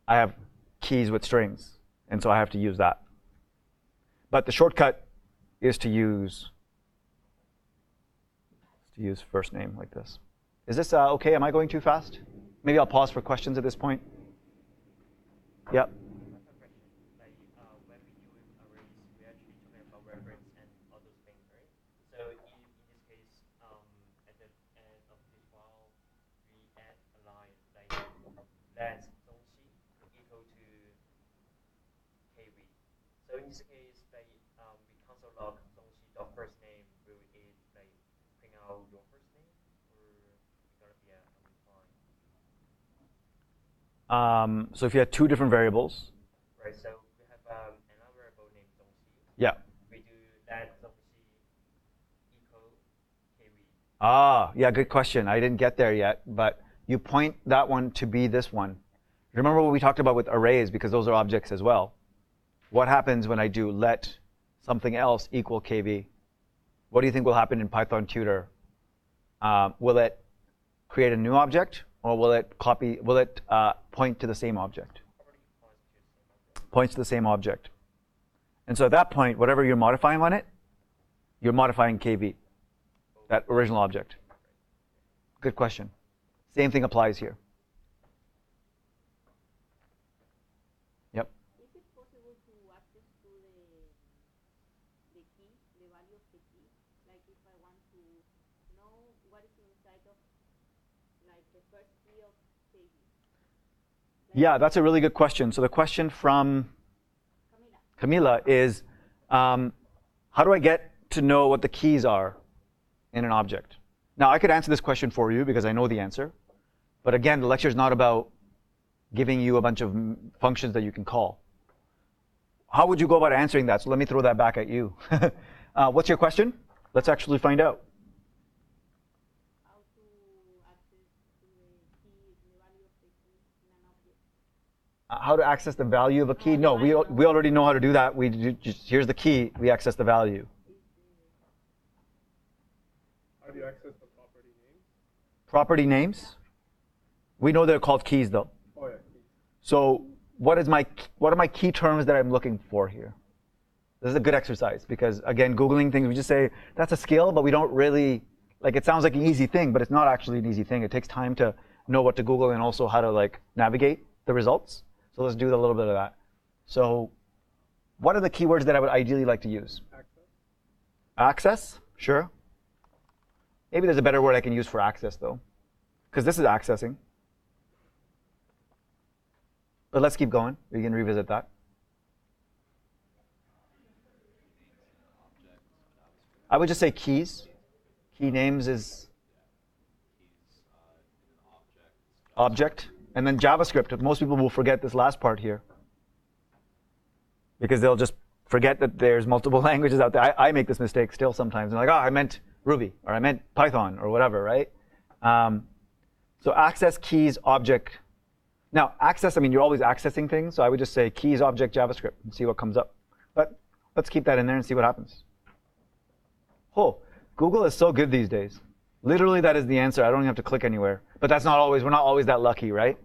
I have keys with strings, and so I have to use that. But the shortcut is to use first name like this. Is this OK? Am I going too fast? Maybe I'll pause for questions at this point. Yep. That's equal to kv. So in this case, like we console log dot first name. Will it like print out your first name, or it's gonna be undefined? So if you had 2 different variables. Right. So we have another variable named dongxi. Yeah. We do that dongxi equal kv. Ah, yeah, good question. I didn't get there yet, but you point that one to be this one. Remember what we talked about with arrays, because those are objects as well. What happens when I do let something else equal kv? What do you think will happen in Python Tutor? Will it create a new object, or will it point to the same object? Points to the same object. And so at that point, whatever you're modifying on it, you're modifying kv, that original object. Good question. Same thing applies here. Yep. Is it possible to access to the key, the value of the key? Like if I want to know what is inside of like the first key of KB? Yeah, that's a really good question. So the question from Camila is, how do I get to know what the keys are in an object? Now, I could answer this question for you because I know the answer. But again, the lecture is not about giving you a bunch of functions that you can call. How would you go about answering that? So let me throw that back at you. What's your question? Let's actually find out. How to access to the key, the value of the key in an object? How to access the value of a key? No, we already know how to do that. Here's the key. We access the value. How do you access the property names? Property names? We know they're called keys, though. Oh, yeah, keys. So what are my key terms that I'm looking for here? This is a good exercise because, again, Googling things, we just say, that's a skill, but we don't really, like, it sounds like an easy thing, but it's not actually an easy thing. It takes time to know what to Google and also how to, like, navigate the results. So let's do a little bit of that. So what are the keywords that I would ideally like to use? Access? Sure. Maybe there's a better word I can use for access, though, because this is accessing. But let's keep going. We can revisit that. I would just say keys. Key names is object. And then JavaScript. Most people will forget this last part here because they'll just forget that there's multiple languages out there. I make this mistake still sometimes. I'm like, oh, I meant Ruby, or I meant Python, or whatever, right? So access, keys, object. Now, access, I mean, you're always accessing things, so I would just say keys, object, JavaScript, and see what comes up. But let's keep that in there and see what happens. Oh, Google is so good these days. Literally, that is the answer. I don't even have to click anywhere. But that's not always, we're not always that lucky, right?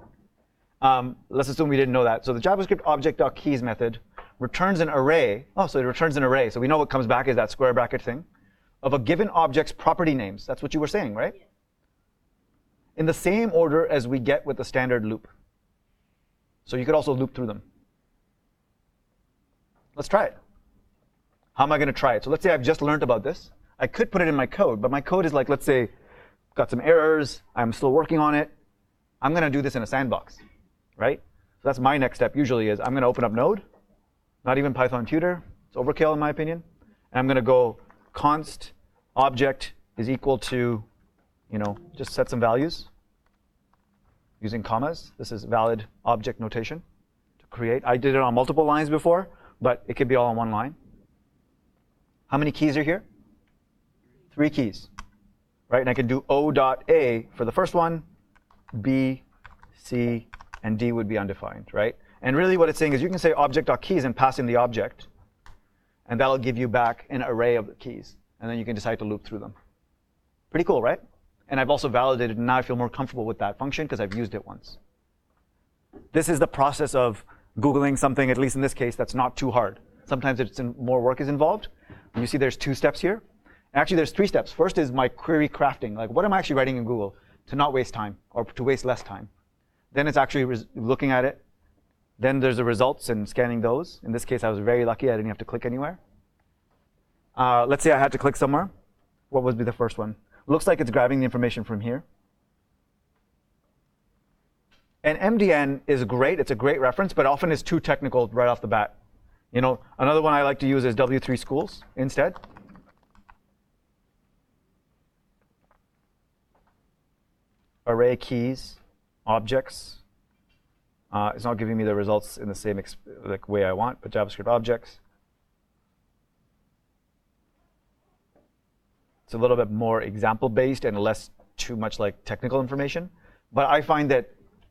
Let's assume we didn't know that. So the JavaScript object.keys method returns an array. Oh, so it returns an array. So we know what comes back is that square bracket thing of a given object's property names. That's what you were saying, right? In the same order as we get with the standard loop. So you could also loop through them. Let's try it. How am I going to try it? So let's say I've just learned about this. I could put it in my code, but my code is like, let's say, got some errors. I'm still working on it. I'm going to do this in a sandbox, right? So that's my next step usually is I'm going to open up Node, not even Python Tutor. It's overkill in my opinion. And I'm going to go const object is equal to, just set some values using commas. This is valid object notation to create. I did it on multiple lines before, but it could be all on one line. How many keys are here? 3 keys, right? And I can do O.A for the first one, B, C, and D would be undefined, right? And really what it's saying is you can say object.keys and pass in the object, and that'll give you back an array of the keys. And then you can decide to loop through them. Pretty cool, right? And I've also validated, and now I feel more comfortable with that function because I've used it once. This is the process of Googling something, at least in this case, that's not too hard. Sometimes more work is involved. You see there's 2 steps here. Actually, there's 3 steps. First is my query crafting. Like, what am I actually writing in Google to not waste time or to waste less time? Then it's actually looking at it. Then there's the results and scanning those. In this case, I was very lucky. I didn't have to click anywhere. Let's say I had to click somewhere. What would be the first one? Looks like it's grabbing the information from here. And MDN is great. It's a great reference, but often it's too technical right off the bat. Another one I like to use is W03 schools instead. Array keys, objects. It's not giving me the results in the same way I want, but JavaScript objects. It's a little bit more example-based and less too much like technical information. But I find that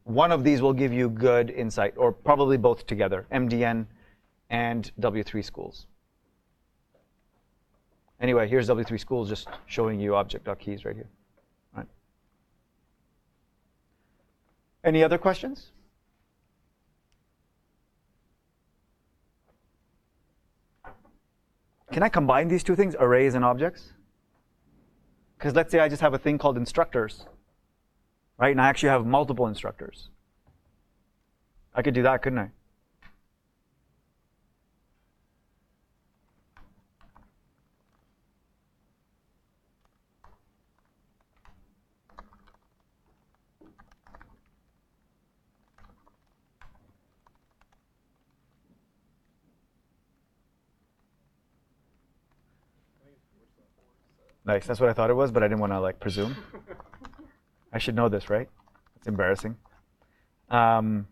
one of these will give you good insight, or probably both together, MDN and W3 schools. Anyway, here's W3 schools just showing you object.keys right here. Right. Any other questions? Can I combine these two things, arrays and objects? Because let's say I just have a thing called instructors, right? And I actually have multiple instructors. I could do that, couldn't I? Nice, that's what I thought it was, but I didn't want to like presume. I should know this, right? It's embarrassing. I'm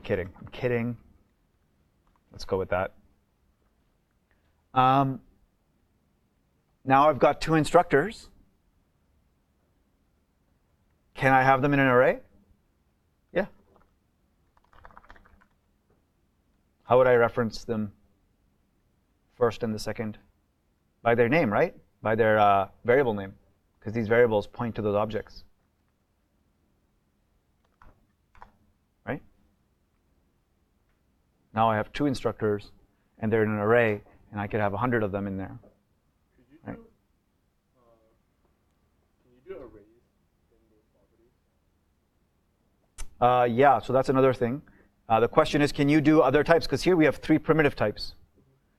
kidding. I'm kidding. Let's go with that. Now I've got two instructors. Can I have them in an array? Yeah. How would I reference them first and the second? By their name, right? By their variable name, because these variables point to those objects. Right? Now I have two instructors, and they're in an array, and I could have 100 of them in there. Right? Can you do arrays in those properties? Yeah, so that's another thing. The question is, can you do other types? Because here we have 3 primitive types.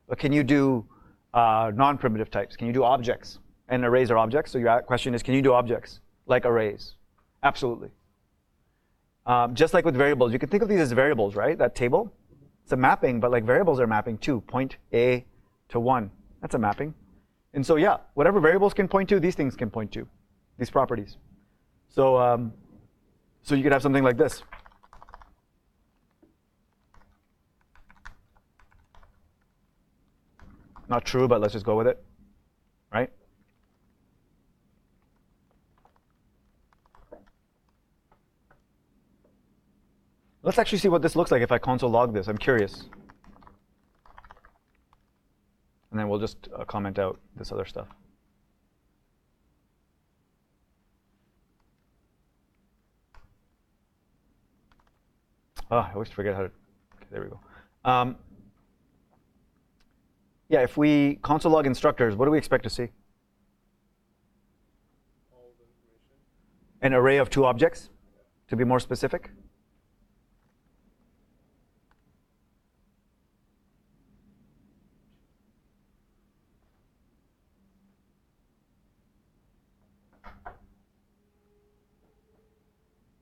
But can you do non-primitive types? Can you do objects? And arrays are objects. So your question is, can you do objects like arrays? Absolutely. Just like with variables, you can think of these as variables, right? That table, it's a mapping, but like variables are mapping too. Point A to 1. That's a mapping. And so yeah, whatever variables can point to, these things can point to, these properties. So, so you could have something like this. Not true, but let's just go with it, right? Let's actually see what this looks like if I console log this. I'm curious. And then we'll just comment out this other stuff. Oh, I always forget how to, okay, there we go. Yeah, if we console log instructors, what do we expect to see? All the information. An array of 2 objects, to be more specific.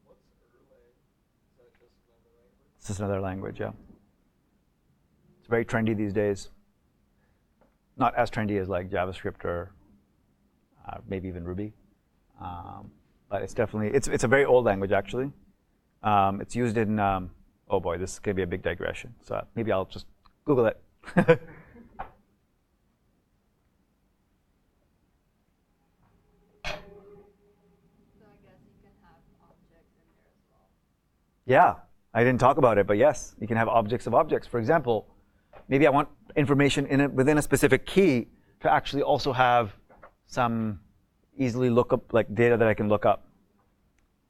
What's Erlang? Is that just another language? It's just another language, yeah. It's very trendy these days. Not as trendy as like JavaScript or maybe even Ruby, but it's definitely it's a very old language actually. It's used in oh boy, this is gonna be a big digression. So maybe I'll just Google it. So I guess you can have objects in there as well. Yeah, I didn't talk about it, but yes, you can have objects of objects. For example, maybe I want information in it within a specific key to actually also have some easily look up, like data that I can look up,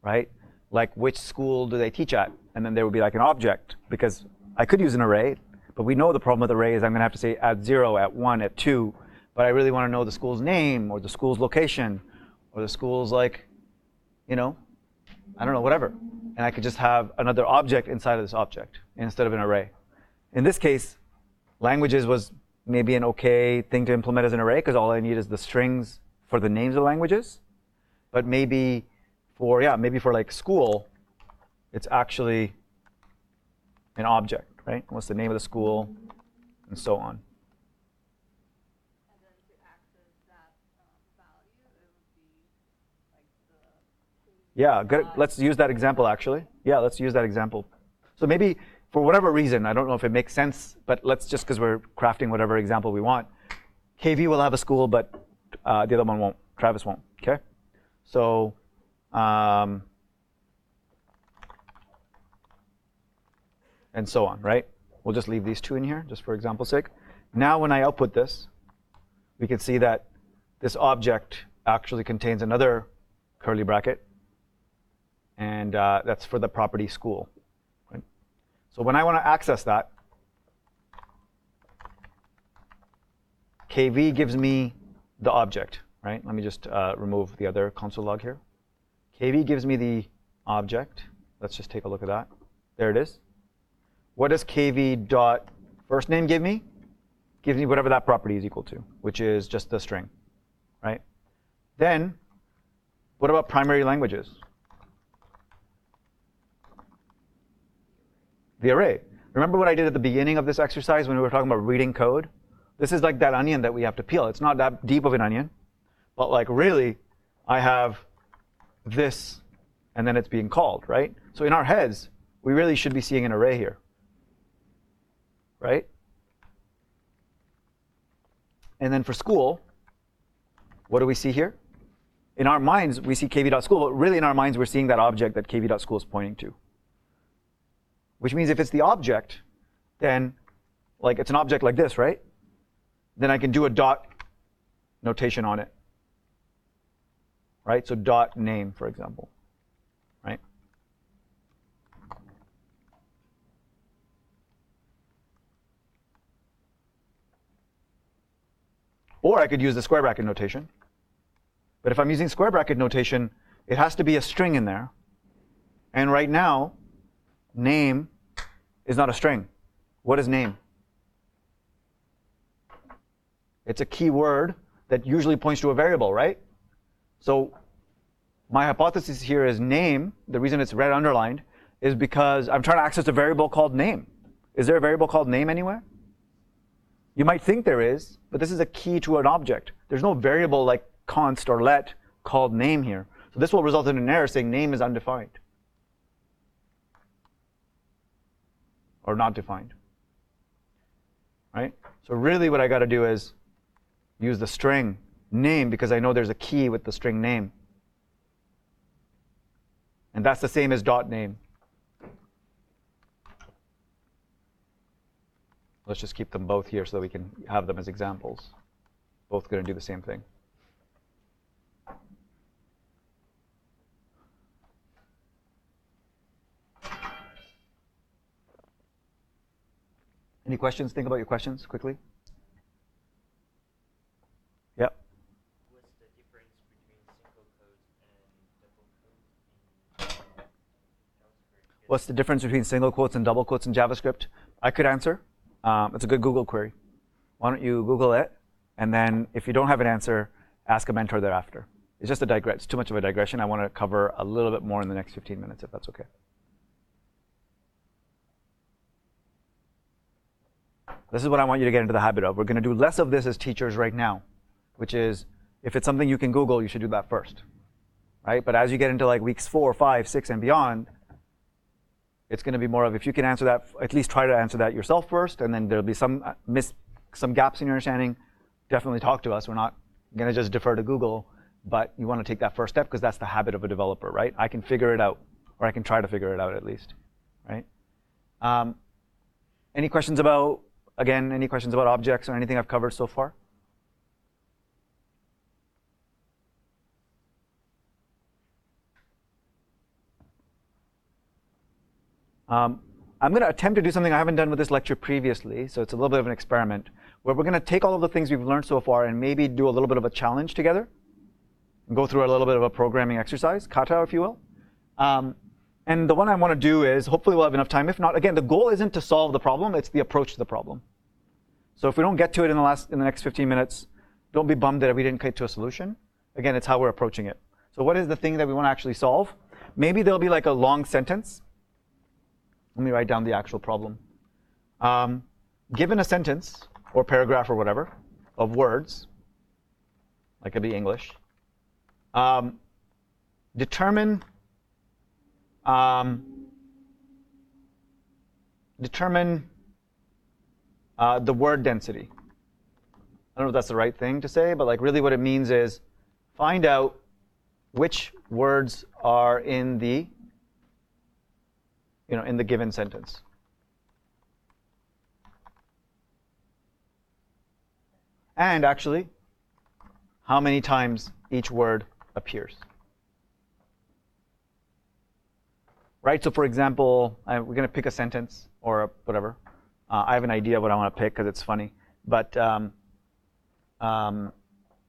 right? Like which school do they teach at? And then there would be like an object, because I could use an array, but we know the problem with array is I'm gonna have to say at 0, at 1, at 2, but I really wanna know the school's name or the school's location or the school's like, you know, I don't know, whatever. And I could just have another object inside of this object instead of an array. In this case, languages was maybe an okay thing to implement as an array because all I need is the strings for the names of languages. But maybe for, yeah, maybe for like school, it's actually an object, right? What's the name of the school, and so on. And then to access that value, it would be like the Yeah, good. Let's use that example actually. Yeah, let's use that example. So maybe for whatever reason, I don't know if it makes sense, but let's just, because we're crafting whatever example we want, KV will have a school, but the other one won't. Travis won't. Okay, so and so on, right? We'll just leave these two in here, just for example's sake. Now when I output this, we can see that this object actually contains another curly bracket, and that's for the property school. Right? So when I want to access that, KV gives me the object, right? Let me just remove the other console log here. KV gives me the object. Let's just take a look at that. There it is. What does KV dot first name give me? Gives me whatever that property is equal to, which is just the string, right? Then, what about primary languages? The array. Remember what I did at the beginning of this exercise when we were talking about reading code? This is like that onion that we have to peel. It's not that deep of an onion, but like really, I have this, and then it's being called, right? So in our heads, we really should be seeing an array here, right? And then for school, what do we see here? In our minds, we see kv.school, but really in our minds, we're seeing that object that kv.school is pointing to. Which means if it's the object, then like it's an object like this, right? Then I can do a dot notation on it, right? So dot name, for example, right? Or I could use the square bracket notation. But if I'm using square bracket notation, it has to be a string in there. And right now, name is not a string. What is name? It's a keyword that usually points to a variable, right? So my hypothesis here is name. The reason it's red underlined is because I'm trying to access a variable called name. Is there a variable called name anywhere? You might think there is, but this is a key to an object. There's no variable like const or let called name here. So this will result in an error saying name is undefined or not defined, right? So really what I got to do is use the string name because I know there's a key with the string name. And that's the same as dot name. Let's just keep them both here so that we can have them as examples. Both going to do the same thing. Any questions? Think about your questions quickly. Yep. What's the difference between single quotes and double quotes in JavaScript? What's the difference between single quotes and double quotes in JavaScript? I could answer. It's a good Google query. Why don't you Google it, and then if you don't have an answer, ask a mentor thereafter. It's just a digress. It's too much of a digression. I want to cover a little bit more in the next 15 minutes, if that's okay. This is what I want you to get into the habit of. We're going to do less of this as teachers right now, which is if it's something you can Google, you should do that first, right? But as you get into like weeks 4, 5, 6, and beyond, it's going to be more of if you can answer that, at least try to answer that yourself first, and then there'll be some gaps in your understanding. Definitely talk to us. We're not going to just defer to Google, but you want to take that first step because that's the habit of a developer, right? I can figure it out, or I can try to figure it out at least, right? Any questions about, again, any questions about objects or anything I've covered so far? I'm going to attempt to do something I haven't done with this lecture previously, so it's a little bit of an experiment, where we're going to take all of the things we've learned so far and maybe do a little bit of a challenge together, and go through a little bit of a programming exercise, kata, if you will. And the one I want to do is, hopefully we'll have enough time. If not, again, the goal isn't to solve the problem, it's the approach to the problem. So if we don't get to it in the next 15 minutes, don't be bummed that we didn't get to a solution. Again, it's how we're approaching it. So what is the thing that we want to actually solve? Maybe there'll be like a long sentence. Let me write down the actual problem. Given a sentence, or paragraph or whatever, of words, like it'd be English, determine the word density. I don't know if that's the right thing to say, but like really what it means is find out which words are in the in the given sentence. And actually, how many times each word appears. Right? So for example, we're going to pick a sentence or whatever. I have an idea of what I want to pick because it's funny. But we want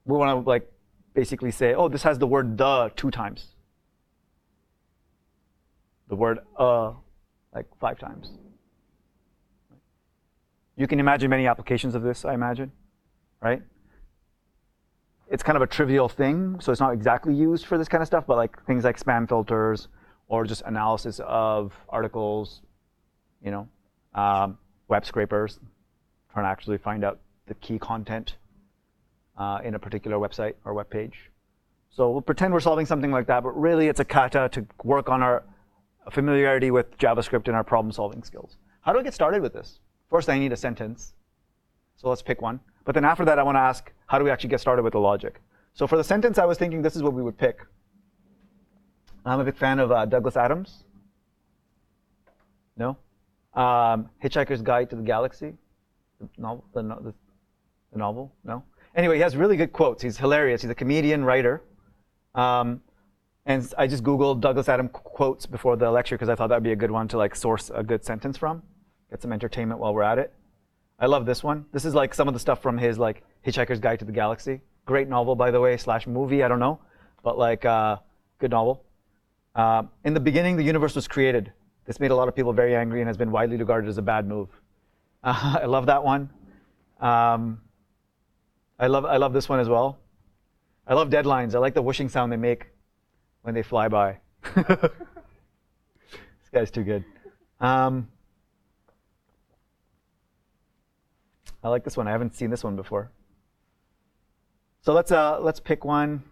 to like basically say, oh, this has the word the 2 times. The word like 5 times. You can imagine many applications of this, I imagine, right? It's kind of a trivial thing, so it's not exactly used for this kind of stuff, but like things like spam filters or just analysis of articles, web scrapers, trying to actually find out the key content in a particular website or web page. So we'll pretend we're solving something like that, but really it's a kata to work on our familiarity with JavaScript and our problem-solving skills. How do I get started with this? First, I need a sentence. So let's pick one. But then after that, I want to ask, how do we actually get started with the logic? So for the sentence, I was thinking this is what we would pick. I'm a big fan of Douglas Adams. No? Hitchhiker's Guide to the Galaxy. The novel? No? Anyway, he has really good quotes. He's hilarious. He's a comedian, writer. And I just Googled Douglas Adams quotes before the lecture because I thought that would be a good one to like source a good sentence from. Get some entertainment while we're at it. I love this one. This is like some of the stuff from his like Hitchhiker's Guide to the Galaxy. Great novel, by the way, / movie, I don't know. But like, good novel. In the beginning, the universe was created. This made a lot of people very angry and has been widely regarded as a bad move. I love that one. I love this one as well. I love deadlines. I like the whooshing sound they make when they fly by. This guy's too good. I like this one. I haven't seen this one before. So let's pick one.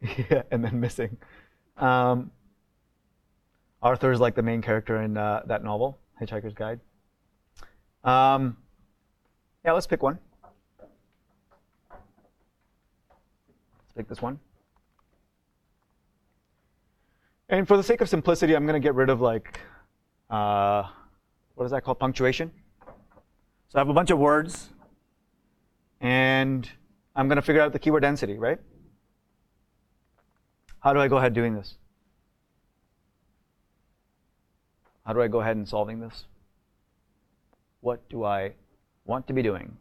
Yeah, and then missing. Arthur's like the main character in that novel, Hitchhiker's Guide. Yeah, let's pick one. Let's pick this one. And for the sake of simplicity, I'm going to get rid of like, what is that called? Punctuation. So I have a bunch of words, and I'm going to figure out the keyword density, right? How do I go ahead doing this? How do I go ahead and solving this? What do I want to be doing?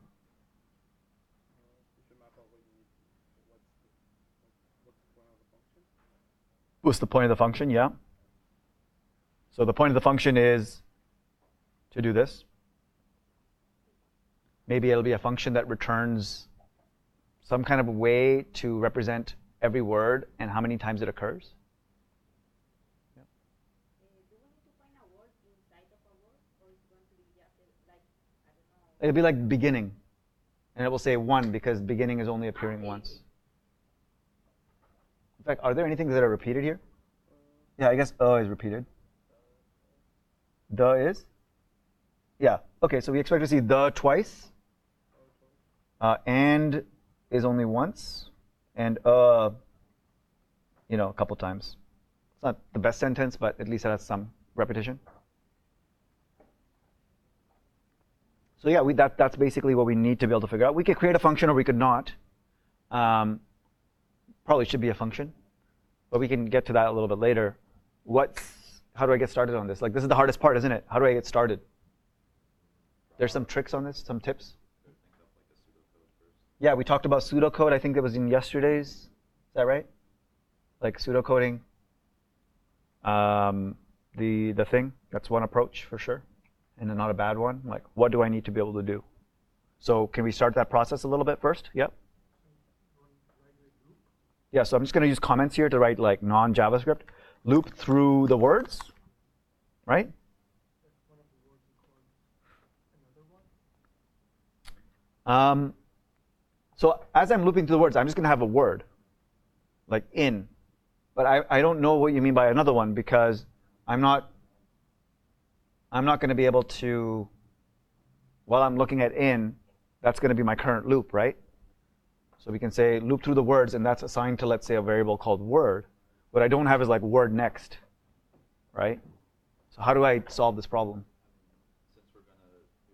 What's the point of the function? Yeah. So the point of the function is to do this. Maybe it'll be a function that returns some kind of way to represent every word and how many times it occurs. Yeah. Do we need to find a word inside of a word, or is it going to be just like, I don't know? It'll be like beginning. And it will say 1 because beginning is only appearing once. In fact, are there any things that are repeated here? Yeah, I guess is repeated. The is? Yeah. Okay, so we expect to see the twice. And is only once. And a couple times. It's not the best sentence, but at least it has some repetition. So yeah, that's basically what we need to be able to figure out. We could create a function or we could not. Probably should be a function, but we can get to that a little bit later. How do I get started on this? Like, this is the hardest part, isn't it? How do I get started? There's some tricks on this, some tips. Yeah, we talked about pseudocode. I think it was in yesterday's. Is that right? Like pseudocoding. The thing. That's one approach for sure, and not a bad one. Like, what do I need to be able to do? So can we start that process a little bit first? Yep. Yeah, so I'm just going to use comments here to write like non-JavaScript. Loop through the words, right? So as I'm looping through the words, I'm just going to have a word, like in. But I don't know what you mean by another one because I'm not going to be able to, while I'm looking at in, that's going to be my current loop, right? So we can say loop through the words, and that's assigned to, let's say, a variable called word. What I don't have is like word next, right? So how do I solve this problem? Since we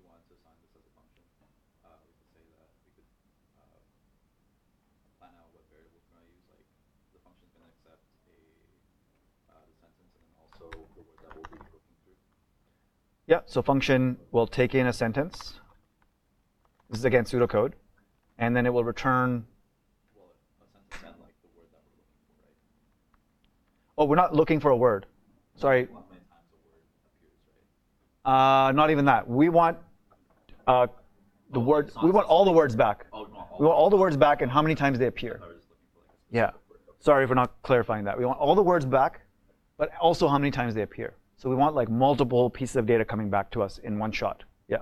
want to assign this as a function, we could say that we could plan out what variables we're going to use. Like the function's going to accept the sentence and then also the word that we'll be looking through. Yeah, so function will take in a sentence. This is again pseudocode, and then it will return. Well, a sentence and like the word that we're looking for, right? Oh, we're not looking for a word. Sorry. How many times a word appears, right? Not even that. We want the word. We want all the words back. Oh, no, We want all the words back and how many times they appear. I was just looking for like a Yeah. specific word. Sorry for not clarifying that. We want all the words back, but also how many times they appear. So we want like multiple pieces of data coming back to us in one shot. Yeah.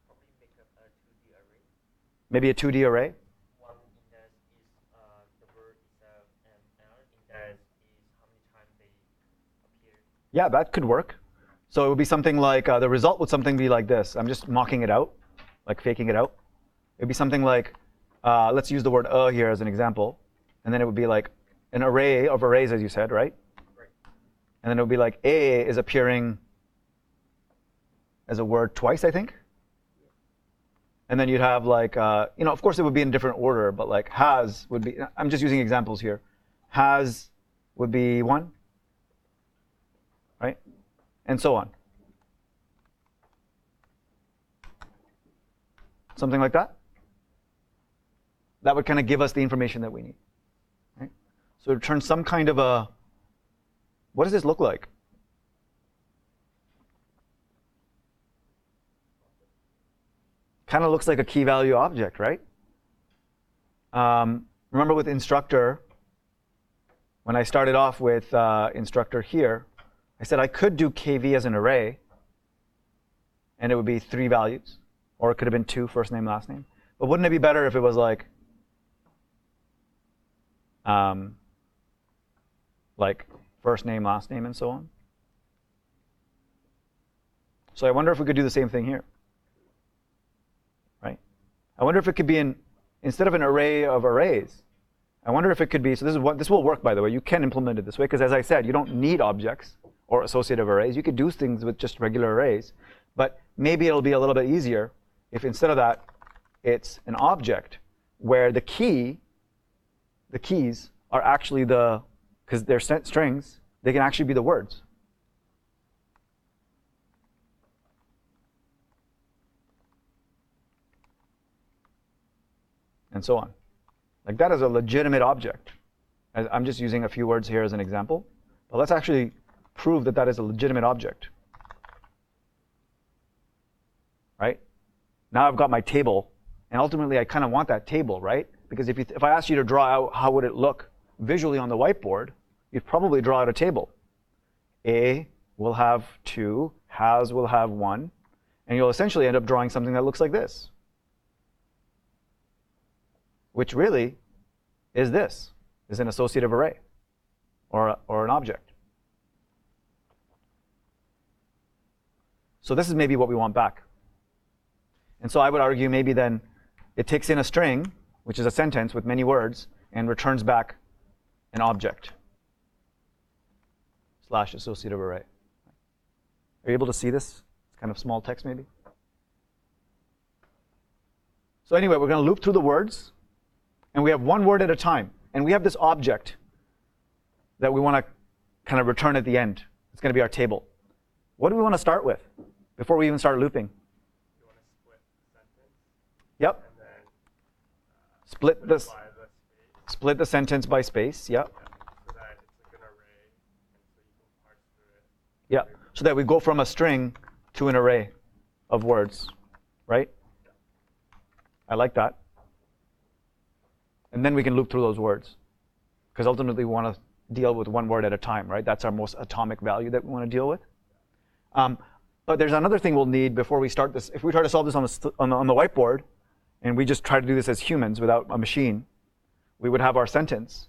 Probably make up a 2D array. Maybe a 2D array. One index is the word itself, and another index is how many times they appear. Yeah, that could work. So it would be something like, the result would something be like this. I'm just mocking it out, like faking it out. It would be something like, let's use the word here as an example. And then it would be like an array of arrays, as you said, right? Right. And then it would be like A is appearing as a word twice, I think. And then you'd have like, of course it would be in different order, but like has would be, I'm just using examples here. Has would be 1, right? And so on. Something like that. That would kind of give us the information that we need. Right? So it returns some kind of a, what does this look like? Kind of looks like a key value object, right? Remember with instructor, when I started off with instructor here, I said I could do KV as an array, and it would be 3 values. Or it could have been 2, first name, last name. But wouldn't it be better if it was like first name, last name, and so on? So I wonder if we could do the same thing here. Right? I wonder if it could be instead of an array of arrays, I wonder if it could be, so this will work, by the way. You can implement it this way, because as I said, you don't need objects or associative arrays. You could do things with just regular arrays. But maybe it'll be a little bit easier if instead of that, it's an object where the keys are actually because they're strings, they can actually be the words. And so on. Like that is a legitimate object. I'm just using a few words here as an example. But let's actually prove that that is a legitimate object. Right? Now I've got my table, and ultimately I kind of want that table, right? Because if I asked you to draw out how would it look visually on the whiteboard, you'd probably draw out a table. A will have 2, has will have 1, and you'll essentially end up drawing something that looks like this, which really is this, is an associative array or an object. So this is maybe what we want back. And so I would argue maybe then it takes in a string, which is a sentence with many words, and returns back an object / associative array. Are you able to see this? It's kind of small text maybe. So anyway, we're going to loop through the words, and we have one word at a time. And we have this object that we want to kind of return at the end. It's going to be our table. What do we want to start with before we even start looping? You want to split the sentence Yep. and then Split by the this. space. Split the sentence by space. Yep. So that it's like an array, and so you can parse through it. Yeah. So that we go from a string to an array of words, right? I like that. And then we can loop through those words, because ultimately we want to deal with one word at a time, right? That's our most atomic value that we want to deal with. But there's another thing we'll need before we start this. If we try to solve this on the whiteboard, and we just try to do this as humans without a machine, we would have our sentence,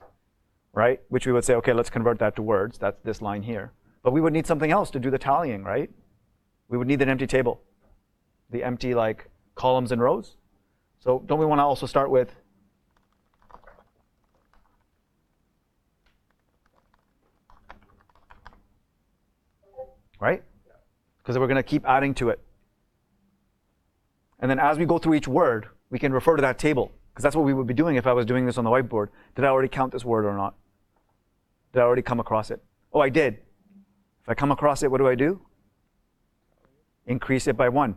right? Which we would say, okay, let's convert that to words. That's this line here. But we would need something else to do the tallying, right? We would need an empty table, the empty like columns and rows. So don't we want to also start with right? Because we're going to keep adding to it. And then as we go through each word, we can refer to that table, because that's what we would be doing if I was doing this on the whiteboard. Did I already count this word or not? Did I already come across it? Oh, I did. If I come across it, what do? Increase it by 1,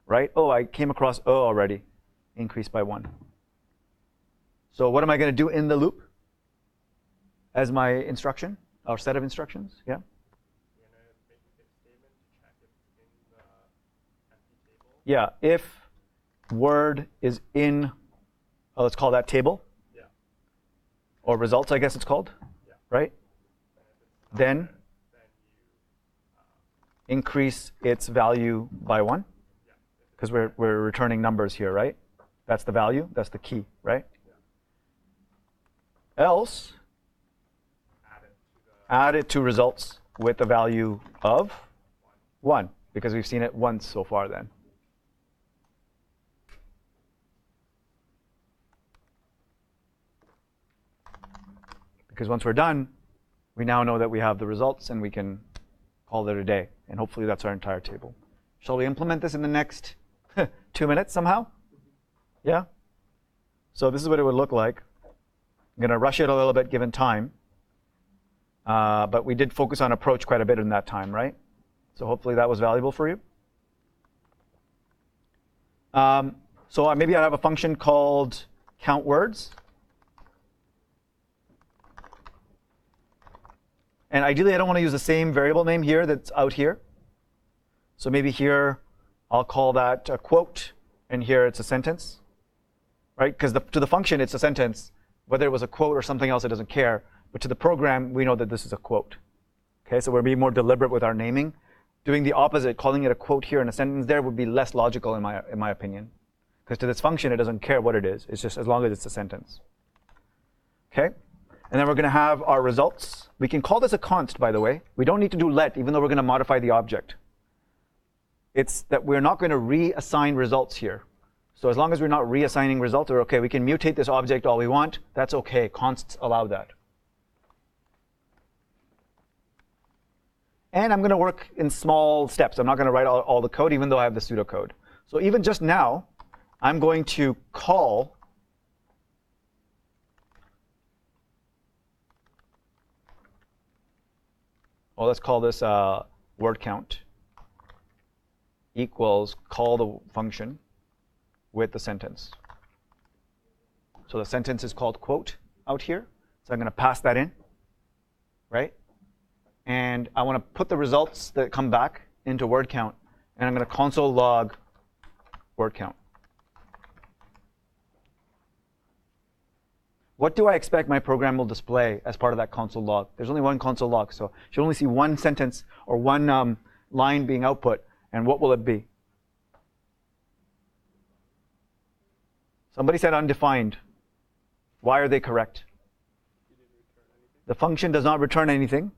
right? Oh, I came across O already. Increase by 1. So what am I going to do in the loop as my instruction, or set of instructions? Yeah? You're gonna make a if statement to check if it's in the empty table. Yeah, if word is in, let's call that table. Yeah. Or results, I guess it's called. Yeah. Right? Then Then you increase its value by 1. Because we're returning numbers here, right? That's the value, that's the key, right? Else, add it to results with a value of 1, because we've seen it once so far then. Because once we're done, we now know that we have the results and we can call it a day. And hopefully that's our entire table. Shall we implement this in the next 2 minutes somehow? Yeah? So this is what it would look like. I'm going to rush it a little bit given time. But we did focus on approach quite a bit in that time, right? So hopefully that was valuable for you. So maybe I have a function called count words. And ideally, I don't want to use the same variable name here that's out here. So maybe here, I'll call that a quote, and here it's a sentence, right? Because to the function, it's a sentence. Whether it was a quote or something else, it doesn't care. But to the program, we know that this is a quote. Okay, so we're being more deliberate with our naming. Doing the opposite, calling it a quote here and a sentence there, would be less logical in my opinion. Because to this function, it doesn't care what it is. It's just as long as it's a sentence. Okay? And then we're going to have our results. We can call this a const, by the way. We don't need to do let, even though we're going to modify the object. It's that we're not going to reassign results here. So as long as we're not reassigning results, we're okay. We can mutate this object all we want. That's okay. Consts allow that. And I'm going to work in small steps. I'm not going to write all the code, even though I have the pseudocode. So even just now, I'm going to call well, let's call this word count equals call the function with the sentence. So the sentence is called quote out here. So I'm going to pass that in, right? And I want to put the results that come back into word count. And I'm going to console log word count. What do I expect my program will display as part of that console log? There's only one console log, so you should only see one sentence or one line being output. And what will it be? Somebody said undefined. Why are they correct? The function does not return anything.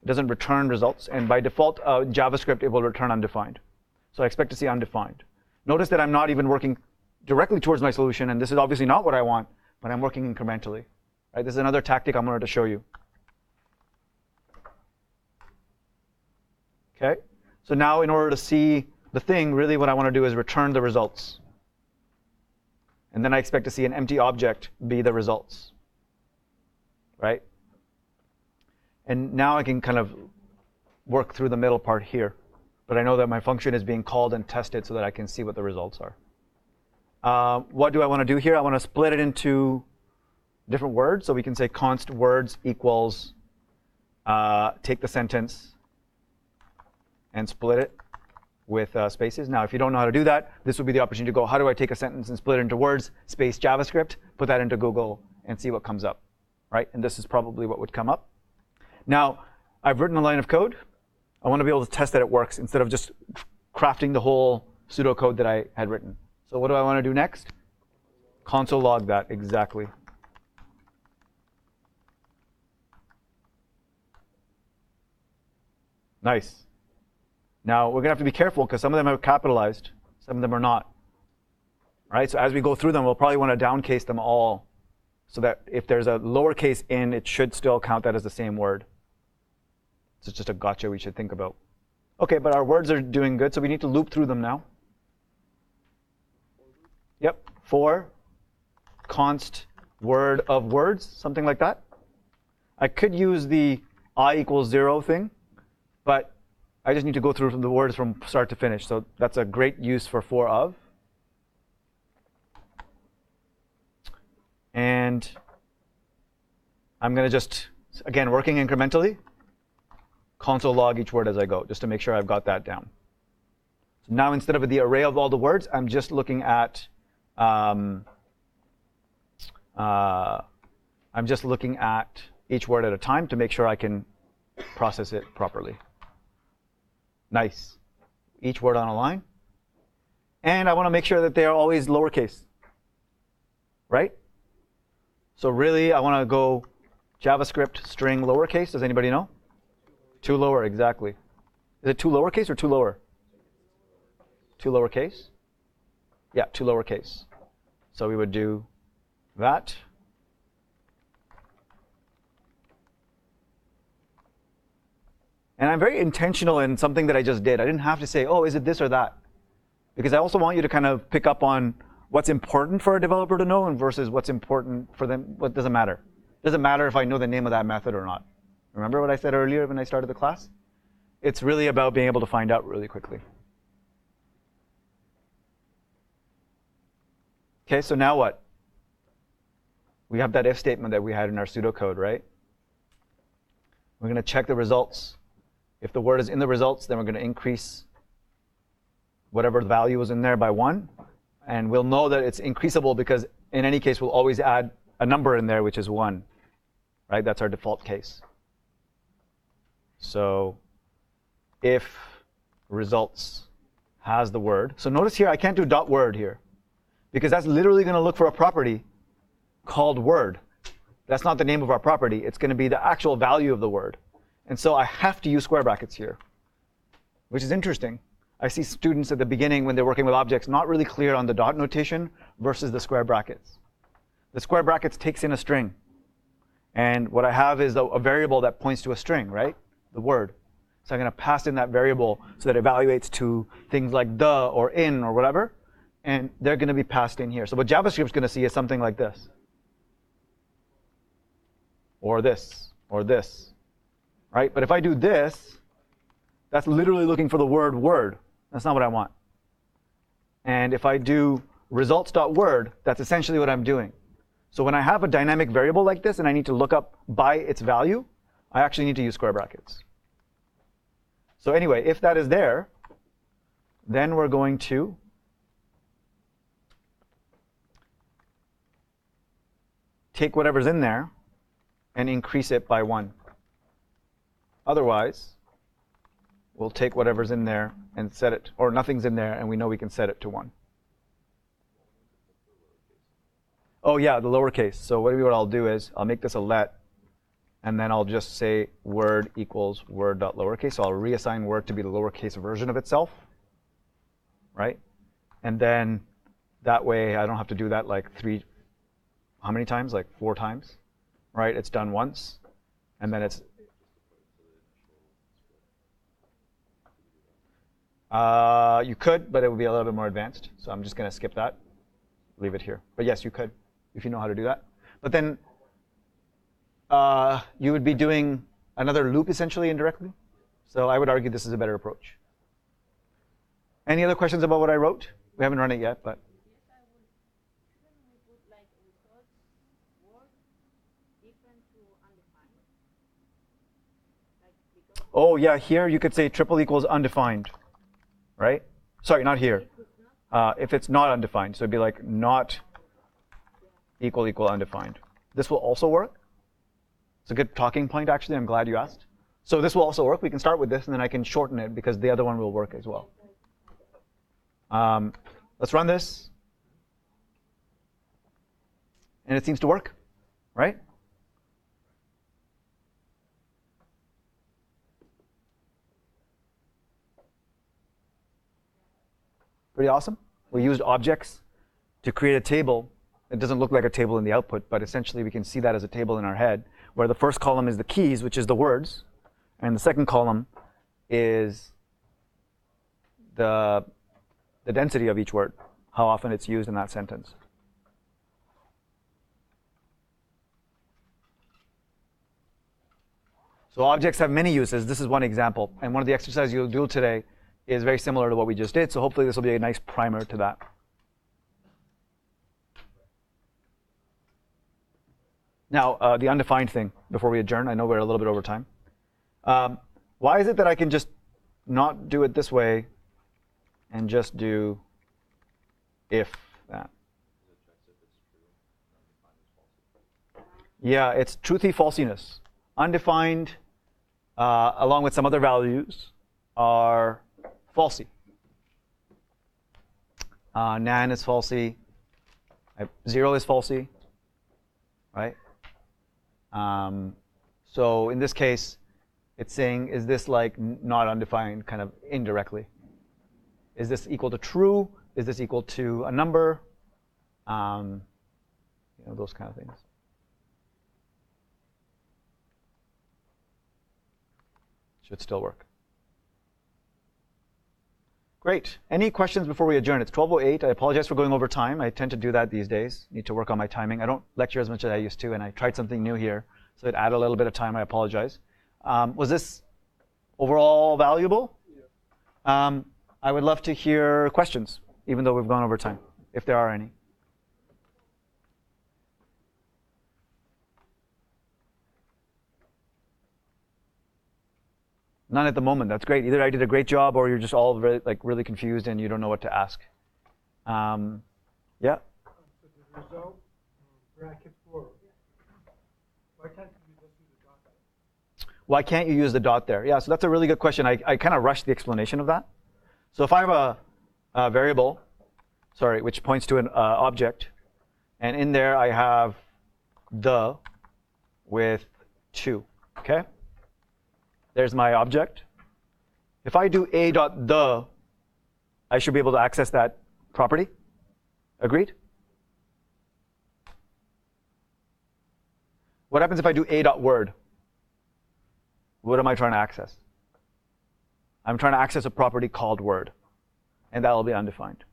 It doesn't return results. And by default, JavaScript, it will return undefined. So I expect to see undefined. Notice that I'm not even working directly towards my solution. And this is obviously not what I want. But I'm working incrementally. Right? This is another tactic I'm going to show you. Okay? So now in order to see the thing, really what I want to do is return the results. And then I expect to see an empty object be the results. Right? And now I can kind of work through the middle part here. But I know that my function is being called and tested so that I can see what the results are. What do I want to do here? I want to split it into different words. So we can say const words equals, take the sentence and split it with spaces. Now, if you don't know how to do that, this would be the opportunity to go, how do I take a sentence and split it into words, space JavaScript, put that into Google, and see what comes up. Right? And this is probably what would come up. Now, I've written a line of code. I want to be able to test that it works instead of just crafting the whole pseudocode that I had written. So what do I want to do next? Console log that, exactly. Nice. Now, we're going to have to be careful because some of them are capitalized. Some of them are not. Right? So as we go through them, we'll probably want to downcase them all so that if there's a lowercase in, it should still count that as the same word. So it's just a gotcha we should think about. Okay, but our words are doing good, so we need to loop through them now. Yep, for const word of words, something like that. I could use the I equals 0 thing, but I just need to go through the words from start to finish. So that's a great use for of. And I'm going to just, again, working incrementally, console log each word as I go, just to make sure I've got that down. So now instead of the array of all the words, I'm just looking at each word at a time to make sure I can process it properly. Nice. Each word on a line. And I want to make sure that they are always lowercase, right? So really, I want to go JavaScript string lowercase. Does anybody know? Two lower, exactly. Is it two lowercase or two lower? Two lowercase? Yeah, two lowercase. So we would do that. And I'm very intentional in something that I just did. I didn't have to say, oh, is it this or that? Because I also want you to kind of pick up on what's important for a developer to know and versus what's important for them, what doesn't matter. It doesn't matter if I know the name of that method or not. Remember what I said earlier when I started the class? It's really about being able to find out really quickly. Okay, so now what? We have that if statement that we had in our pseudocode, right? We're going to check the results. If the word is in the results, then we're going to increase whatever the value is in there by 1. And we'll know that it's increasable because in any case, we'll always add a number in there, which is 1. Right? That's our default case. So if results has the word. So notice here, I can't do dot word here because that's literally going to look for a property called word. That's not the name of our property. It's going to be the actual value of the word. And so I have to use square brackets here, which is interesting. I see students at the beginning when they're working with objects not really clear on the dot notation versus the square brackets. The square brackets takes in a string. And what I have is a variable that points to a string, right? The word. So I'm going to pass in that variable so that it evaluates to things like the or in or whatever. And they're going to be passed in here. So what JavaScript's going to see is something like this. Or this. Or this. Right? But if I do this, that's literally looking for the word word. That's not what I want. And if I do results.word, that's essentially what I'm doing. So when I have a dynamic variable like this and I need to look up by its value, I actually need to use square brackets. So anyway, if that is there, then we're going to take whatever's in there and increase it by 1. Otherwise, we'll take whatever's in there and set it, or nothing's in there, and we know we can set it to 1. Oh yeah, the lowercase. So what I'll do is I'll make this a let, and then I'll just say word equals word.lowercase. So I'll reassign word to be the lowercase version of itself, right? And then that way I don't have to do that like how many times? Like 4 times, right? It's done once, and then it's you could, but it would be a little bit more advanced. So I'm just going to skip that, leave it here. But yes, you could, if you know how to do that. But then you would be doing another loop, essentially, indirectly. So I would argue this is a better approach. Any other questions about what I wrote? We haven't run it yet, but. Yes, I would. Shouldn't we put like results word different to undefined? Like because Oh, yeah, here you could say triple equals undefined, right? Sorry, not here. If it's not undefined, so it'd be like not equal undefined. This will also work. It's a good talking point, actually. I'm glad you asked. So this will also work. We can start with this, and then I can shorten it because the other one will work as well. Let's run this. And it seems to work, right? Pretty awesome. We used objects to create a table. It doesn't look like a table in the output, but essentially we can see that as a table in our head, where the first column is the keys, which is the words, and the second column is the density of each word, how often it's used in that sentence. So objects have many uses. This is one example. And one of the exercises you'll do today is very similar to what we just did. So hopefully this will be a nice primer to that. Now, the undefined thing, before we adjourn, I know we're a little bit over time. Why is it that I can just not do it this way and just do if that? Yeah, it's truthy falsiness. Undefined, along with some other values, are falsy. Nan is falsy. 0 is falsy, right? So in this case, it's saying, is this like not undefined kind of indirectly? Is this equal to true? Is this equal to a number? Those kind of things. Should still work. Great. Any questions before we adjourn? It's 12:08. I apologize for going over time. I tend to do that these days. Need to work on my timing. I don't lecture as much as I used to, and I tried something new here, so it added a little bit of time. I apologize. Was this overall valuable? Yeah. I would love to hear questions, even though we've gone over time, if there are any. None at the moment. That's great. Either I did a great job, or you're just all really confused and you don't know what to ask. Yeah. So the result, bracket 4. Why can't you just use the dot there? Why can't you use the dot there? Yeah, so that's a really good question. I kind of rushed the explanation of that. So if I have a variable, which points to an object, and in there I have the with 2, okay? There's my object. If I do a dot the, I should be able to access that property. Agreed? What happens if I do a dot word? What am I trying to access? I'm trying to access a property called word, and that will be undefined.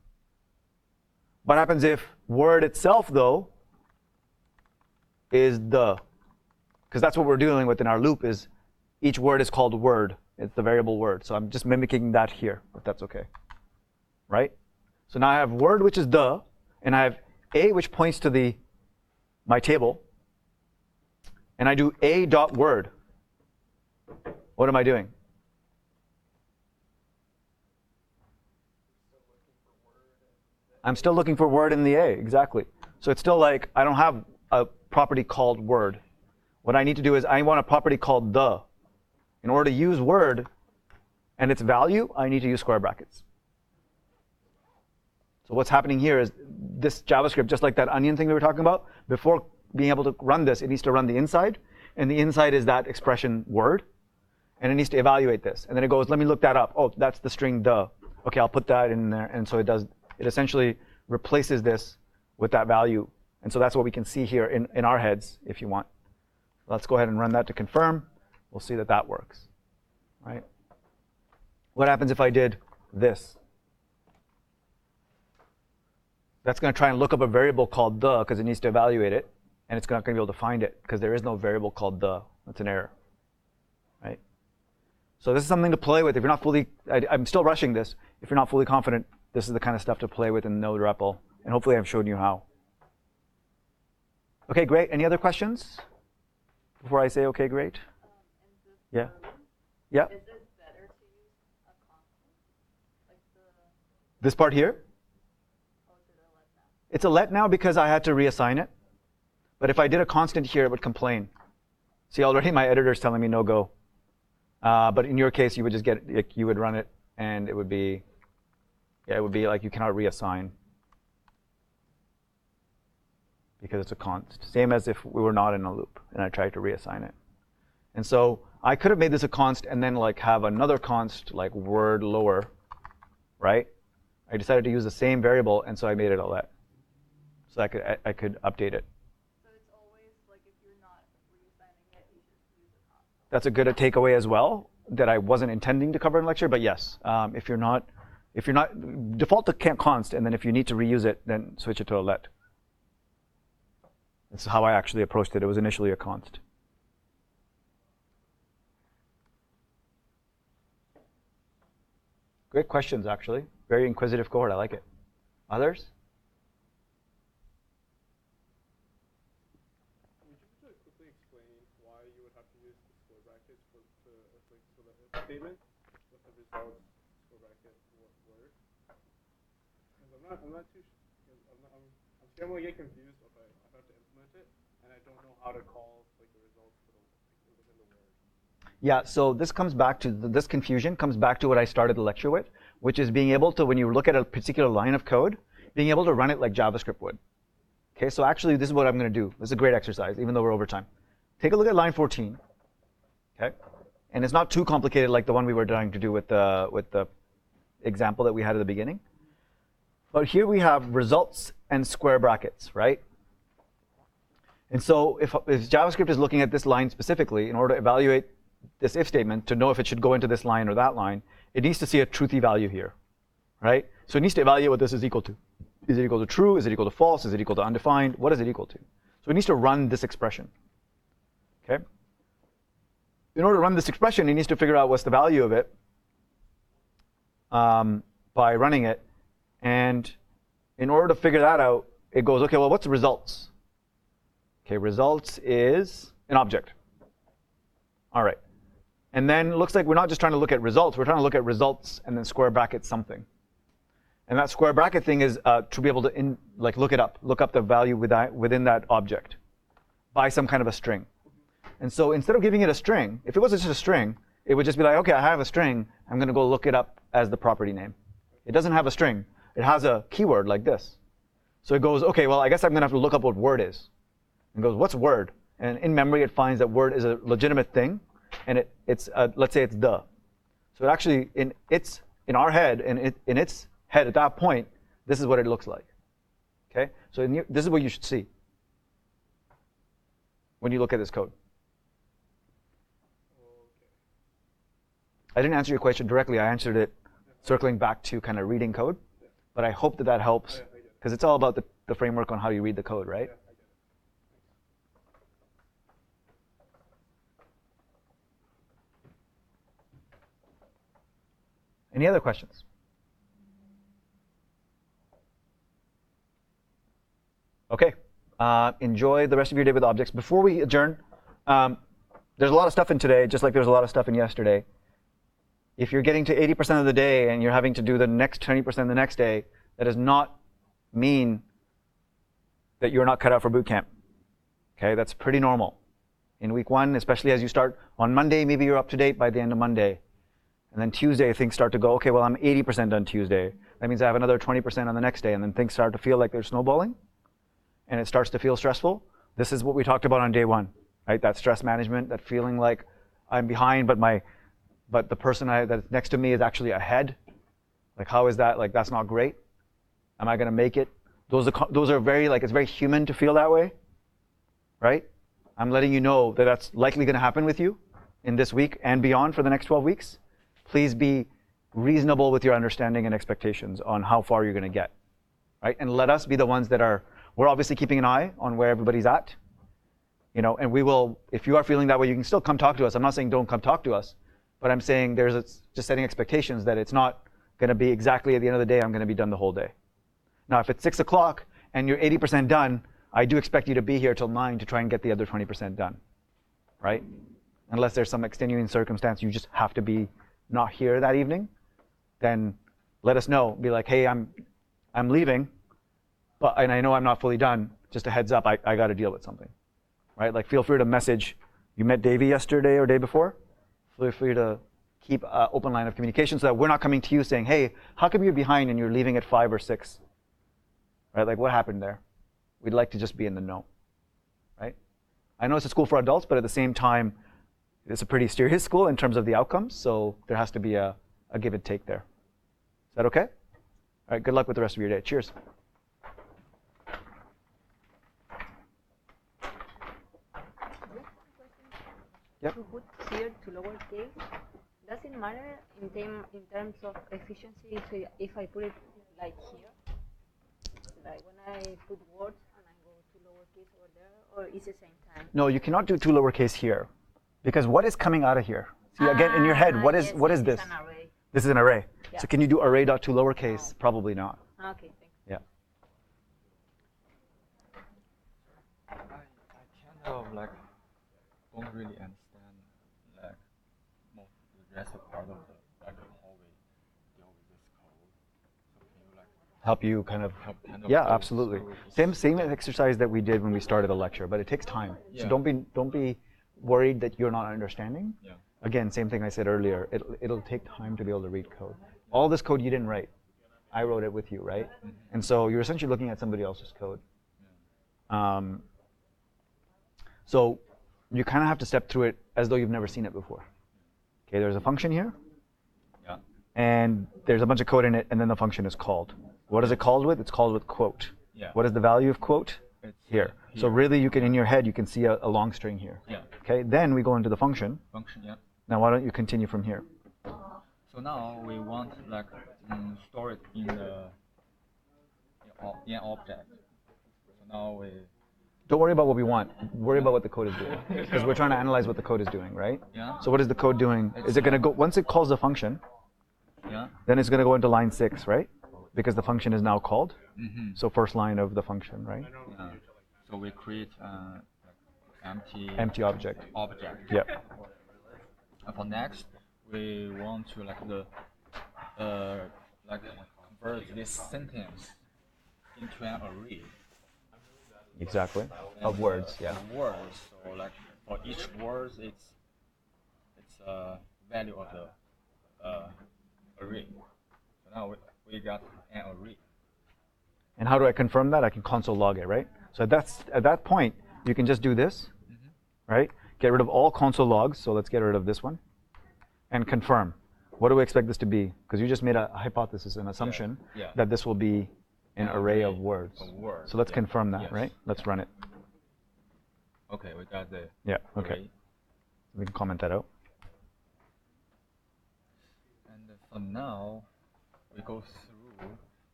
What happens if word itself, though, is the? Because that's what we're dealing with in our loop is each word is called word. It's the variable word. So I'm just mimicking that here, if that's okay. Right? So now I have word, which is the, and I have a, which points to my table. And I do a dot word. What am I doing? I'm still looking for word in the a, exactly. So it's still like I don't have a property called word. What I need to do is I want a property called the. In order to use word and its value, I need to use square brackets. So what's happening here is this JavaScript, just like that onion thing we were talking about, before being able to run this, it needs to run the inside. And the inside is that expression word. And it needs to evaluate this. And then it goes, let me look that up. Oh, that's the string the. OK, I'll put that in there. And so it essentially replaces this with that value. And so that's what we can see here in our heads, if you want. Let's go ahead and run that to confirm. We'll see that that works, right? What happens if I did this? That's going to try and look up a variable called the, because it needs to evaluate it. And it's not going to be able to find it, because there is no variable called the. That's an error, right? So this is something to play with. If you're not fully, I'm still rushing this. If you're not fully confident, this is the kind of stuff to play with in Node REPL. And hopefully I've shown you how. OK, great. Any other questions before I say OK, great? Yeah. Yeah. Is it better to use a constant? Like this part here? Or is it a let now? It's a let now because I had to reassign it. But if I did a constant here, it would complain. See, already my editor's telling me no go. But in your case, you would just you would run it, and it would be, it would be like you cannot reassign because it's a const. Same as if we were not in a loop, and I tried to reassign it. And so I could have made this a const and then like have another const like word lower, right? I decided to use the same variable, and so I made it a let. So I could update it. So it's always like if you're not reassigning it, you just use a constant. That's a good takeaway as well that I wasn't intending to cover in lecture, but yes, if you're not If you're not, default to const, and then if you need to reuse it, then switch it to a let. This is how I actually approached it. It was initially a const. Great questions, actually. Very inquisitive cohort. I like it. Others? Would you just quickly explain why you would have to use the square brackets for the so the if statement with the results square bracket word? Because I'm not too I'm still gonna get confused if I have to implement it and I don't know how to call like the results for the within the word. Yeah, so this comes back to, this confusion comes back to what I started the lecture with, which is being able to, when you look at a particular line of code, being able to run it like JavaScript would. Okay, so actually this is what I'm going to do. This is a great exercise, even though we're over time. Take a look at line 14. Okay, and it's not too complicated like the one we were trying to do with the example that we had at the beginning. But here we have results and square brackets, right? And so if JavaScript is looking at this line specifically, in order to evaluate this if statement to know if it should go into this line or that line, it needs to see a truthy value here, right? So it needs to evaluate what this is equal to. Is it equal to true? Is it equal to false? Is it equal to undefined? What is it equal to? So it needs to run this expression, okay? In order to run this expression, it needs to figure out what's the value of it by running it. And in order to figure that out, it goes, okay, well, what's the results? Okay, results is an object. All right. And then it looks like we're not just trying to look at results. We're trying to look at results and then square bracket something. And that square bracket thing is to be able to look up the value within that object by some kind of a string. And so instead of giving it a string, if it was just a string, it would just be like, okay, I have a string. I'm going to go look it up as the property name. It doesn't have a string. It has a keyword like this. So it goes, okay, well, I guess I'm going to have to look up what word is. And goes, what's word? And in memory, it finds that word is a legitimate thing. And it's let's say it's the. So it actually, in our head, in its head at that point, this is what it looks like. Okay? So this is what you should see when you look at this code. I didn't answer your question directly. I answered it circling back to kind of reading code. But I hope that that helps, because it's all about the framework on how you read the code, right? Any other questions? Okay. Enjoy the rest of your day with objects. Before we adjourn, there's a lot of stuff in today, just like there's a lot of stuff in yesterday. If you're getting to 80% of the day and you're having to do the next 20% the next day, that does not mean that you're not cut out for boot camp. Okay, that's pretty normal. In week one, especially as you start on Monday, maybe you're up to date by the end of Monday. And then Tuesday, things start to go, okay, well, I'm 80% done Tuesday. That means I have another 20% on the next day. And then things start to feel like they're snowballing. And it starts to feel stressful. This is what we talked about on day one, right? That stress management, that feeling like I'm behind, but the person that's next to me is actually ahead. Like, how is that? Like, that's not great. Am I going to make it? Those are very, like, it's very human to feel that way, right? I'm letting you know that that's likely going to happen with you in this week and beyond for the next 12 weeks. Please be reasonable with your understanding and expectations on how far you're going to get, right? And let us be the ones that we're obviously keeping an eye on where everybody's at, and we will, if you are feeling that way, you can still come talk to us. I'm not saying don't come talk to us, but I'm saying just setting expectations that it's not going to be exactly at the end of the day, I'm going to be done the whole day. Now, if it's 6 o'clock and you're 80% done, I do expect you to be here till 9 to try and get the other 20% done, right? Unless there's some extenuating circumstance, you just have to be not here that evening, then let us know. Be like, hey, I'm leaving, and I know I'm not fully done. Just a heads up, I got to deal with something, right? Like, feel free to message. You met Davey yesterday or day before. Feel free to keep an open line of communication so that we're not coming to you saying, hey, how come you're behind and you're leaving at 5 or 6? Right? Like, what happened there? We'd like to just be in the know, right? I know it's a school for adults, but at the same time, it's a pretty serious school in terms of the outcomes, so there has to be a give and take there. Is that okay? All right, good luck with the rest of your day. Cheers. To put here to lowercase, does it matter in terms of efficiency if I put it like here, like when I put words and I go to lowercase over there, or is it the same time? No, you cannot do 2 lowercase here, because what is coming out of here? See, again, in your head, what is this? It's an array. This is an array. Yeah. So can you do array.to lowercase? Probably not. Okay, thanks. Yeah. I kind of like don't really understand like the rest of part of the like how we deal with this code. So can you like Help you kind of. help kind of Yeah, go absolutely. through this? Same exercise that we did when we started the lecture, but it takes time. So Yeah. don't be worried that you're not understanding. Yeah. Again, same thing I said earlier. It'll take time to be able to read code. All this code you didn't write. I wrote it with you, right? And so you're essentially looking at somebody else's code. So you kind of have to step through it as though you've never seen it before. Okay, there's a function here, Yeah. and there's a bunch of code in it, and then the function is called. What is it called with? It's called with quote. Yeah. What is the value of quote? It's Here. So really, you can, in your head, you can see a long string here. Yeah. Okay, then we go into the function. Function. Yeah. Now why don't you continue from here? So now we want like store it in the in object. So now we Don't worry about what we want. Worry about what the code is doing. Because we're trying to analyze what the code is doing, right? Yeah. So what is the code doing? Is it going to go, once it calls the function, Yeah. then it's going to go into line 6, right? Because the function is now called. Mm-hmm. So first line of the function, right? So we create empty Empty object. object. Yeah. And for next, we want to like convert this sentence into an array. Exactly. Of words, yeah. Of words. So like for each word, it's a value of the array. So now we got an array. And how do I confirm that? I can console log it, right? So at that point, you can just do this, right? Get rid of all console logs. So let's get rid of this one. And confirm. What do we expect this to be? Because you just made a hypothesis, an assumption Yeah. that this will be an array of words. So let's confirm that, Yes. right? Let's run it. Okay, we got the Yeah, okay. array. We can comment that out. And for now, we go through,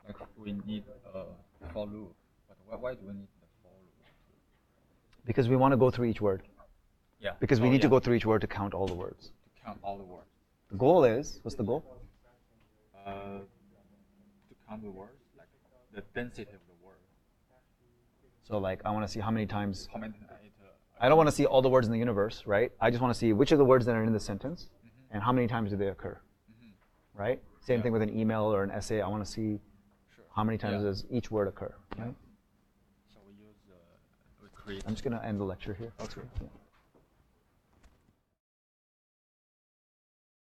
like we need a for loop. But why do we need the for loop? Because we want to go through each word. Yeah. Because we need to go through each word to count all the words. To count all the words. The goal is, what's the goal? To count the words, like the density of the word. So like, I want to see how many times, How many? I don't want to see all the words in the universe, right? I just want to see which of the words that are in the sentence and how many times do they occur, right? Same thing with an email or an essay. I want to see how many times does each word occur, right? So we use we create. I'm just going to end the lecture here. Okay. Yeah.